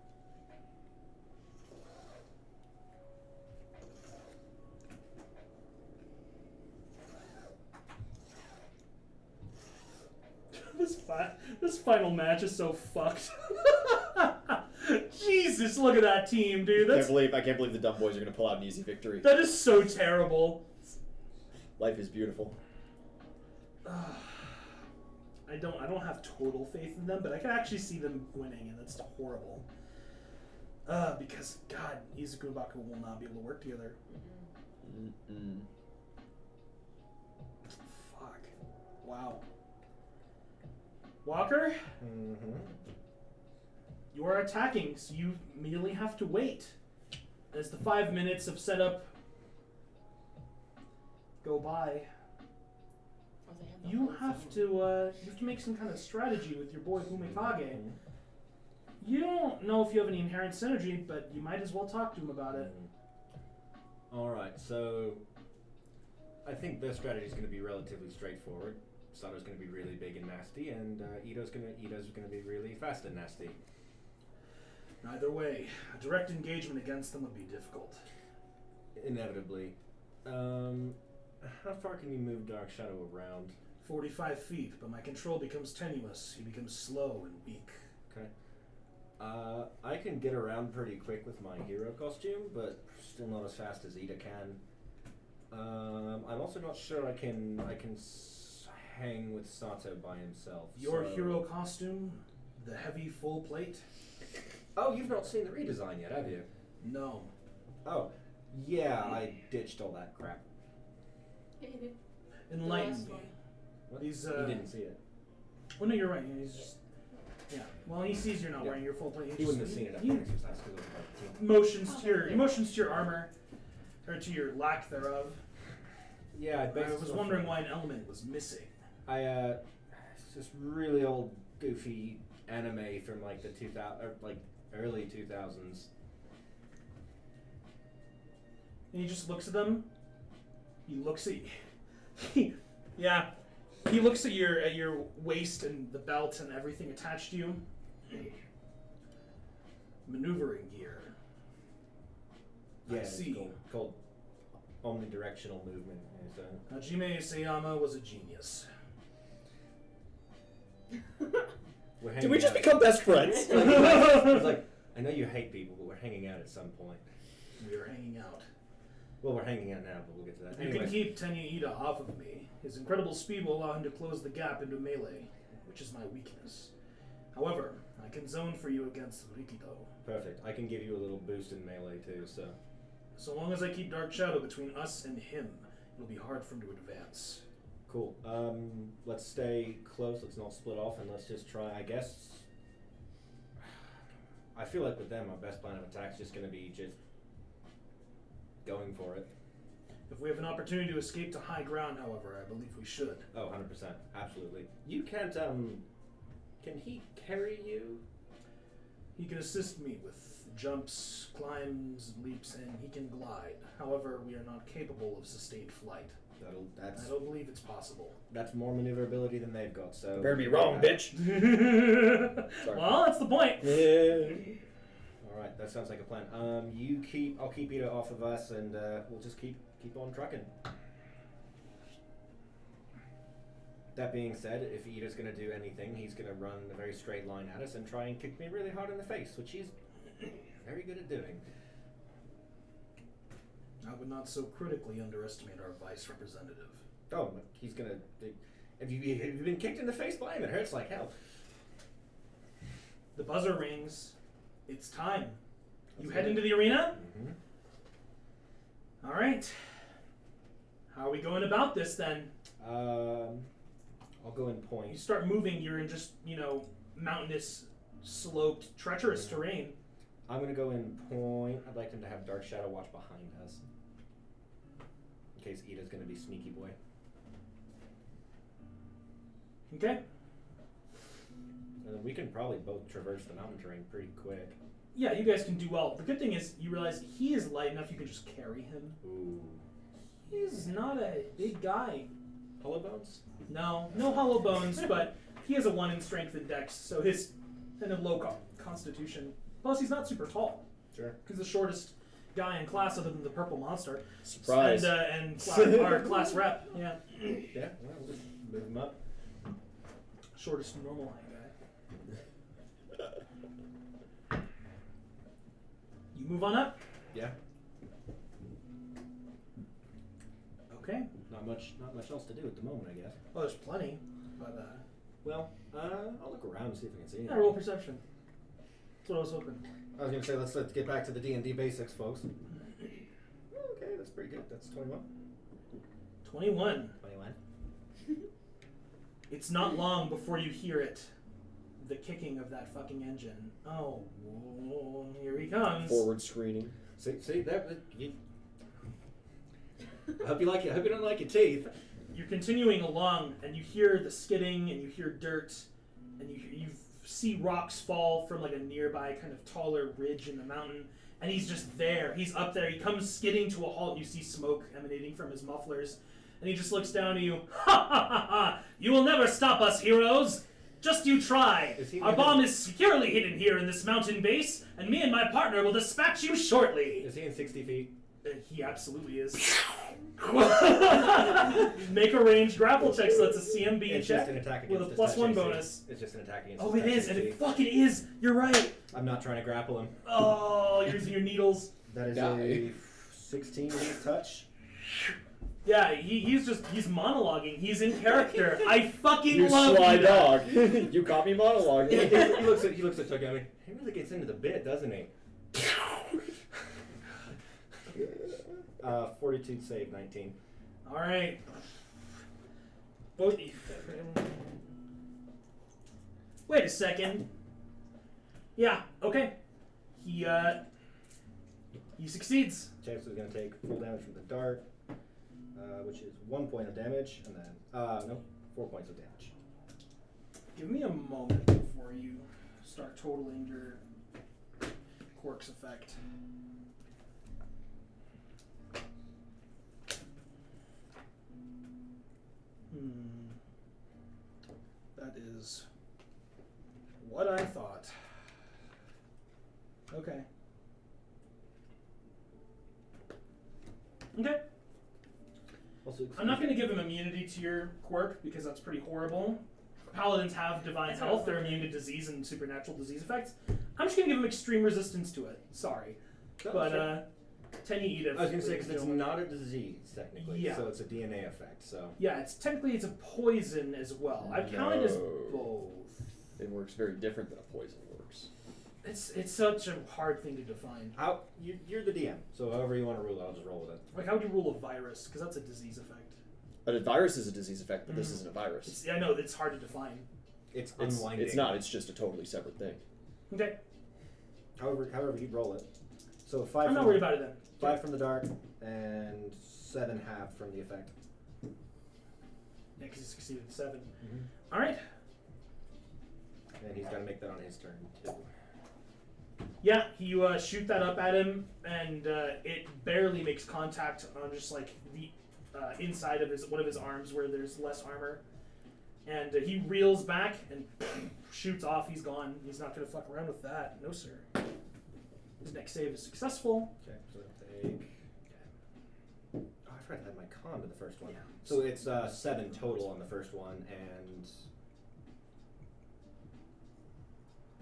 This final match is so fucked. Jesus, look at that team, dude. I can't believe the dumb boys are gonna pull out an easy victory. That is so terrible. Life is beautiful. I don't have total faith in them, but I can actually see them winning, and that's horrible. Because God, Izuku and Baku will not be able to work together. Mm-mm. Fuck. Wow. Walker, Mm-hmm. you are attacking, so you immediately have to wait. As the 5 minutes of setup go by, Oh, they have the you whole have thing. to make some kind of strategy with your boy Fumikage. You don't know if you have any inherent synergy, but you might as well talk to him about it. Alright, so I think their strategy is going to be relatively straightforward. Sato's going to be really big and nasty, and Ito's going to be really fast and nasty. Either way, a direct engagement against them would be difficult. Inevitably. How far can you move Dark Shadow around? 45 feet, but my control becomes tenuous. He becomes slow and weak. Okay. I can get around pretty quick with my hero costume, but still not as fast as Ida can. I'm also not sure I can hang with Sato by himself. Your so- hero costume, the heavy full plate? Oh, you've not seen the redesign yet, have you? No. Oh, yeah, I ditched all that crap. Yeah, you did. Enlighten last me. one. What? These, You didn't see it. Oh no, you're right. He's just, yeah. Well, he sees you're not Yeah. wearing your full plate. He wouldn't have seen it He after his last because it was about the team. motions to your armor, or to your lack thereof. Yeah, I was wondering why an element was missing. It's this really old, goofy anime from like the 2000, or like early 2000s. And he just looks at them. He looks at you. Yeah. He looks at your waist and the belt and everything attached to you. Maneuvering gear. Yeah, I it's see. called omnidirectional movement. So. Hajime Isayama was a genius. We're Did we hanging just out- become best friends? It's like, I know you hate people, but we're hanging out at some point. We are hanging out. Well, we're hanging out now, but we'll get to that. You can Anyways, keep Tenya Ida off of me. His incredible speed will allow him to close the gap into melee, which is my weakness. However, I can zone for you against Rikido. perfect. I can give you a little boost in melee too, so. So long as I keep Dark Shadow between us and him, it'll be hard for him to advance. Cool. Let's stay close. Let's not split off, and let's just try. I guess. I feel like with them, our best plan of attack is just going to be just going for it. If we have an opportunity to escape to high ground, however, I believe we should. Oh, 100%. Absolutely. You can't. Can he carry you? He can assist me with jumps, climbs, leaps, and he can glide. However, we are not capable of sustained flight. That's I don't believe it's possible. that's more maneuverability than they've got. So. Better be wrong, bitch. Sorry. Well, that's the point. Yeah. All right, that sounds like a plan. I'll keep Ida off of us, and we'll just keep on trucking. That being said, if Ida's going to do anything, he's going to run a very straight line at us and try and kick me really hard in the face, which he's very good at doing. I would not so critically underestimate our vice representative. Oh, he's going to. Have you been kicked in the face by him? It hurts like hell. The buzzer rings. It's time. You head into the arena? Mm-hmm. All right. How are we going about this then? I'll go in You point. start moving, you're in just, mountainous, sloped, treacherous terrain. I'm going to go in point. I'd like him to have Dark Shadow watch behind us. In case Ida's going to be sneaky boy. Okay? And we can probably both traverse the mountain terrain pretty quick. Yeah, you guys can do well. The good thing is, you realize he is light enough you can just carry him. Ooh. He's not a big guy. Hollow bones? No hollow bones, but he has a 1 in strength and dex, so his and a low constitution. Plus, he's not super tall. Sure. He's the shortest guy in class other than the purple monster. Surprise. And our class rep. Yeah. Yeah, well, we'll just move him up. Shortest normal height guy. You move on up. Yeah. Okay. Not much else to do at the moment, I guess. Well, there's plenty, but Well, I'll look around and see if I can see anything. yeah, roll perception. That's what I was hoping. I was gonna say let's get back to the D&D basics, folks. Okay, that's pretty good. That's 21. 21. 21. It's not long before you hear it. The kicking of that fucking engine. Oh, whoa, here he comes. Forward screening. See that? I hope you like it. I hope you don't like your teeth. You're continuing along, and you hear the skidding, and you hear dirt, and you see rocks fall from like a nearby kind of taller ridge in the mountain, and he's just there. He's up there. He comes skidding to a halt, and you see smoke emanating from his mufflers, and he just looks down at you. Ha ha ha ha! You will never stop us, heroes! Just you try! Our bomb is securely hidden here in this mountain base, and me and my partner will dispatch you shortly! Is he in 60 feet? He absolutely is. Make a ranged grapple check, so that's a CMB It's check just an attack with a against plus his one touch AC. bonus. It's just an attack against Oh, his it touch is, and AC. it fucking is. You're right. I'm not trying to grapple him. Oh, you're using your needles. That is Die. a 16 against touch. Yeah, he's monologuing. He's in character. I fucking You love sly you. dog. You caught me he monologuing. looks at Tuck at me. He really gets into the bit, doesn't he? 42 save, 19. All right. Both. Wait a second. Yeah. Okay. He succeeds. Chance is going to take full damage from the dart, which is 1 point of damage, and then, 4 points of damage. Give me a moment before you start totaling your quirk's effect. That is what I thought. Okay. Okay. Also, I'm not going to give him immunity to your quirk because that's pretty horrible. Paladins have divine health; they're immune to disease and supernatural disease effects. I'm just going to give him extreme resistance to it. Sorry, but Tenny Edith. I was going to say, because it's not a disease, technically, Yeah. so it's a DNA effect, so... Yeah, it's a poison as well. I count it as both. It works very different than a poison works. It's such a hard thing to define. You're the DM, so however you want to rule it, I'll just roll with it. Like, how would you rule a virus? Because that's a disease effect. A virus is a disease effect, but this isn't a virus. I know, it's hard to define. It's unwinding. It's not. It's just a totally separate thing. Okay, However you'd roll it. So 5 I'm not worried about it then. 5 from the dark, and 7 half from the effect. Yeah, because he succeeded 7. Mm-hmm. All right. And he's got to make that on his turn, too. Yeah, you shoot that up at him, and it barely makes contact on just like the inside of one of his arms where there's less armor. And he reels back and shoots off. He's gone. He's not going to fuck around with that. No, sir. His next save is successful. Okay, so take... Oh, I forgot to add my con to the first one. Yeah. So it's 7 total on the first one, and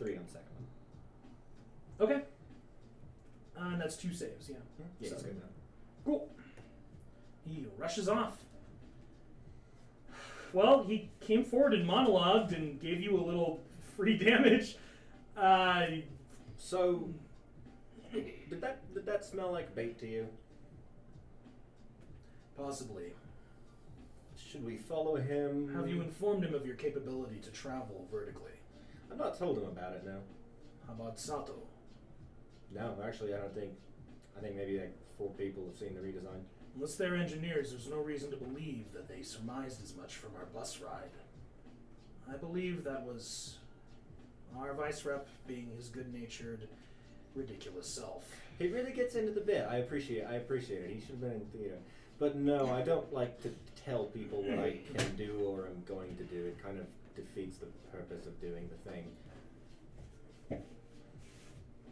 3 on the second one. Okay. And that's 2 saves, yeah. Yeah, So- he's good now. Cool. He rushes off. Well, he came forward and monologued and gave you a little free damage. So, did that smell like bait to you? Possibly. Should we follow him? Have you informed him of your capability to travel vertically? I've not told him about it, no. How about Sato? No, actually, I think maybe like 4 people have seen the redesign. Unless they're engineers, there's no reason to believe that they surmised as much from our bus ride. I believe that was our vice rep being his good-natured, ridiculous self. He really gets into the bit. I appreciate it. He should have been in theater. But no, I don't like to tell people what I can do or am going to do. It kind of defeats the purpose of doing the thing.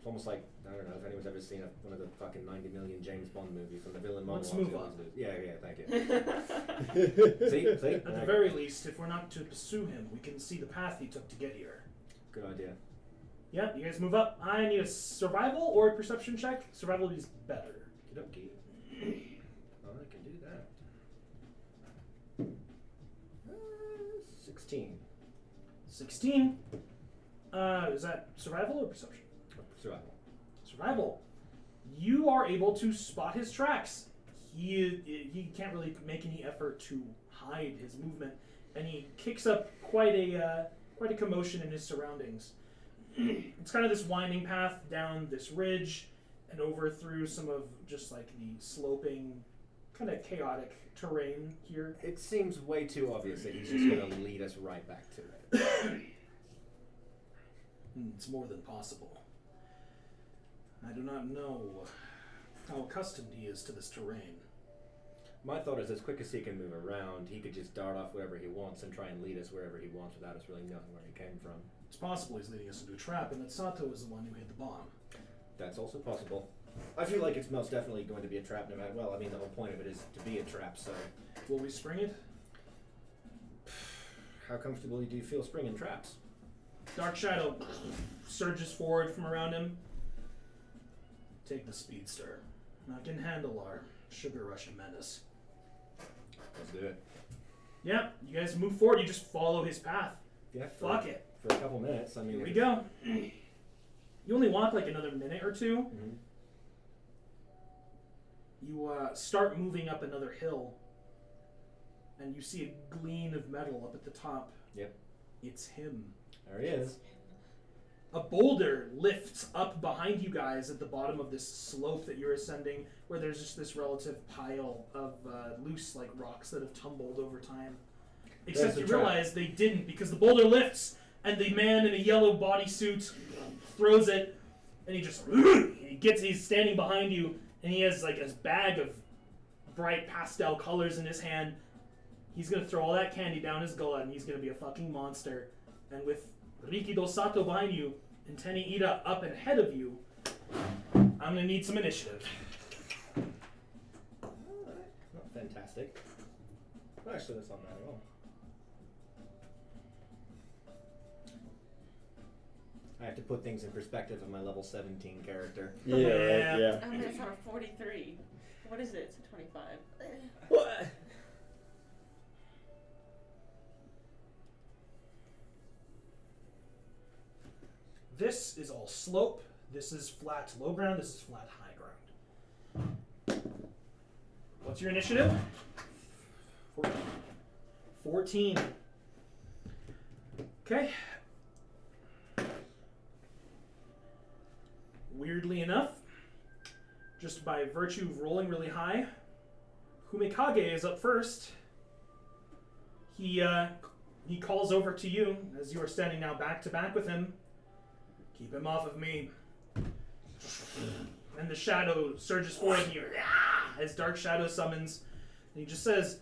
almost like, I don't know if anyone's ever seen one of the fucking 90 million James Bond movies when the villain Let's monologues. move on. Yeah, thank you. See? At the very least, if we're not to pursue him, we can see the path he took to get here. Good idea. Yeah, you guys move up. I need a survival or a perception check. Survival is better. Okey-dokey. I can do that. 16. 16. Is that survival or perception? Survival. Survival. You are able to spot his tracks. He can't really make any effort to hide his movement, and he kicks up quite a commotion in his surroundings. It's kind of this winding path down this ridge and over through some of just like the sloping, kind of chaotic terrain here. It seems way too obvious that he's just going to lead us right back to it. It's more than possible. I do not know how accustomed he is to this terrain. My thought is, as quick as he can move around, he could just dart off wherever he wants and try and lead us wherever he wants without us really knowing where he came from. It's possible he's leading us into a trap, and that Sato is the one who hid the bomb. That's also possible. I feel like it's most definitely going to be a trap no matter. Well, I mean, the whole point of it is to be a trap, so. Will we spring it? How comfortable do you feel springing traps? Dark Shadow surges forward from around him. Take the speedster. I can handle our sugar rush and menace. Let's do it. Yeah, you guys move forward. You just follow his path. Yeah. Fuck it. For a couple minutes, I mean. Here we go. You only walk like another minute or two. Mm-hmm. You start moving up another hill, and you see a gleam of metal up at the top. Yep. It's him. There he is. A boulder lifts up behind you guys at the bottom of this slope that you're ascending, where there's just this relative pile of loose like rocks that have tumbled over time. Except There's you the trap. realize they didn't, because the boulder lifts and the man in a yellow bodysuit throws it, and he's standing behind you, and he has like a bag of bright pastel colors in his hand. He's gonna throw all that candy down his gullet, and he's gonna be a fucking monster. And with Rikido Sato behind you and Teni Ida up and ahead of you, I'm gonna need some initiative. Alright. Not fantastic. Well, actually, that's not bad at all. I have to put things in perspective of my level 17 character. Yeah, Yeah. right, yeah. Oh, that's on a 43. What is it? It's a 25. What? This is all slope. This is flat low ground. This is flat high ground. What's your initiative? 14. Okay. Weirdly enough, just by virtue of rolling really high, Humikage is up first. He calls over to you as you are standing now back to back with him. Keep him off of me. And the shadow surges forward and you as Dark Shadow summons. And he just says,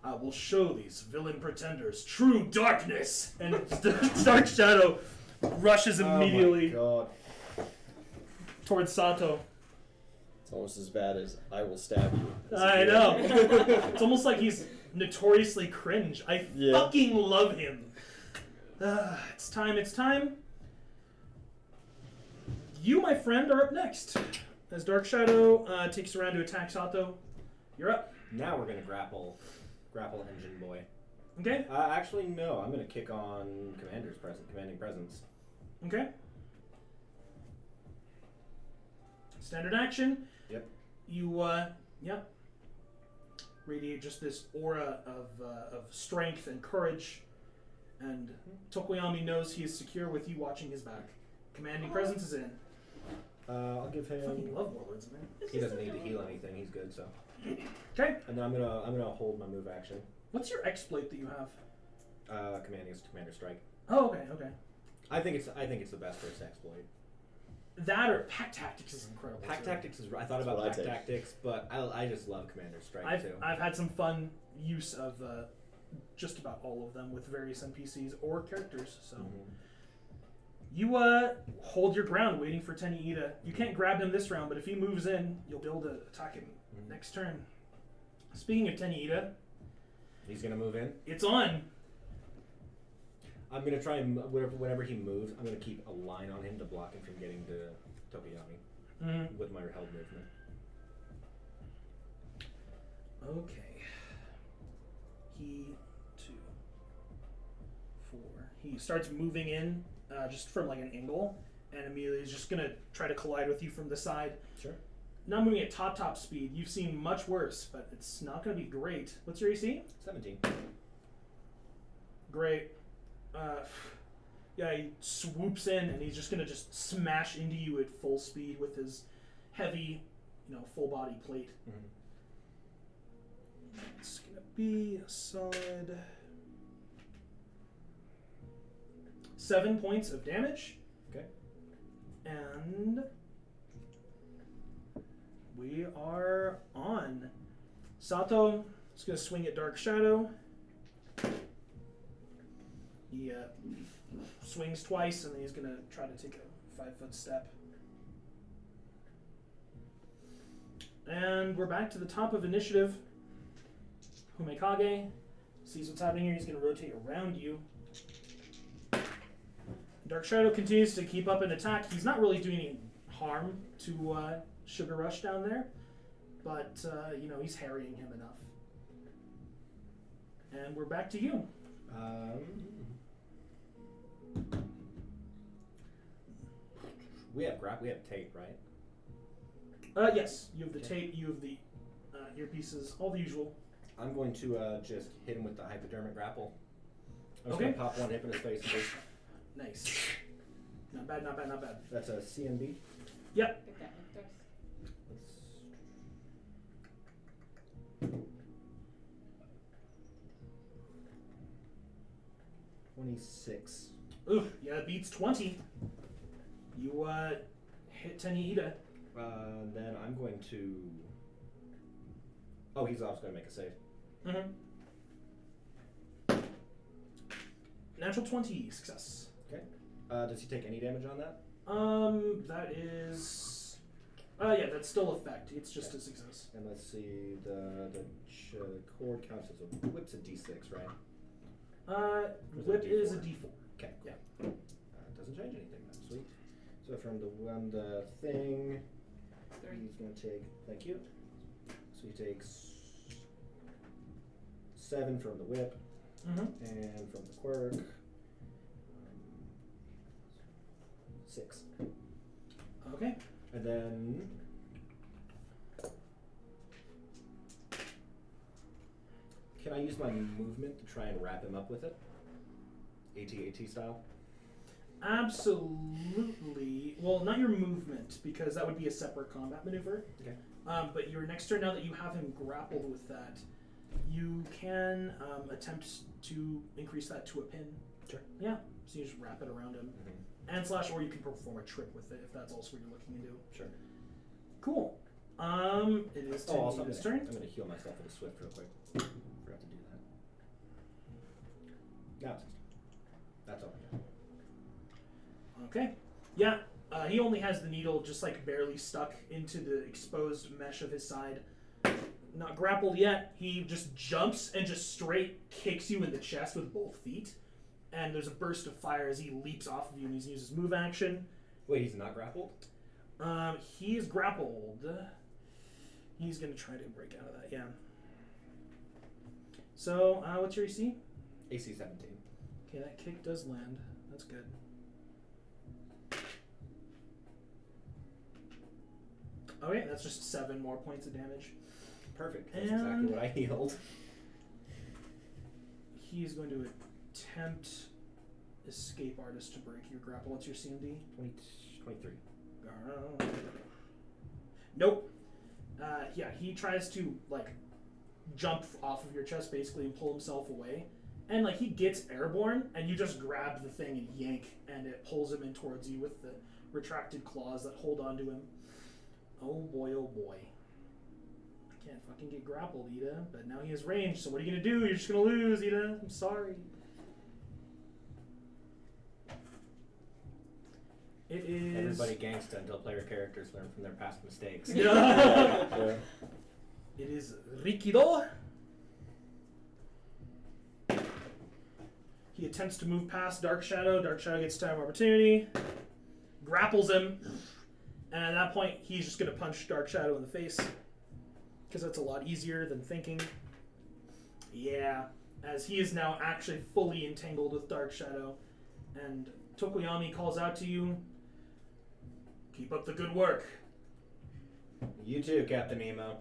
I will show these villain pretenders true darkness. And Dark Shadow rushes immediately Oh my god. towards Sato. It's almost as bad as I will stab you. I know. It's almost like he's notoriously cringe. I fucking love him. It's time. You, my friend, are up next. As Dark Shadow takes around to attack Sato, you're up. Now we're gonna grapple Engine Boy. Okay? Actually, no. I'm gonna kick on Commanding Presence. Okay. Standard action. Yep. You, radiate just this aura of strength and courage. And Tokoyami knows he is secure with you watching his back. Commanding Presence is in. I'll give I him. fucking love warlords, man. He doesn't need to heal anything. He's good. So. Okay. And then I'm gonna hold my move action. What's your exploit that you have? Commander Strike. Oh, okay. I think it's the best first exploit. That or Pack Tactics is incredible. Pack too. Tactics is. I thought That's about what I Pack take. Tactics, but I just love Commander Strike too. I've had some fun use of just about all of them with various NPCs or characters. So You hold your ground waiting for Tenny Ida. You can't grab him this round, but if he moves in, you'll be able to attack him next turn. Speaking of Tenny Ida, He's gonna move in. it's on. I'm gonna try and whenever he moves, I'm gonna keep a line on him to block him from getting to Tokiyami with my held movement. Okay. He 2, 4. He starts moving in just from like an angle, and immediately is just gonna try to collide with you from the side. Sure. Not moving at top speed. You've seen much worse, but it's not gonna be great. What's your AC? 17. Great. Yeah, he swoops in and he's just gonna smash into you at full speed with his heavy, full body plate. It's gonna be a solid 7 points of damage. Okay. And we are on. Sato is gonna swing at Dark Shadow. He swings twice, and then he's going to try to take a 5-foot step. And we're back to the top of initiative. Humekage sees what's happening here. He's going to rotate around you. Dark Shadow continues to keep up an attack. He's not really doing any harm to Sugar Rush down there, but he's harrying him enough. And we're back to you. We have tape, right? Yes, you have the tape, you have the earpieces, all the usual. I'm going to just hit him with the hypodermic grapple. I'm just Okay. going to pop one hip in his face. Nice. Not bad, not bad, not bad. That's a CMB. Yep. Pick that with dice. 26. Ooh, yeah, it beats 20. You hit Tenny Ida. Then I'm going to. Oh, he's also going to make a save. Natural 20, success. Okay. Does he take any damage on that? That is. Yeah, that's still effect. It's just a success. And let's see, the cord counts as a whip's a D6, right? Whip is a D4. Okay. Yeah. Doesn't change anything. That's sweet. So from the thing, 3. he's going to take. Thank you. So he takes 7 from the whip, and from the quirk, 6. Okay. And then can I use my movement to try and wrap him up with it? AT style? Absolutely. Well, not your movement, because that would be a separate combat maneuver. Okay. But your next turn, now that you have him grappled with that, you can attempt to increase that to a pin. Sure. Yeah. So you just wrap it around him. And / or you can perform a trick with it if that's also what you're looking to do. Sure. Cool. It is Also, Tenny's turn. I'm going to heal myself with a swift real quick. Forgot to do that. No, that's all. Okay. Yeah. He only has the needle just like barely stuck into the exposed mesh of his side. Not grappled yet. He just jumps and just straight kicks you in the chest with both feet. And there's a burst of fire as he leaps off of you and he's used his move action. Wait, he's not grappled? He is grappled. He's going to try to break out of that, yeah. So, what's your AC? AC 17. Okay, that kick does land. That's good. Okay, that's just 7 more points of damage. Perfect. That's exactly what I healed. He's going to attempt escape artist to break your grapple. What's your CMD? 23. Nope. Yeah, he tries to jump off of your chest basically and pull himself away. And he gets airborne and you just grab the thing and yank and it pulls him in towards you with the retracted claws that hold onto him. Oh boy, oh boy. I can't fucking get grappled, Ida, but now he has range, so what are you gonna do? You're just gonna lose, Ida. I'm sorry. It is. Everybody gangsta until player characters learn from their past mistakes. Yeah. It is Rikido. He attempts to move past Dark Shadow. Dark Shadow gets time of opportunity, grapples him, and at that point, he's just going to punch Dark Shadow in the face because that's a lot easier than thinking. Yeah, as he is now actually fully entangled with Dark Shadow, and Tokoyami calls out to you, "Keep up the good work." You too, Captain Nemo.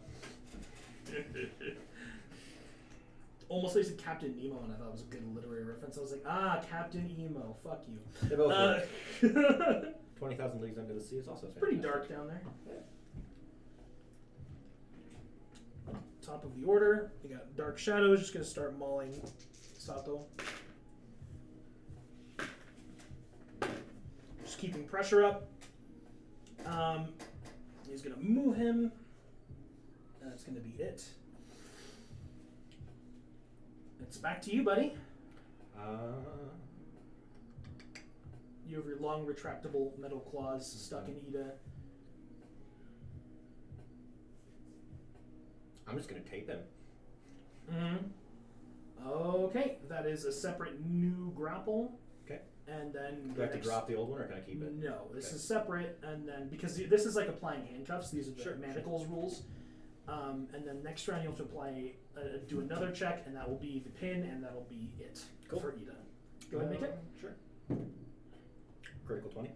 Almost like I said Captain Nemo, and I thought it was a good literary reference. I was like, Captain Emo, fuck you. They both work. It's 20,000 Leagues Under the Sea is also pretty dark down there. Top of the order, we got Dark Shadow, just going to start mauling Sato. Just keeping pressure up. He's going to move him. That's going to be it. It's back to you, buddy. You have your long, retractable metal claws stuck in Ida. I'm just gonna tape him. Mm-hmm. Okay, that is a separate new grapple. Okay. And then Do I have to drop the old one, or can I keep it? No, this Okay. is separate, and then because this is like applying handcuffs. These are the Sure, manacles rules. And then next round you'll have to apply, do another check, and that will be the pin, and that'll be it Cool. for Ida. Go ahead and make it. Sure. Critical 20.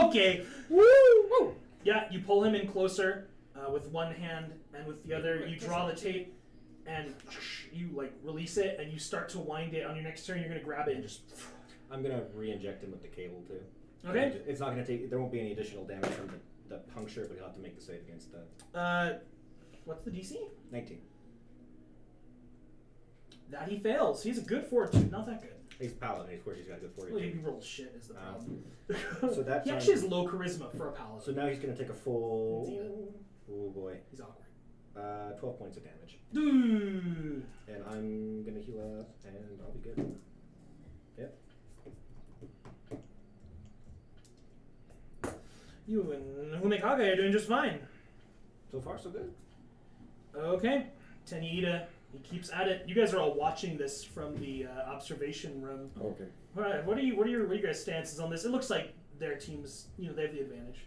Okay. Woo! Woo! Yeah, you pull him in closer with one hand, and with the other you draw the tape, and you like release it, and you start to wind it. On your next turn, you're gonna grab it and just. I'm gonna re-inject him with the cable too. Okay. It's not gonna take. There won't be any additional damage from the puncture, but he'll have to make the save against the. What's the DC? 19. That he fails. He's a good fortune, not that good. He's paladin. Of course, he's got a good Well, 42. he rolls shit is the problem. So that he time- actually has low charisma for a paladin. So now he's gonna take a full. It's even. Oh boy. He's awkward. 12 points of damage, Dude. and I'm gonna heal up, and I'll be good. Yep. You and Humekage are doing just fine. So far, so good. Okay. Teniida, he keeps at it. You guys are all watching this from the observation room. Okay. All right. What are your guys' stances on this? It looks like their teams, they have the advantage.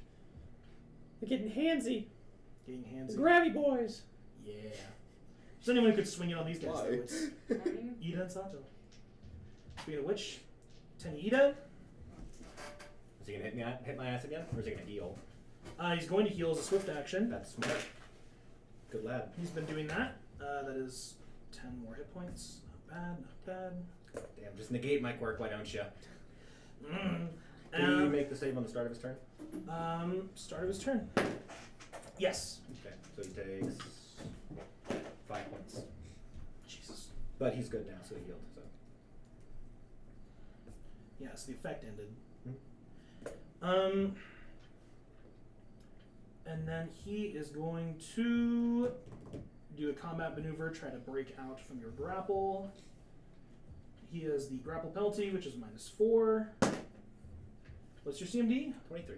They're getting handsy. Getting hands. The Gravy Boys. Yeah. If there's anyone who could swing it on these guys, Why? though, it's Ida and Sato. Speaking of which, Teniida, Is he gonna hit my ass again, or is he gonna heal? he's going to heal as a swift action. That's smart. Good lad. He's been doing that. That is 10 more hit points. Not bad, not bad. Damn, just negate my quirk, why don't you? Mm. Did he make the save on the start of his turn? Start of his turn. Yes. Okay, so he takes 5 points. Jesus. But he's good now, so he healed. So. Yes, the effect ended. Hmm. And then he is going to do a combat maneuver, try to break out from your grapple. He has the grapple penalty, which is -4. What's your CMD? 23.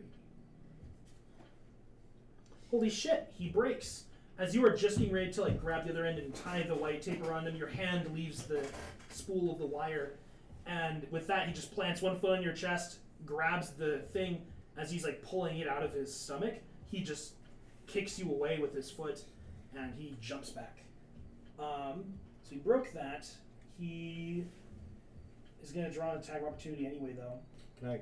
Holy shit, he breaks. As you are just getting ready to grab the other end and tie the white tape around him, your hand leaves the spool of the wire. And with that, he just plants one foot on your chest, grabs the thing. As he's pulling it out of his stomach, he just kicks you away with his foot, and he jumps back. So he broke that. He is going to draw an attack of opportunity anyway, though. Can I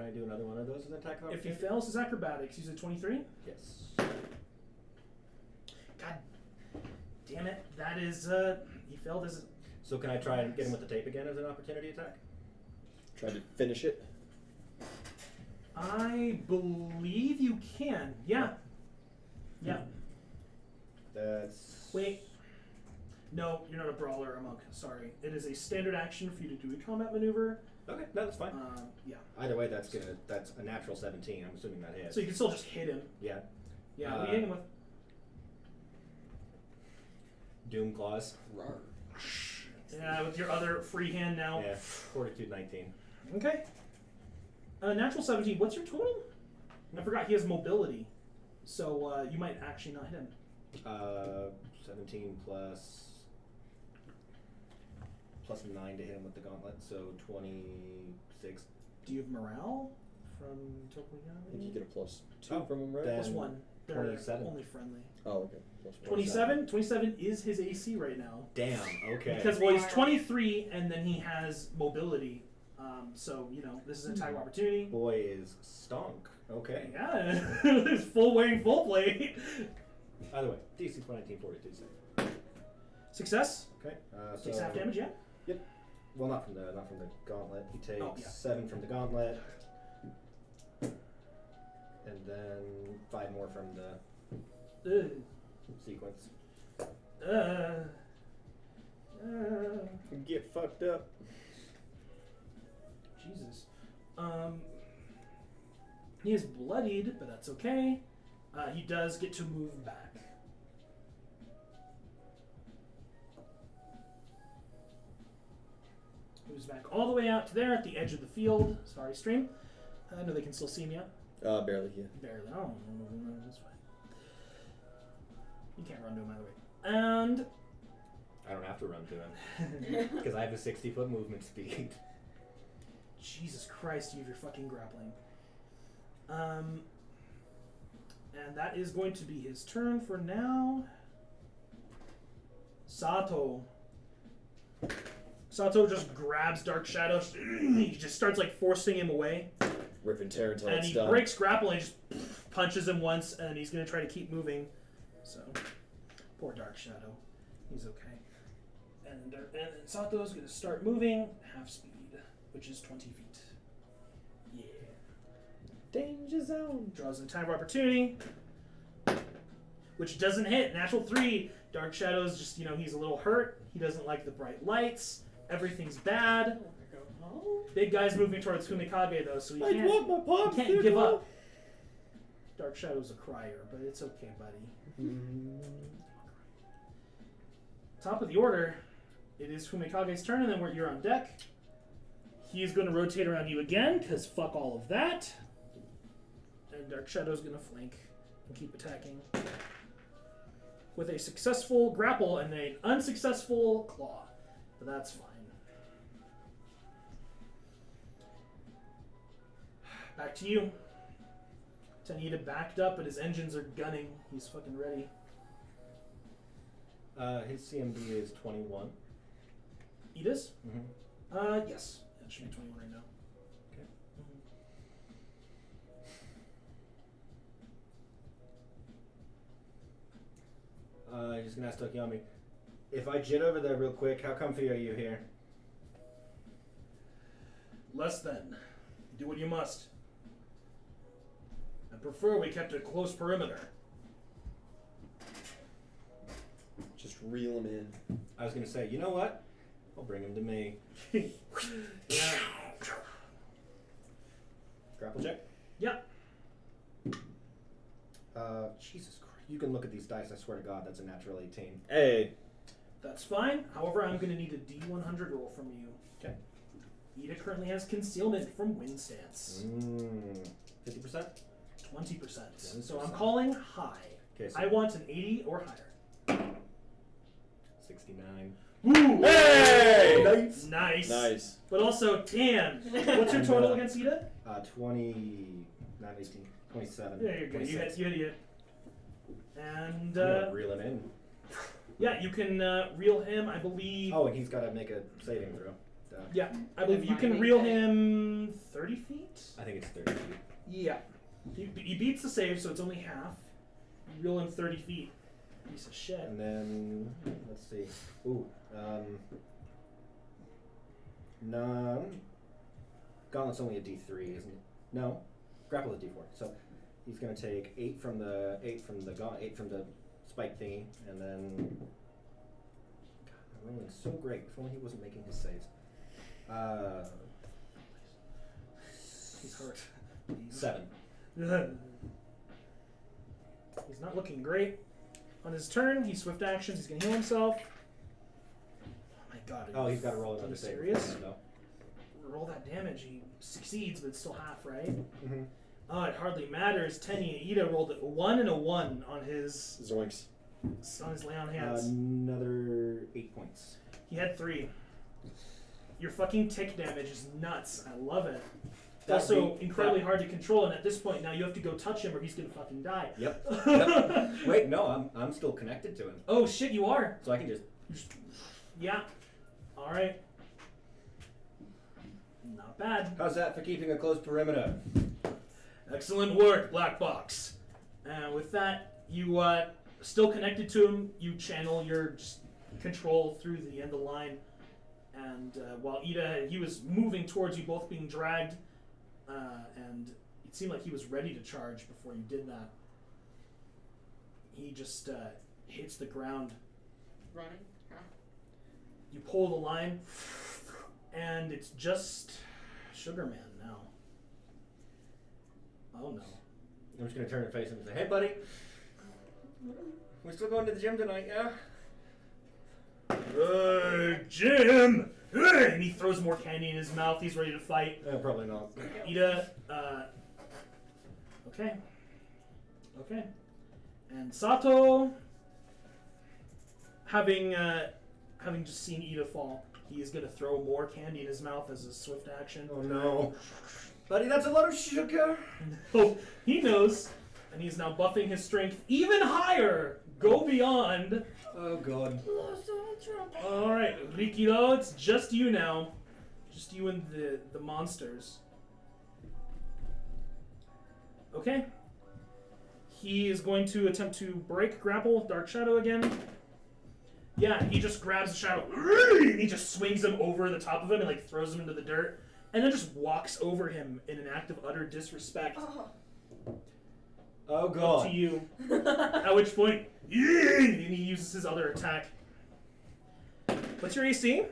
do another one of those as an attack of If he opportunity? fails his acrobatics, he's at 23. Yes. God damn it. That is, he failed his... So can I try and get him with the tape again as an opportunity attack? Try to finish it. I believe you can. Yeah. Yeah. That's... Wait. No, you're not a brawler or a monk. Sorry. It is a standard action for you to do a combat maneuver. Okay, no, that's fine. Yeah. Either way, that's a natural 17. I'm assuming that hits. So you can still just hit him. Yeah. Yeah, what are you hitting him with? Doom claws. Rar. Yeah, with your other free hand now. Yeah. Fortitude 19. Okay. Natural 17. What's your total? I forgot he has mobility. So you might actually not hit him. 17 plus 9 to hit him with the gauntlet, so 26. Do you have morale from I think you Tokugawa? get a plus 2 Oh, from him, right? then- Plus 1. They're 27. only friendly. Oh, okay. Plus 1. 27? 27 is his AC right now. Damn. Okay. Because, well, he's 23, and then he has mobility. So, this is an attack of opportunity. Boy is stonk. Okay. Yeah, it's wearing full plate. By the way, DC 1942 save. Success. Okay. So Takes half damage, yeah? Well, not from the gauntlet. He takes Oh, yeah. 7 from the gauntlet, and then 5 more from the Ugh. sequence. Get fucked up. Jesus. He is bloodied, but that's okay. He does get to move back. Moves back all the way out to there at the edge of the field. Sorry, stream. I know they can still see me up. Barely, yeah. Barely. Oh, that's fine. You can't run to him either way. And I don't have to run to him because I have a 60-foot movement speed. Jesus Christ, you have your fucking grappling. And that is going to be his turn for now. Sato just grabs Dark Shadow. He just starts like forcing him away. Rip and tear until And it's he done. breaks grapple and he just punches him once, and he's going to try to keep moving. So, poor Dark Shadow. He's okay. And Sato's going to start moving half speed, which is 20 feet. Yeah. Danger zone. Draws an attack of opportunity, which doesn't hit. Natural 3. Dark Shadow's just, he's a little hurt. He doesn't like the bright lights. Everything's bad. Big guy's moving towards Fumikage, though, so he I can't, want my pop. he can't give up. Dark Shadow's a crier, but it's okay, buddy. Top of the order, it is Fumikage's turn, and then you're on deck. He's going to rotate around you again, because fuck all of that. And Dark Shadow's going to flank and keep attacking. With a successful grapple and an unsuccessful claw. But that's fine. Back to you. Tanita backed up, but his engines are gunning. He's fucking ready. His CMB is 21. Edis? Mm-hmm. Yes. That should be 21 right now. Okay. He's gonna ask Tokiyami, if I jet over there real quick, how comfy are you here? Less than. Do what you must. I prefer we kept a close perimeter. Just reel him in. I was gonna say, you know what? I'll bring him to me. Yeah. Grapple check? Yep. Jesus Christ. You can look at these dice, I swear to God, that's a natural 18. Hey. That's fine. However, I'm going to need a D100 roll from you. Okay. Ida currently has concealment from wind stance. 50%? 20%. So I'm calling high. Okay, so I want an 80 or higher. 69. Woo! Hey! Nice. Nice. Nice. But also, damn. What's your total against Ida? 20, not 18, 27. There you go. You 26. hit it. And, I'm gonna reel him in. yeah, you can reel him, I believe. Oh, and he's got to make a saving throw. Yeah, I believe you can reel him 30 feet? I think it's 30 feet. Yeah. He beats the save, so it's only half. You reel him 30 feet. Piece of shit. And then, let's see. Ooh, Gauntlet's only a D3, isn't it? No, grapple is D4. So he's gonna take 8 from the gauntlet, 8 from the spike thingy, and then. God, I'm rolling so great. If only he wasn't making his saves. He's hurt. 7. He's not looking great. On his turn, he swift actions. He's going to heal himself. Oh my god. Oh, he's got to roll Are another you save. serious? No. roll that damage. He succeeds, but it's still half, right? Mm-hmm. Oh, it hardly matters. Tenny Ida rolled a 1 and a 1 on his Zoinks. lay on hands. Another 8 points. He had 3. Your fucking tick damage is nuts. I love it. That'd Also be- incredibly that- hard to control, and at this point now you have to go touch him or he's gonna fucking die. Yep. Wait, no, I'm still connected to him, Oh shit, you are. so I can just. Yeah. All right. Not bad. How's that for keeping a close perimeter? Excellent work, Black Box. And with that, you still connected to him. You channel your just control through the end of the line, and while Ida, he was moving towards you, both being dragged, and it seemed like he was ready to charge before you did that. He just hits the ground. Running? Huh? You pull the line, and it's just Sugar Man now. Oh no. I'm just gonna turn and face him and say, "Hey, buddy, we're still going to the gym tonight, yeah?" Jim! And he throws more candy in his mouth. He's ready to fight. Probably not. Ida, okay. Okay. And Sato, having just seen Ida fall, he is going to throw more candy in his mouth as a swift action. Oh no, buddy, that's a lot of sugar. Oh, he knows, and he's now buffing his strength even higher. Go beyond. Oh god. All right, Rikido, it's just you now. Just you and the monsters. Okay. He is going to attempt to break grapple with Dark Shadow again. Yeah, he just grabs the Shadow. And he just swings him over the top of him and like throws him into the dirt, and then just walks over him in an act of utter disrespect. Oh Up god. to you. At which point, and he uses his other attack. What's your AC?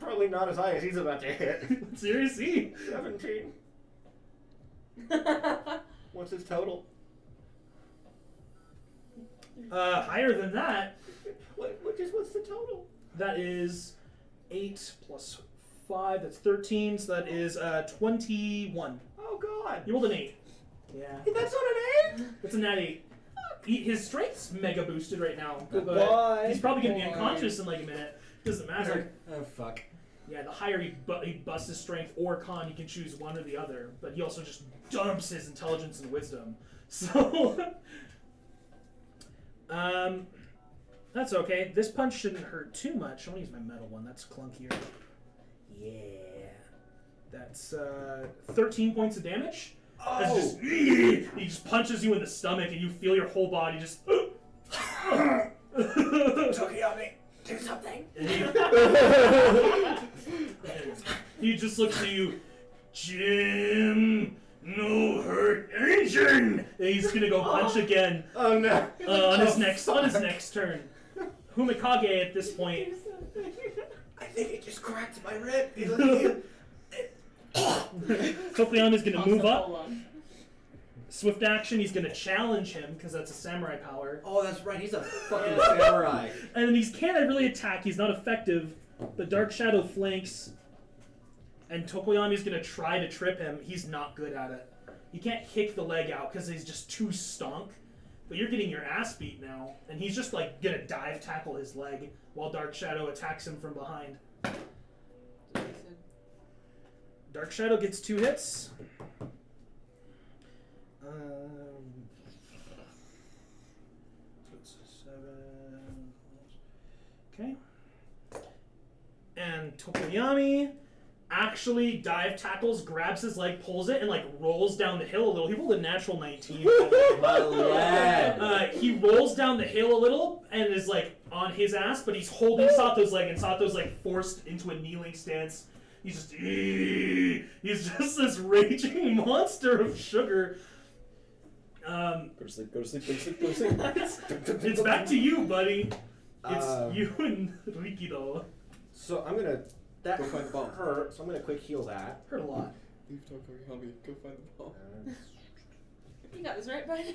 Probably not as high as he's about to hit. What's your AC? 17. What's his total? Higher than that. What's the total? That is 8 plus 5. That's 13. So that is 21. Oh god. You rolled an 8. Yeah. That's not an 8? That's a nat 8. His strength's mega boosted right now. But Why? he's probably going to be Why? unconscious in like a minute. Doesn't matter. Oh fuck. Yeah, the higher he busts his strength or con, he can choose one or the other. But he also just dumps his intelligence and wisdom. So, that's okay. This punch shouldn't hurt too much. I'm gonna use my metal one. That's clunkier. Yeah. That's 13 points of damage. That's just, he just punches you in the stomach, and you feel your whole body just. Tokiyami, do something. He just looks at you, Jim. No hurt engine. And he's gonna go punch again Oh no. on his next turn. Humikage at this point. I think it just cracked my rib. Tokuyama's gonna move up. Hold on. Swift action. He's gonna challenge him because that's a samurai power. Oh, that's right. He's a fucking samurai. And then he can't really attack. He's not effective. But Dark Shadow flanks. And Tokoyami's gonna try to trip him. He's not good at it. He can't kick the leg out because he's just too stonk. But you're getting your ass beat now. And he's just like gonna dive tackle his leg while Dark Shadow attacks him from behind. Dark Shadow gets 2 hits. That's 7. Okay. And Tokoyami actually dive tackles, grabs his leg, pulls it, and like rolls down the hill a little. He rolled a natural 19. My lad. He rolls down the hill a little and is like on his ass, but he's holding Sato's leg, and Sato's like forced into a kneeling stance. He's just this raging monster of sugar. Go to sleep, go to sleep, go to sleep, go to sleep. It's back to you, buddy. It's Um, you and Rikido. So I'm gonna. That Go find the ball. hurt. So I'm gonna quick heal that. Hurt a lot. Leave Tokiyami. Go find the ball. You got this right, bud.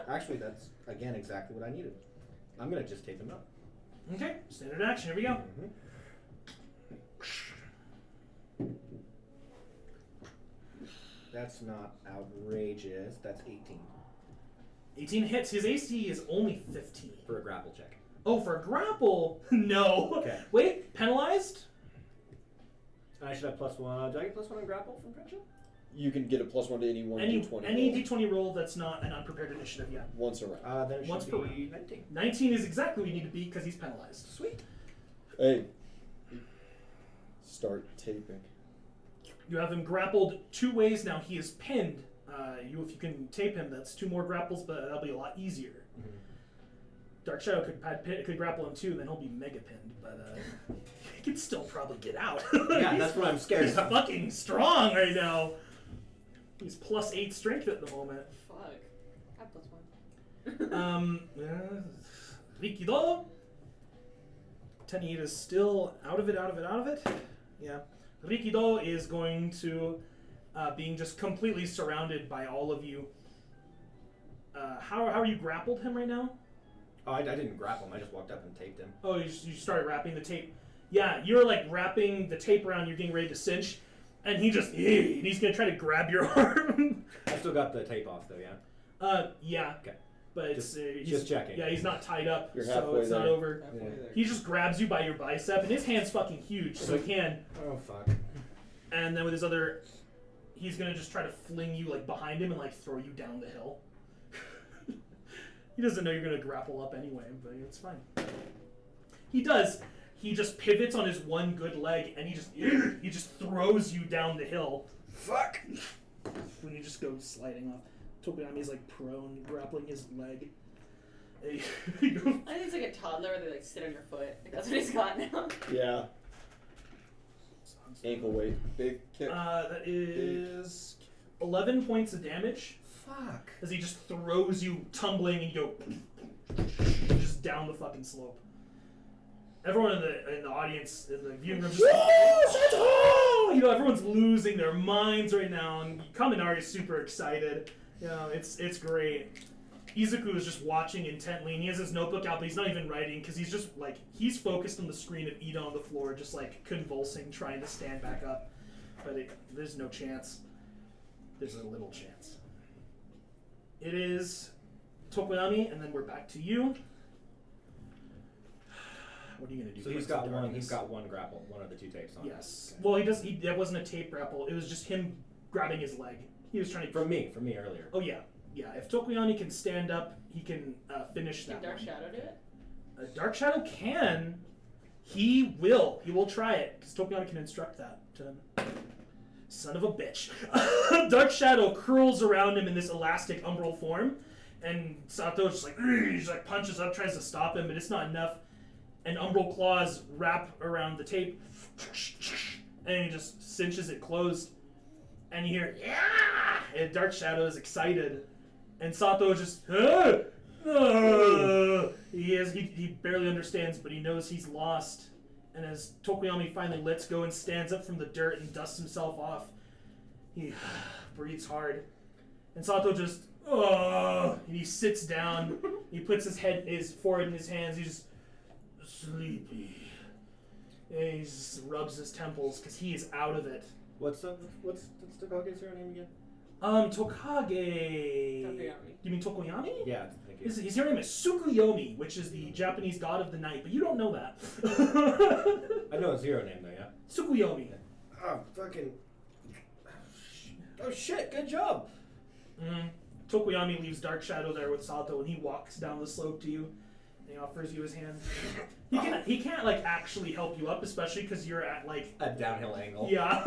Actually, that's again exactly what I needed. I'm gonna just take him up. Okay, standard action. Here we go. Mm-hmm. That's not outrageous. That's 18 18 hits. His AC is only 15. for a grapple check. Oh, for a grapple? No. Okay. Wait, penalized? I should have +1. Do I get +1 on grapple from friendship? You can get a +1 to any one d20. Any roll d20 roll that's not an unprepared initiative yet. once around. Then it Once should per be 19. 19 is exactly what you need to beat because he's penalized. Sweet. Hey. Start taping. You have him grappled 2 ways now. He is pinned. If you can tape him, that's 2 more grapples, but that'll be a lot easier. Dark Shadow could grapple him too, and then he'll be mega pinned, but he can still probably get out. Yeah, that's what I'm scared He's of. fucking strong right now. He's +8 strength at the moment. Fuck. I +1. Rikido. 10-8 is still out of it. Yeah. Rikido is going to, being just completely surrounded by all of you. How are you grappled him right now? Oh, I didn't grapple him. I just walked up and taped him. Oh, you started wrapping the tape. Yeah, you're like wrapping the tape around. You're getting ready to cinch, and he's gonna try to grab your arm. I still got the tape off though, yeah? Yeah. Okay. But it's Just checking. Yeah, he's not tied up, You're so halfway it's not there. over. Yeah. He just grabs you by your bicep, and his hand's fucking huge, so he can. Oh, fuck. And then with his other, he's gonna just try to fling you like behind him and like throw you down the hill. He doesn't know you're gonna grapple up anyway, but it's fine. He does. He just pivots on his one good leg, and he just throws you down the hill. Fuck! When you just go sliding off. Tokuyami's like prone, grappling his leg. I think it's like a toddler where they like sit on your foot. Like, that's what he's got now. Yeah. Ankle weight. Big kick. That is 11 points of damage Fuck. as he just throws you tumbling and you go just down the fucking slope. Everyone in the audience in the viewing room just everyone's losing their minds right now, and Kaminari is super excited. It's great. Izuku is just watching intently, and he has his notebook out, but he's not even writing because he's just like he's focused on the screen of Ida on the floor, just like convulsing, trying to stand back up. But there's no chance. There's a little chance. It is Tokoyami, and then we're back to you. What are you gonna do? So he's got one grapple, one of the 2 tapes on. Yes. Well, that wasn't a tape grapple. It was just him grabbing his leg. He was trying to. From me earlier. Oh yeah. If Tokoyami can stand up, he can finish Can that. Dark one. Shadow do it? Dark Shadow can. He will. He will try it because Tokoyami can instruct that to him. Son of a bitch. Dark Shadow curls around him in this elastic umbral form, and Sato's just like he just like punches up, tries to stop him, but it's not enough. And umbral claws wrap around the tape, and he just cinches it closed. And you hear, yeah! And Dark Shadow is excited. And Sato just, he barely understands, but he knows he's lost. And as Tokoyami finally lets go and stands up from the dirt and dusts himself off, he breathes hard. And Sato just, and he sits down. He puts his forehead in his hands. He's just sleepy. And he just rubs his temples because he is out of it. What's Tokage's real name again? Tokage. Tokoyami. You mean Tokoyami? Yeah, thank you. His real name is Tsukuyomi, which is the Japanese god of the night, but you don't know that. I know his hero name though, yeah? Tsukuyomi. Oh, fucking... Oh shit, good job! Tokoyami leaves Dark Shadow there with Sato, and he walks down the slope to you. And he offers you his hand. He can't like actually help you up, especially because you're at like A downhill angle. yeah.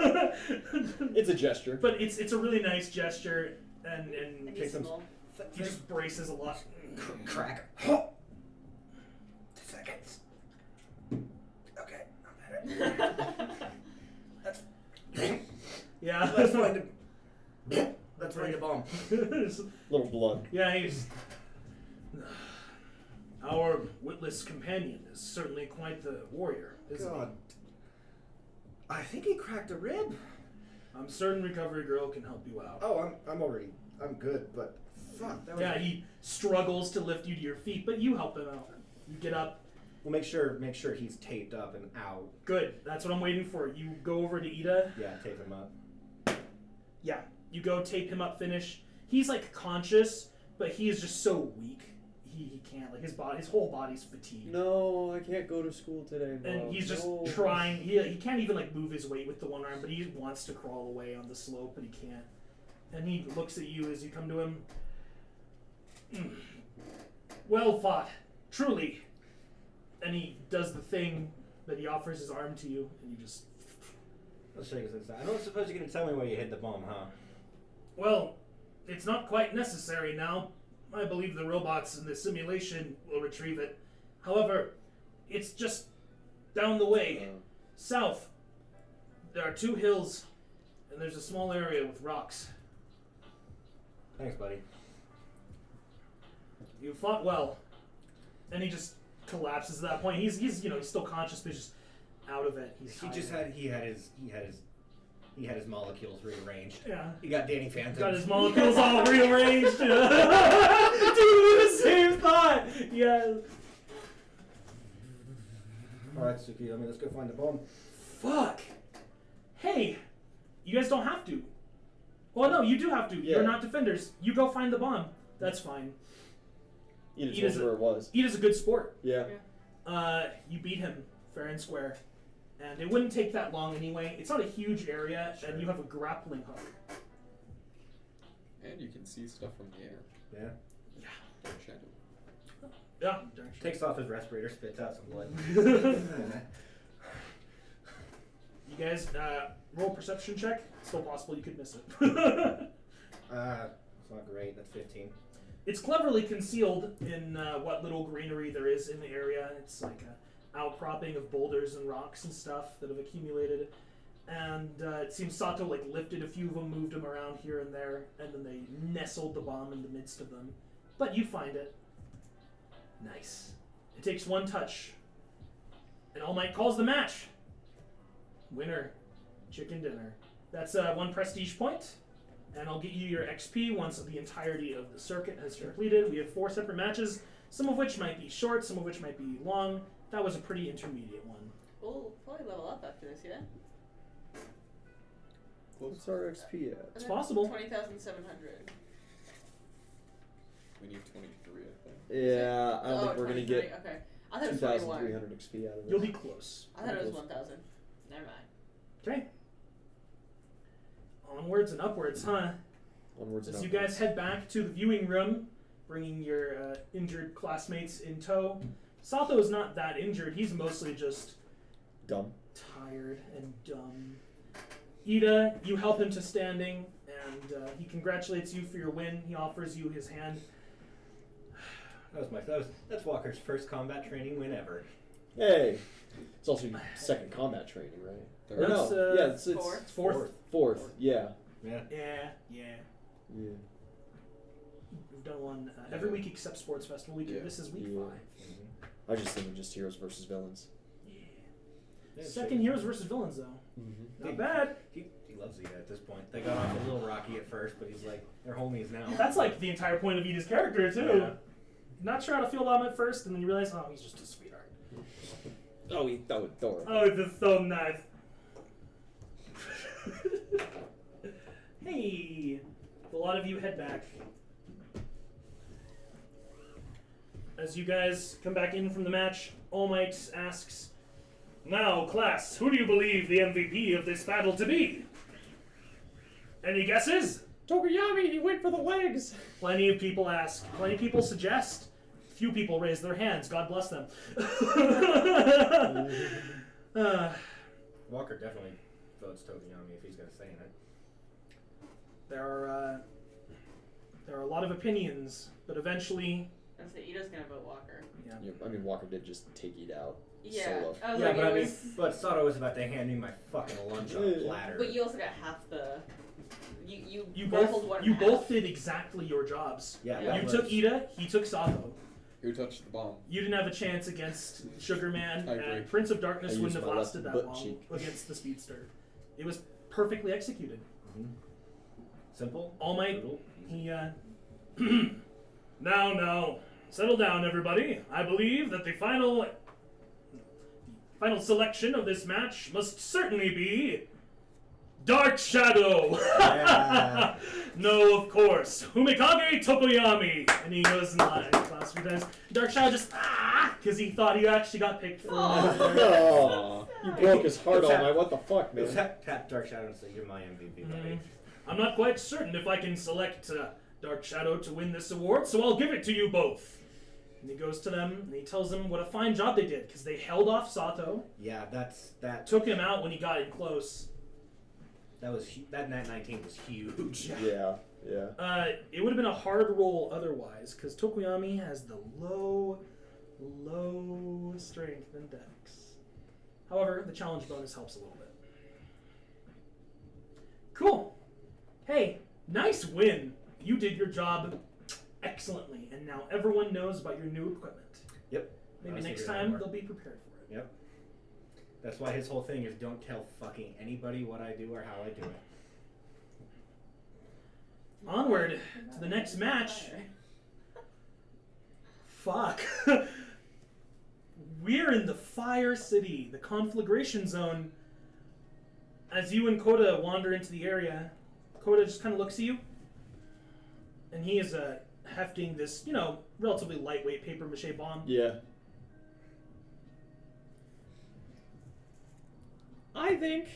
It's a gesture. But it's a really nice gesture, and And Take he's some- small. he just braces a lot. Crack. 2 seconds. Okay, I'm better. That's... Yeah. Let's find a... Let's find a bomb. Little blood. Yeah, he's. Our witless companion is certainly quite the warrior, isn't God. I think he cracked a rib. he? I'm certain Recovery Girl can help you out. Oh, I'm good, but fuck. That was Yeah, he struggles to lift you to your feet, but you help him out. You get up. Well, make sure he's taped up and out. Good. That's what I'm waiting for. You go over to Ida. Yeah, tape him up. Yeah. You go tape him up, finish. He's like conscious, but he is just so weak. He can't, like his whole body's fatigued. No, I can't go to school today, Mom. And he's just No. trying. He can't even like move his weight with the one arm, but he wants to crawl away on the slope, but he can't. And he looks at you as you come to him. Well fought, truly. And he does the thing that he offers his arm to you, and you just. Let's shake this. I don't suppose you're gonna tell me where you hid the bomb, huh? Well, it's not quite necessary now. I believe the robots in the simulation will retrieve it. However, it's just down the way, south. There are 2 hills, and there's a small area with rocks. Thanks, buddy. You fought well. And he just collapses at that point. He's still conscious, but he's just out of it. He had his molecules rearranged. Yeah. He got Danny Phantom. Got his molecules all rearranged. Dude, the same thought. Yeah. Alright, Suki, let's go find the bomb. Fuck. Hey, you guys don't have to. Well, no, you do have to. Yeah. You're not defenders. You go find the bomb. That's fine. You just told me where it was. Eat is a good sport. Yeah. You beat him fair and square. And it wouldn't take that long anyway. It's not a huge area, and you have a grappling hook. And you can see stuff from the air. Yeah. Yeah. Dark shadow. Yeah, darn sure. Takes off his respirator, spits out some blood. You guys, roll perception check. It's still possible you could miss it. It's not great. That's 15. It's cleverly concealed in what little greenery there is in the area. It's like a outcropping of boulders and rocks and stuff that have accumulated. And it seems Sato like lifted a few of them, moved them around here and there, and then they nestled the bomb in the midst of them. But you find it. Nice. It takes 1 touch. And All Might calls the match. Winner. Chicken dinner. That's 1 prestige point. And I'll get you your XP once the entirety of the circuit has completed. We have 4 separate matches, some of which might be short, some of which might be long. That was a pretty intermediate one. We'll probably level up after this, yeah? What's our XP at? It's possible. 20,700. We need 23, I think. Yeah, I don't think we're gonna 23, get okay. I thought it was 21. 2,300 XP out of this. You'll be close. I thought it was 1,000. Never mind. Okay. Onwards and upwards, huh? Onwards and As you upwards. guys head back to the viewing room, bringing your injured classmates in tow. Sato is not that injured. He's mostly just Dumb. tired and dumb. Ida, you help him to standing, and he congratulates you for your win. He offers you his hand. That's Walker's first combat training win ever. Hey! It's also your second combat training, right? Third. Or That's, no, yeah, it's Fourth. fourth, yeah. Yeah. Yeah. Yeah. We've done one every week except Sports Festival week. Yeah. This is week Yeah. 5. I was just thinking just heroes versus villains. Yeah. Second heroes versus villains, though. Mm-hmm. Not bad. He loves Ida at this point. They got off a little rocky at first, but he's like, they're homies now. That's like the entire point of Ida's character, too. Yeah. Not sure how to feel about him at first, and then you realize, oh, he's just a sweetheart. Oh, he that would Thor. Oh, this is so nice. Hey, a lot of you head back. As you guys come back in from the match, All Might asks, "Now, class, who do you believe the MVP of this battle to be? Any guesses?" Tokoyami, he went for the legs. Plenty of people ask. Plenty of people suggest. Few people raise their hands. God bless them. Walker definitely votes Tokoyami if he's going to say it. There are a lot of opinions, but eventually, I'd say Ida's gonna vote Walker. yeah. I mean, Walker did just take it out. Yeah. Solo. I was Yeah, like, but it I mean, was, but Sato was about to hand me my fucking lunch on a platter. but you also got half the. You You rifled both one you half. both did exactly your jobs. Yeah, Yeah. that You was- took Ida, he took Sato. Who touched the bomb? You didn't have a chance against Sugarman, I agree. and Prince of Darkness I wouldn't used have my lasted left that butt long cheek. against the Speedster. It was perfectly executed. Mhm. Simple. All Might, brutal, easy. he, Now, settle down, everybody. I believe that the final selection of this match must certainly be Dark Shadow! Yeah. No, of course. Humikage Tokoyami! And he goes in line class 3 times. Dark Shadow just, because he thought he actually got picked for Oh, you broke his heart, All Might. What the fuck, man? Tap Dark Shadow and say, "You're my MVP, buddy." I'm not quite certain if I can select Dark Shadow to win this award, so I'll give it to you both. And he goes to them and he tells them what a fine job they did because they held off Sato, Yeah, that took him out when he got in close. that Nat 19 was huge. Yeah. It would have been a hard roll otherwise because Tokoyami has the low strength and dex. However, the challenge bonus helps a little bit. Cool. Hey, nice win. You did your job excellently, and now everyone knows about your new equipment. Yep. Maybe I see next your time homework. they'll be prepared for it. Yep. That's why his whole thing is don't tell fucking anybody what I do or how I do it. Onward to the next match. Fuck. We're in the Fire City, the conflagration zone. As you and Koda wander into the area, Koda just kind of looks at you, and he is hefting this, relatively lightweight paper mache bomb. Yeah. I think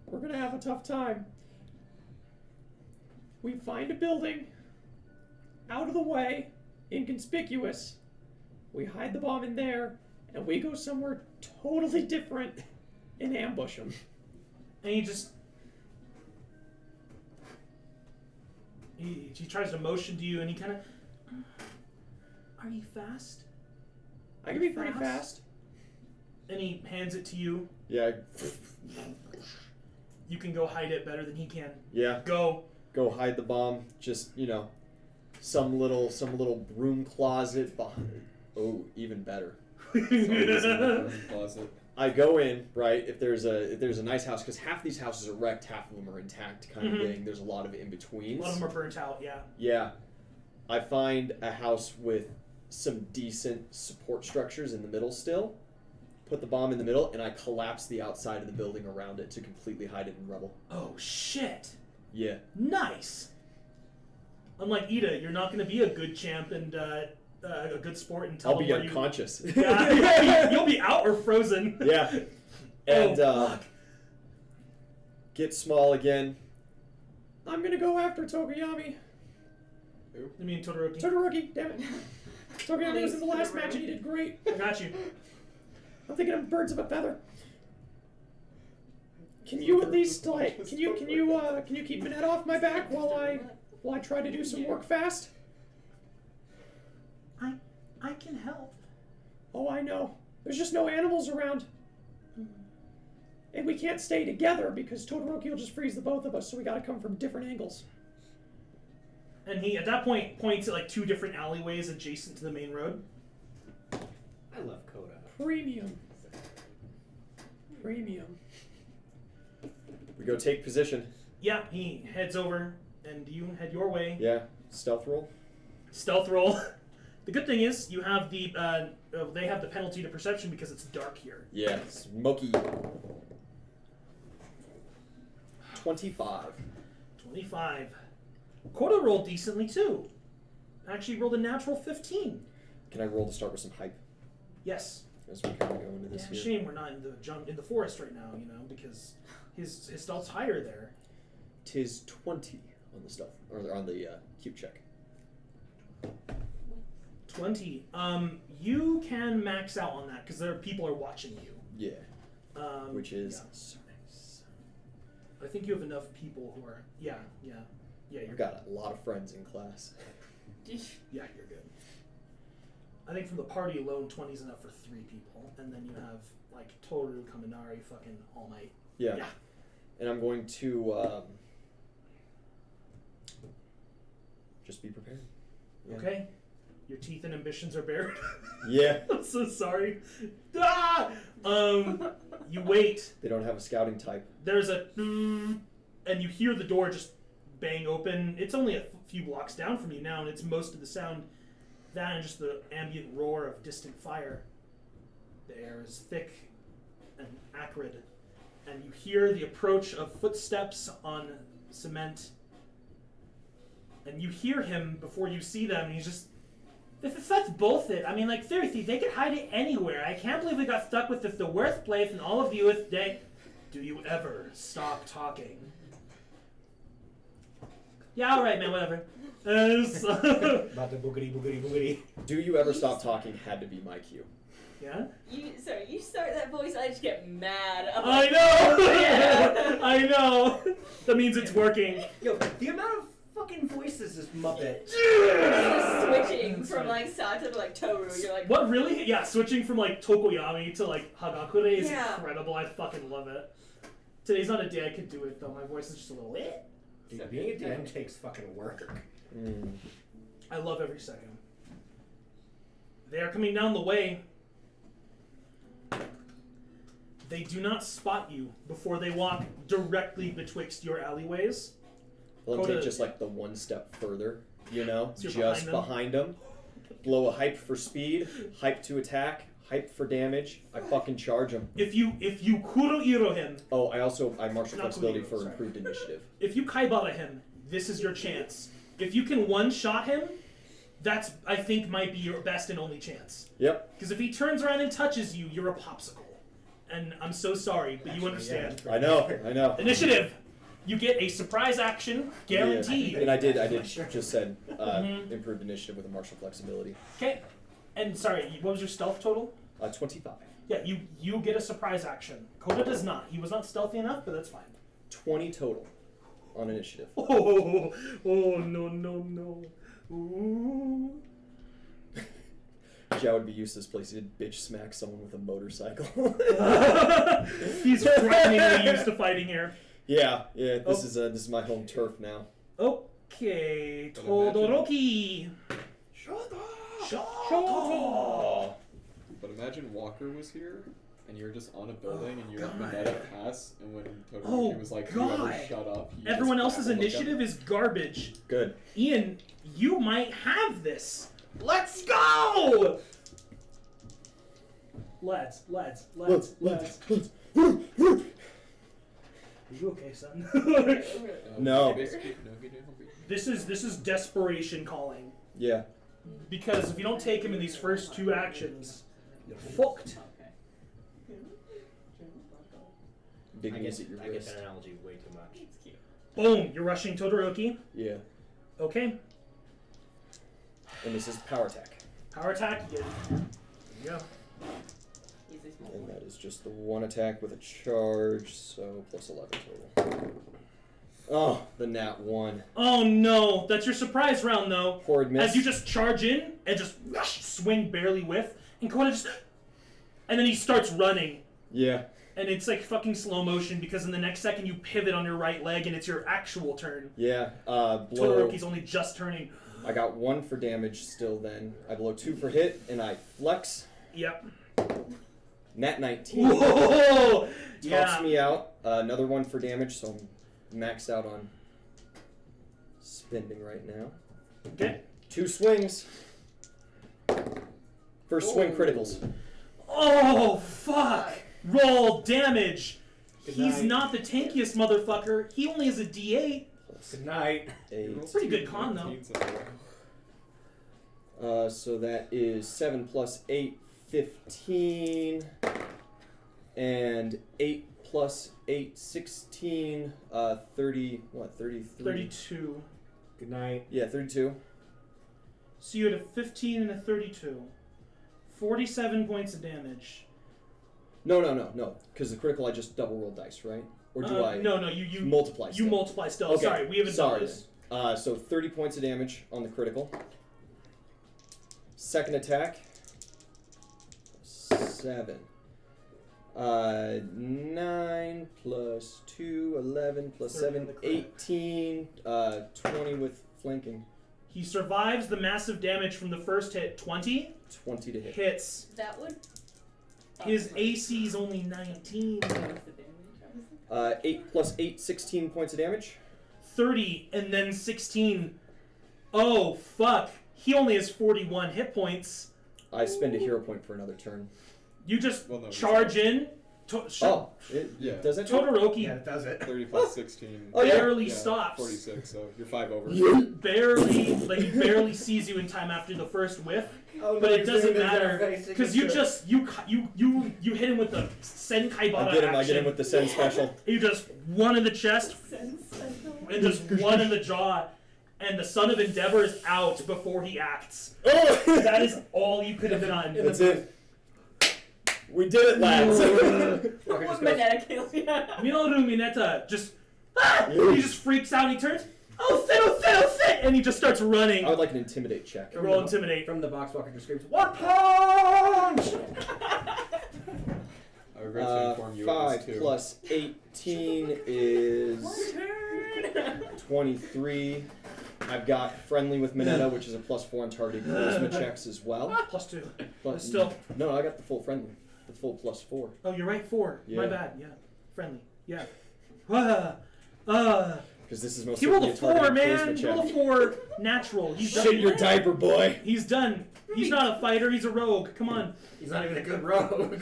we're gonna have a tough time. We find a building, out of the way, inconspicuous. We hide the bomb in there, and we go somewhere totally different and ambush them. And he just... He tries to motion to you, and he kind of... Are you fast? I can be pretty fast. And he hands it to you. Yeah. You can go hide it better than he can. Yeah. Go. Go hide the bomb. Just, some little broom closet behind. Oh, even better. Closet. I go in, right, if there's a nice house, because half these houses are wrecked, half of them are intact kind of thing. There's a lot of in-betweens. A lot of them are burnt out, yeah. Yeah. I find a house with some decent support structures in the middle still. Put the bomb in the middle, and I collapse the outside of the building around it to completely hide it in rubble. Oh, shit. Yeah. Nice. Unlike Ida, you're not going to be a good champ and a good sport until I'll be unconscious. Yeah, you'll be out or frozen. Yeah. And fuck. get small again. I'm gonna go after Tokoyami. I mean Todoroki. Todoroki, damn it. Tokoyami was in the last match and he did great. I got you. I'm thinking of birds of a feather. Can you at least can you keep Minette off my back while I try to do some work fast? I can help. Oh, I know. There's just no animals around. And we can't stay together because Todoroki will just freeze the both of us, so we gotta come from different angles. And he, at that point, points at like 2 different alleyways adjacent to the main road. I love Coda. Premium. We go take position. Yeah, he heads over, and you head your way. Yeah. Stealth roll. Stealth roll. The good thing is, you have the, they have the penalty to perception because it's dark here. Yeah. Smoky. 25. 25. Koda rolled decently too. Actually rolled a natural 15. Can I roll to start with some hype Yes. as we kind of go into this Yeah, here? shame we're not in the forest right now, because his stealth's higher there. 'Tis 20 on the stealth, or on the cube check. 20. You can max out on that because people are watching you. Yeah. Which is yeah. so nice. I think you have enough people who are. Yeah. You're I've got a lot of friends in class. Yeah, you're good. I think from the party alone, 20 is enough for 3 people, and then you have like Toru, Kaminari, fucking All Might. Yeah. Yeah. And I'm going to just be prepared. Yeah. Okay. Your teeth and ambitions are bared. Yeah. I'm so sorry. Ah! You wait. They don't have a scouting type. There's a and you hear the door just bang open. It's only a few blocks down from you now, and it's most of the sound. That and just the ambient roar of distant fire. The air is thick and acrid, and you hear the approach of footsteps on cement. And you hear him before you see them, and he's just... If that's bullshit, I mean, like, seriously, they could hide it anywhere. I can't believe we got stuck with this, the worst place in all of the U.S. day. Do you ever stop talking? Yeah, alright, man, whatever. About the boogity boogity boogity. Do you ever stop talking had to be my cue. Yeah? You start that voice, I just get mad. I'm I like, know! yeah. I know! That means it's working. Yo, the amount of fucking voices this Muppet. Just switching from like Sato to like Toru, you're like, What really? Yeah, switching from like Tokoyami to like Hagakure is Yeah. incredible. I fucking love it. Today's not a day I could do it though. My voice is just a little. Dude, being a DM takes fucking work. I love every second. They are coming down the way. They do not spot you before they walk directly betwixt your alleyways. Well, Coda- take just like the one step further, you know, So you're just behind behind them. Blow a hype for speed, hype to attack, hype for damage. I fucking charge them. If you Kuroiro him, Oh, I martial Not flexibility Kuroiro, for sorry. improved initiative. if you Kaibara him, this is your chance. If you can one-shot him, that's, I think, might be your best and only chance. Yep, Because if he turns around and touches you, you're a popsicle. And I'm so sorry, but you understand. I know. Initiative! You get a surprise action, guaranteed. Yeah. And I did just said Mhm. improved initiative with a martial flexibility. Okay. And sorry, what was your stealth total? 25. Yeah, you get a surprise action. Koda does not. He was not stealthy enough, but that's fine. 20 total on initiative. Oh no. Ooh. Jao would be used to this place. He did bitch smack someone with a motorcycle. He's frighteningly used to fighting here. yeah. This is my home turf now. Okay, But Todoroki. Shut up! Shota. But imagine Walker was here, and you're just on a building, and you're God. Mineta Pass, and when Todoroki Oh, was like, God. "Whoever shut up," he Everyone just else's babbled at them. initiative is garbage. Good. Ian, you might have this. Let's go! Let's. Are you okay, son? No. Basically, no good info. This is desperation calling. Yeah. Because if you don't take him in these first two actions, you're fucked. Big I knees get, at your I get wrist. that analogy way too much. It's cute. Boom, you're rushing Todoroki. Yeah. Okay. And this is power attack. Power attack. Yeah. Yeah. He's a small And one. that is just the one attack with a charge, so plus 11 total. Oh, the nat 1. Oh no, that's your surprise round though. Horrid miss. As you just charge in and just swing, barely whiff, and Koda just, and then he starts running, Yeah. and it's like fucking slow motion because in the next second you pivot on your right leg and it's your actual turn. Yeah. Blow. Todoroki's only just turning. I got 1 for damage still then. I blow 2 for hit, and I flex. Yep. Nat 19. Whoa! Tops Yeah. me out. Another 1 for damage, so I'm maxed out on spending right now. Okay. 2 swings. First swing Oh. criticals. Oh fuck! Roll damage. Good He's night. not the tankiest motherfucker. He only has a D8. Good night. 8. Pretty good con, though. 19s in a row. So that is 7 plus 8, 15. And 8 plus 8, 16. 30, what, 33? 32. Good night. Yeah, 32. So you had a 15 and a 32. 47 points of damage. No. Because the critical, I just double roll dice, right? Or do I No, you multiply You still? multiply still. Okay, Sorry, we haven't sorry done this. then. So 30 points of damage on the critical. Second attack. 7. 9 plus 2, 11 plus 30 on 7, the crit. 18. 20 with flanking. He survives the massive damage from the first hit. 20 20 to hit. hits. That would. His AC is only 19. What's the damage? I was like, 8 plus 8, 16 points of damage. 30 and then 16. Oh, fuck. He only has 41 hit points. I spend a hero point for another turn. You just Well, no, charge in, Yeah. Does that? Todoroki Yeah, it does it. 30 plus 16. Oh, yeah. barely Yeah, stops. 46, so you're 5 over. Barely, like he barely sees you in time after the first whiff. Oh, no, But it he's doesn't doing matter his because you just you hit him with the Senkai Bata action. I get him with the Sen special. You just one in the chest and just one in the jaw, and the Son of Endeavor is out before he acts. Oh! That is all you could have done. That's it. We did it, lads. Walker just goes, Mineta kills you. Minoru Mineta just he just freaks out and he turns, oh sit, and he just starts running. I would like an intimidate check. Roll intimidate. From the box, Walker just screams, "One punch!" I regret to inform you it 5 was 2. plus 18 is 23. I've got friendly with Mineta, which is a +4 on target charisma checks as well. +2. But Still. No, I got the full friendly. The full +4. Oh, you're right. 4. My Yeah. bad. Yeah. Friendly. Yeah. Because this is most He rolled a certainly a 4, targeted man. charisma He check. rolled a 4 natural. He's Shit done. your diaper, boy. He's done. He's not a fighter. He's a rogue. Come on. He's not even a good rogue.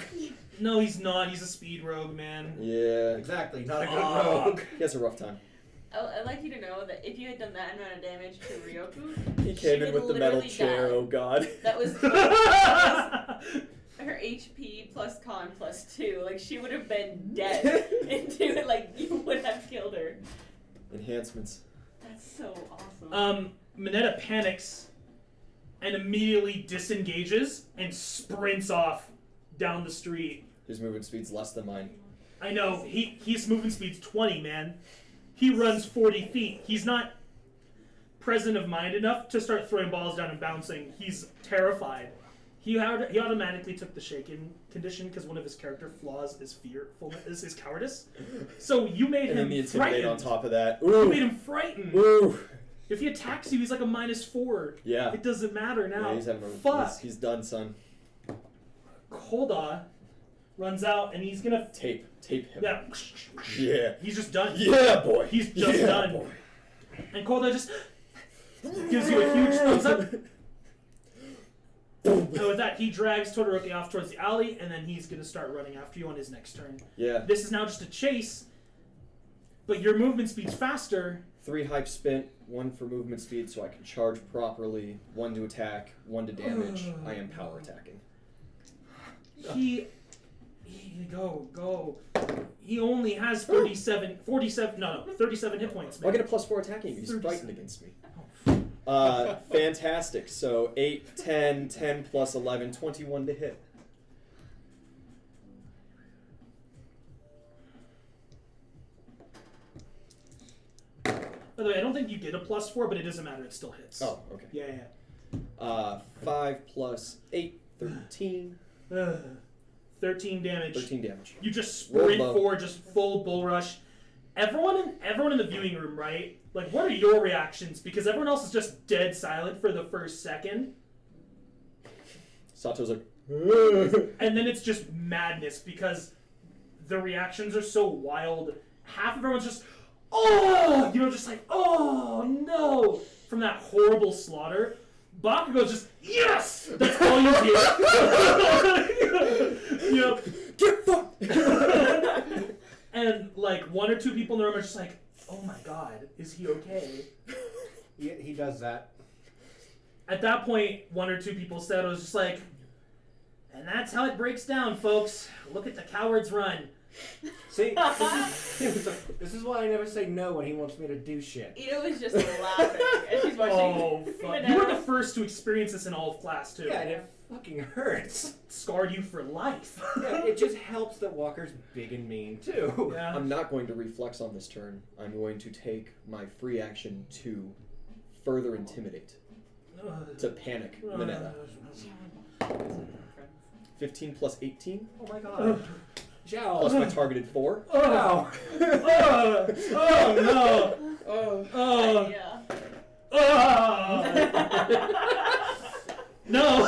No, he's not. He's a speed rogue, man. Yeah. Exactly, not a good Fuck. rogue. He has a rough time. I'd like you to know that if you had done that amount of damage to Ryoku, He came in would with the metal literally chair, die. oh god. that was her HP plus con plus 2. Like, she would have been dead into it. Like, you would have killed her. Enhancements. That's so awesome. Mineta panics and immediately disengages and sprints off down the street. His movement speed's less than mine. I know, his movement speed's 20, man. He runs 40 feet. He's not present of mind enough to start throwing balls down and bouncing. He's terrified. He automatically took the shaken condition because one of his character flaws is fearfulness, is cowardice. So you made And then him the intimidate frightened. on top of that. You Ooh. made him frightened. Ooh. If he attacks you, he's like a -4. Yeah. It doesn't matter now. Yeah, he's having a, Fuck. he's done, son. Kolda runs out and he's gonna Tape him. yeah. Yeah. He's just done. Yeah, boy. He's just Yeah, done. boy. And Kolda just gives you a huge thumbs up. And with that, he drags Todoroki off towards the alley, and then he's gonna start running after you on his next turn. Yeah. This is now just a chase, but your movement speed's faster. 3 hype spent, 1 for movement speed so I can charge properly, 1 to attack, 1 to damage. I am power attacking. He go. He only has 37 hit points, Well, I man. get a +4 attacking. He's 37. frightened against me. Fantastic. So 8, 10, 10 plus 11, 21 to hit. By the way, I don't think you get a +4, but it doesn't matter. It still hits. Oh, okay. Yeah. 5 plus 8, 13. 13 damage. 13 damage. You just Roll sprint low. forward, just full bull rush. Everyone in the viewing room, right? Like, what are your reactions? Because everyone else is just dead silent for the first second, Sato's like, and then it's just madness because the reactions are so wild. Half of everyone's just, oh, just like, oh no, from that horrible slaughter. Bakugo's just, yes, that's all you hear. get fucked! And like 1 or 2 people in the room are just like, oh my god, is he okay? He does that. At that point, 1 or 2 people said, it was just like, and that's how it breaks down, folks. Look at the cowards run. See, this is why I never say no when he wants me to do shit. Ito was just laughing as she's watching. Oh, fuck. You were the first to experience this in all of class, too. Yeah, and it fucking hurts. Scarred you for life. Yeah, it just helps that Walker's big and mean, too. Yeah. I'm not going to reflex on this turn. I'm going to take my free action to further intimidate. To panic Mineta. 15 plus 18 Oh my god. Zhao. plus my targeted 4. Wow. Oh, no. Oh. Yeah. No.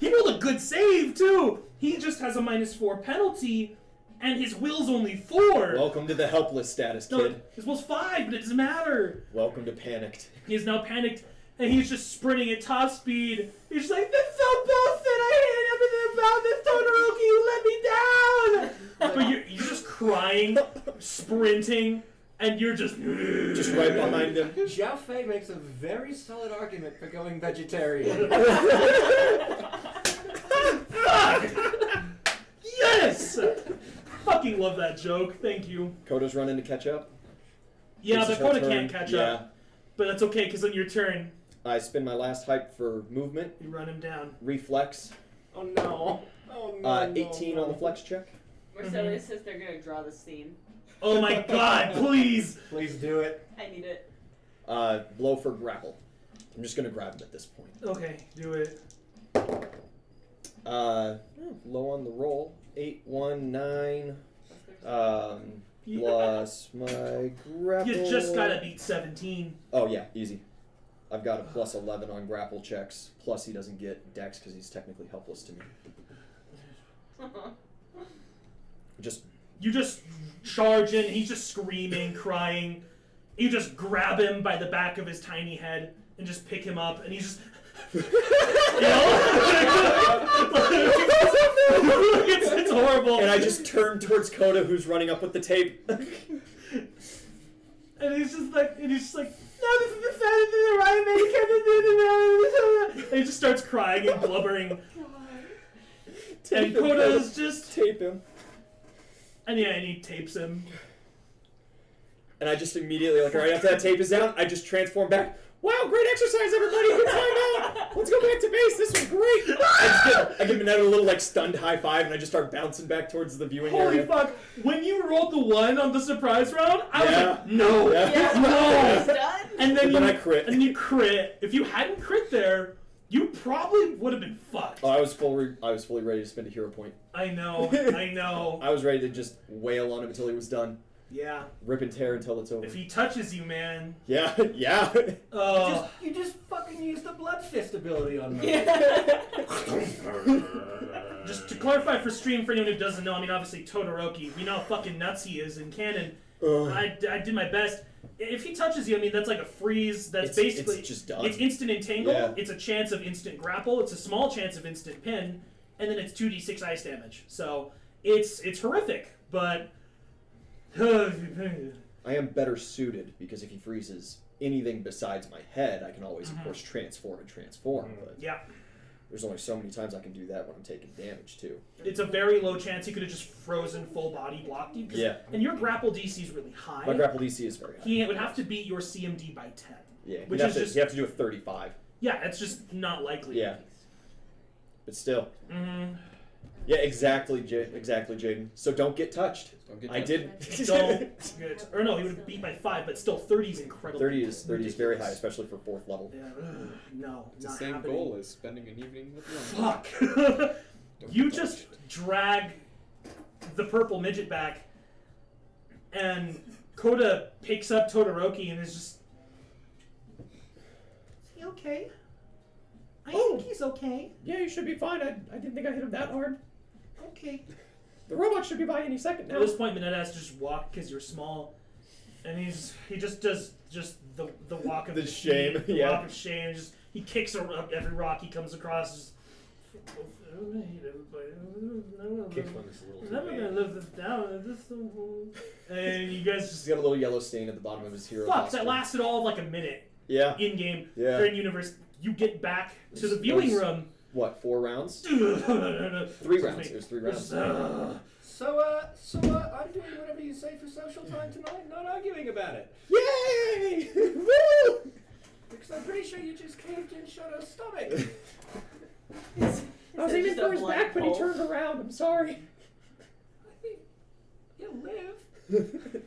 He rolled a good save, too. He just has a -4 penalty, and his will's only 4. Welcome to the helpless status, No, kid. his will's 5, but it doesn't matter. Welcome to panicked. He is now panicked, and he's just sprinting at top speed. He's just like, that's so bullshit. I hate everything about this, Todoroki. You let me down. crying, sprinting, and you're just right behind him. Xiao Fei makes a very solid argument for going vegetarian. Yes! Fucking love that joke. Thank you. Coda's running to catch up. Yeah, This but is her Coda turn. can't catch Yeah. up. But that's okay, because on your turn, I spend my last hype for movement, you run him down. reflex. Oh no. Oh no. 18 on the flex check. Marcelia says they're gonna draw the scene. Oh my god, please! Please do it. I need it. Blow for grapple. I'm just gonna grab him at this point. Okay, do it. Low on the roll. 8, 1, 9. Plus my grapple. You just gotta beat 17. Oh yeah, easy. I've got a plus 11 on grapple checks. Plus he doesn't get dex because he's technically helpless to me. You just charge in, he's just screaming, crying. You just grab him by the back of his tiny head and just pick him up, and he's just... you know? it's horrible. And I just turn towards Coda, who's running up with the tape. And he's just like, no, this is the fattest thing right, man. You can't. And he just starts crying and blubbering. And Coda's just... tape him. And yeah, and he tapes him. And I just immediately, like, right after that tape is down, I just transform back. Wow, great exercise, everybody! Good time out! Let's go back to base. This was great. I give him another little, like, stunned high five, and I just start bouncing back towards the viewing Holy area. fuck! When you rolled the 1 on the surprise round, I was Yeah. like, no, Yeah. no. It's done. And then But then I crit. And you crit. If you hadn't crit there, you probably would have been fucked. Oh, I was fully ready to spend a hero point. I know. I was ready to just wail on him until he was done. Yeah. Rip and tear until it's over. If he touches you, man. Yeah, yeah. You just fucking used the blood fist ability on me. Just to clarify for stream, for anyone who doesn't know, I mean, obviously Todoroki, we know how fucking nuts he is in canon. I did my best. If he touches you, I mean, that's like a freeze. That's basically... It's just done. It's instant entangle. Yeah. It's a chance of instant grapple. It's a small chance of instant pin. And then it's 2d6 ice damage. So it's horrific, but... I am better suited because if he freezes anything besides my head, I can always, of course, transform. But Yeah. there's only so many times I can do that when I'm taking damage, too. It's a very low chance he could have just frozen full body blocked you. Yeah. And your grapple DC is really high. My grapple DC is very high. He would have to beat your CMD by 10. Yeah, Which you is just... have to do a 35. Yeah, it's just not likely. Yeah. But still. Mm-hmm. Yeah, exactly, Jaden. So don't get touched. Don't get I touched. didn't. Don't get... Or no, he would have beat by 5, but still 30 is incredible. 30 is very high, especially for 4th level. Yeah, no, It's the not same happening. goal as spending an evening with one. Fuck. Don't You get just touched. drag the purple midget back, and Coda picks up Todoroki and is just... Is he okay? I think he's okay. Yeah, you should be fine. I didn't think I hit him that hard. Okay. The robot should be by any second At now. this point, Minette has to just walk because you're small, and he just does the walk of The defeat, shame, the yeah. walk of shame. Just he kicks up every rock he comes across. Just, Kicks one that's a little I'm too never gonna bad. live this down. And you guys He's just got a little yellow stain at the bottom of his hero fuck. costume. That lasted all of like a minute Yeah. in game. Yeah. Or in universe, you get back to the It viewing was- room. What, 4 rounds? 3 3 rounds. It was 3 rounds. So, I'm doing whatever you say for social time tonight, not arguing about it. Yay! Woo! Because I'm pretty sure you just caved in Shadow's stomach. I was aiming for his back, but he turned around. I'm sorry. I think you'll live.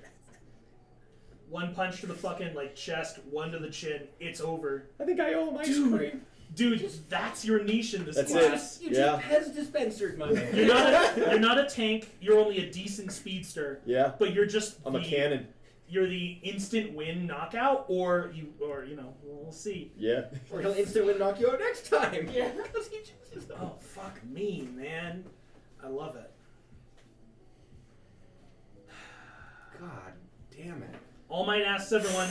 One punch to the fucking like chest, one to the chin. It's over. I think I owe him ice Dude. cream. Dude, that's your niche in this That's class. it. You Yeah. just Pez dispensered, my man. You're not a tank. You're only a decent speedster. Yeah. But you're just I'm a cannon. You're the instant win knockout, or you know, we'll see. Yeah. Or he'll instantly knock you out next time. Yeah. Because he chooses them. Oh fuck me, man. I love it. God damn it. All Might asks everyone,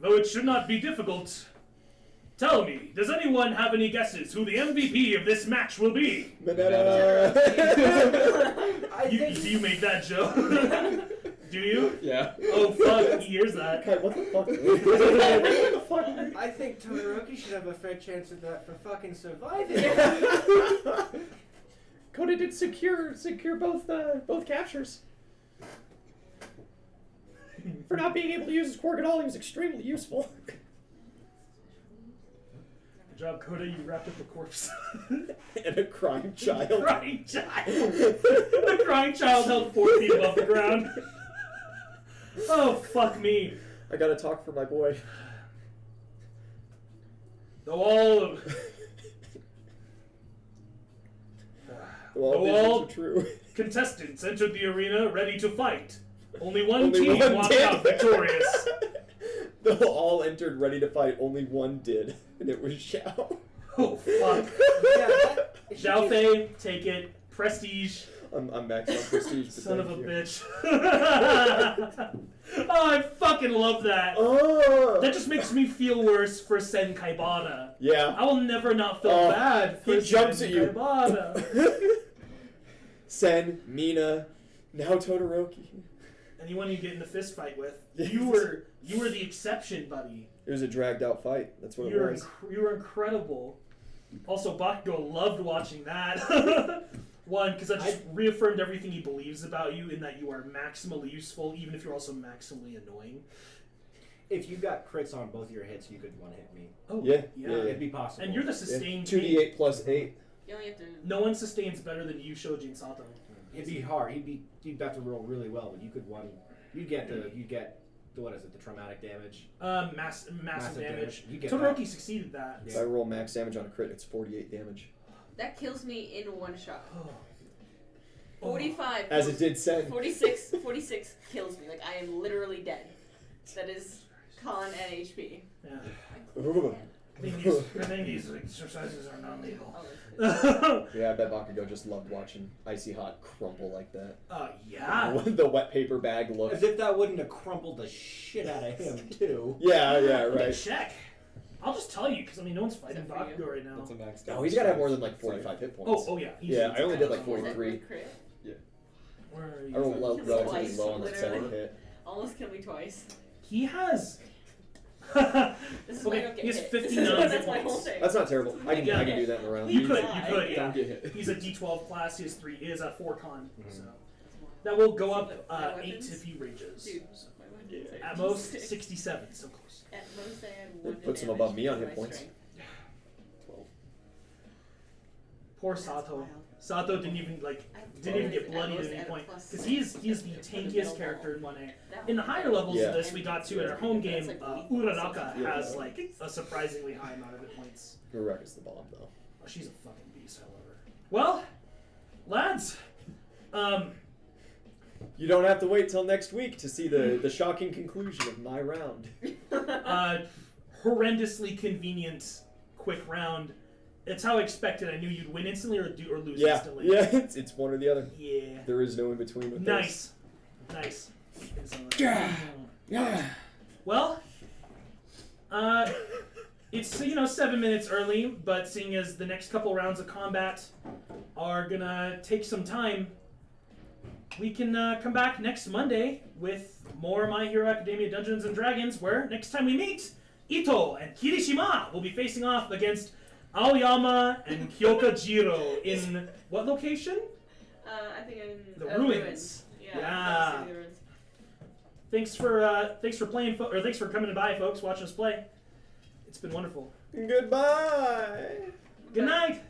though it should not be difficult. Tell me, does anyone have any guesses who the MVP of this match will be? Banana. I Do you make that joke? Do you? Yeah. Oh fuck, he hears that. Kite, what the fuck? What the fuck? I think Todoroki should have a fair chance at that for fucking surviving. Coda did secure both captures. For not being able to use his quirk at all, he was extremely useful. Good job, Coda. You wrapped up a corpse. And a crying child. Crying child. The crying child held 4 feet above the ground. Oh fuck me. I gotta talk for my boy. All Well, all visions are true. contestants entered the arena ready to fight. Only one Only team one walked did. out victorious. They all entered ready to fight. Only one did, and it was Xiao. Oh fuck. Zhao Fei, take it. Prestige. I'm maxing out prestige. but Son of a thank you. bitch. Oh, I fucking love that. Oh. That just makes me feel worse for Sen Kaibata. Yeah. I will never not feel Oh, bad for he jumps Sen at you. Kaibata. Sen, Mina, now Todoroki. Anyone you get in a fist fight with, Yes. you were the exception, buddy. It was a dragged out fight. That's what You it were was. you were incredible. Also, Bakugo loved watching that. One, because that just reaffirmed everything he believes about you, in that you are maximally useful, even if you're also maximally annoying. If you got crits on both your hits, you could one-hit me. Oh, Yeah. It'd be possible. And you're the Yeah. sustained 2d8 plus 8. You only have to. No one sustains better than you, Shoji and Sato. It'd be hard. You'd have to roll really well, but you could you'd get the what is it? The traumatic damage. Massive damage. You get Todoroki succeeded that. If I roll max damage on a crit, it's 48 damage. That kills me in one shot. Oh. 45. As it did Sen. 46 kills me. Like, I am literally dead. That is con and HP. Yeah. Ooh. I think these exercises are non-lethal. Oh, Yeah, I bet Bakugo just loved watching Icy Hot crumple like that. Yeah. The wet paper bag look. As if that wouldn't have crumpled the shit out of him too. Yeah, Let me right. check. I'll just tell you, because I mean, no one's fighting Except for you. Bakugo right now. That's a max. Oh, he's got to have more than like 45 hit points. Oh yeah. Yeah, I only did like Is that 43. with crit? Where are I you? rolled Kills relatively twice, low on that literally. second hit. Almost killed me twice. He has. This is why I Okay, don't get he has hit. 59 That's hit my whole points. thing. That's not terrible. I can Yeah. do that in a round. You could, Die. yeah. Don't get hit. He's a D12 class. He has 3. He is at 4 con. Mhm. So that will go up My 8 weapons? if he rages. Dude, my weapons are At most D6. 67. So close. At most, I had one. It puts him damage above me on for hit my points. strength. 12. Poor That's Sato. wild. Sato didn't even get bloodied at any point, because he's the tankiest character in 1A. That In the one- higher levels Yeah. of this, we got to in our home game. That's like Uraraka Yeah. has like a surprisingly high amount of hit points. Uraraka's the bomb, though. Oh, she's a fucking beast, however. Well, lads, You don't have to wait till next week to see the shocking conclusion of my round. Horrendously convenient, quick round. It's how I expected. I knew you'd win instantly or lose Yeah, instantly. yeah, it's one or the other. Yeah. There is no in between with Nice. Nice. Yeah. Well, it's 7 minutes early, but seeing as the next couple rounds of combat are gonna take some time, we can come back next Monday with more My Hero Academia Dungeons and Dragons, where next time we meet, Ito and Kirishima will be facing off against Aoyama and Kyokajiro in what location? I think in The ruins. Yeah. Yeah. I see the ruins. Thanks for playing, thanks for coming by, folks, watching us play. It's been wonderful. Goodbye. Good night.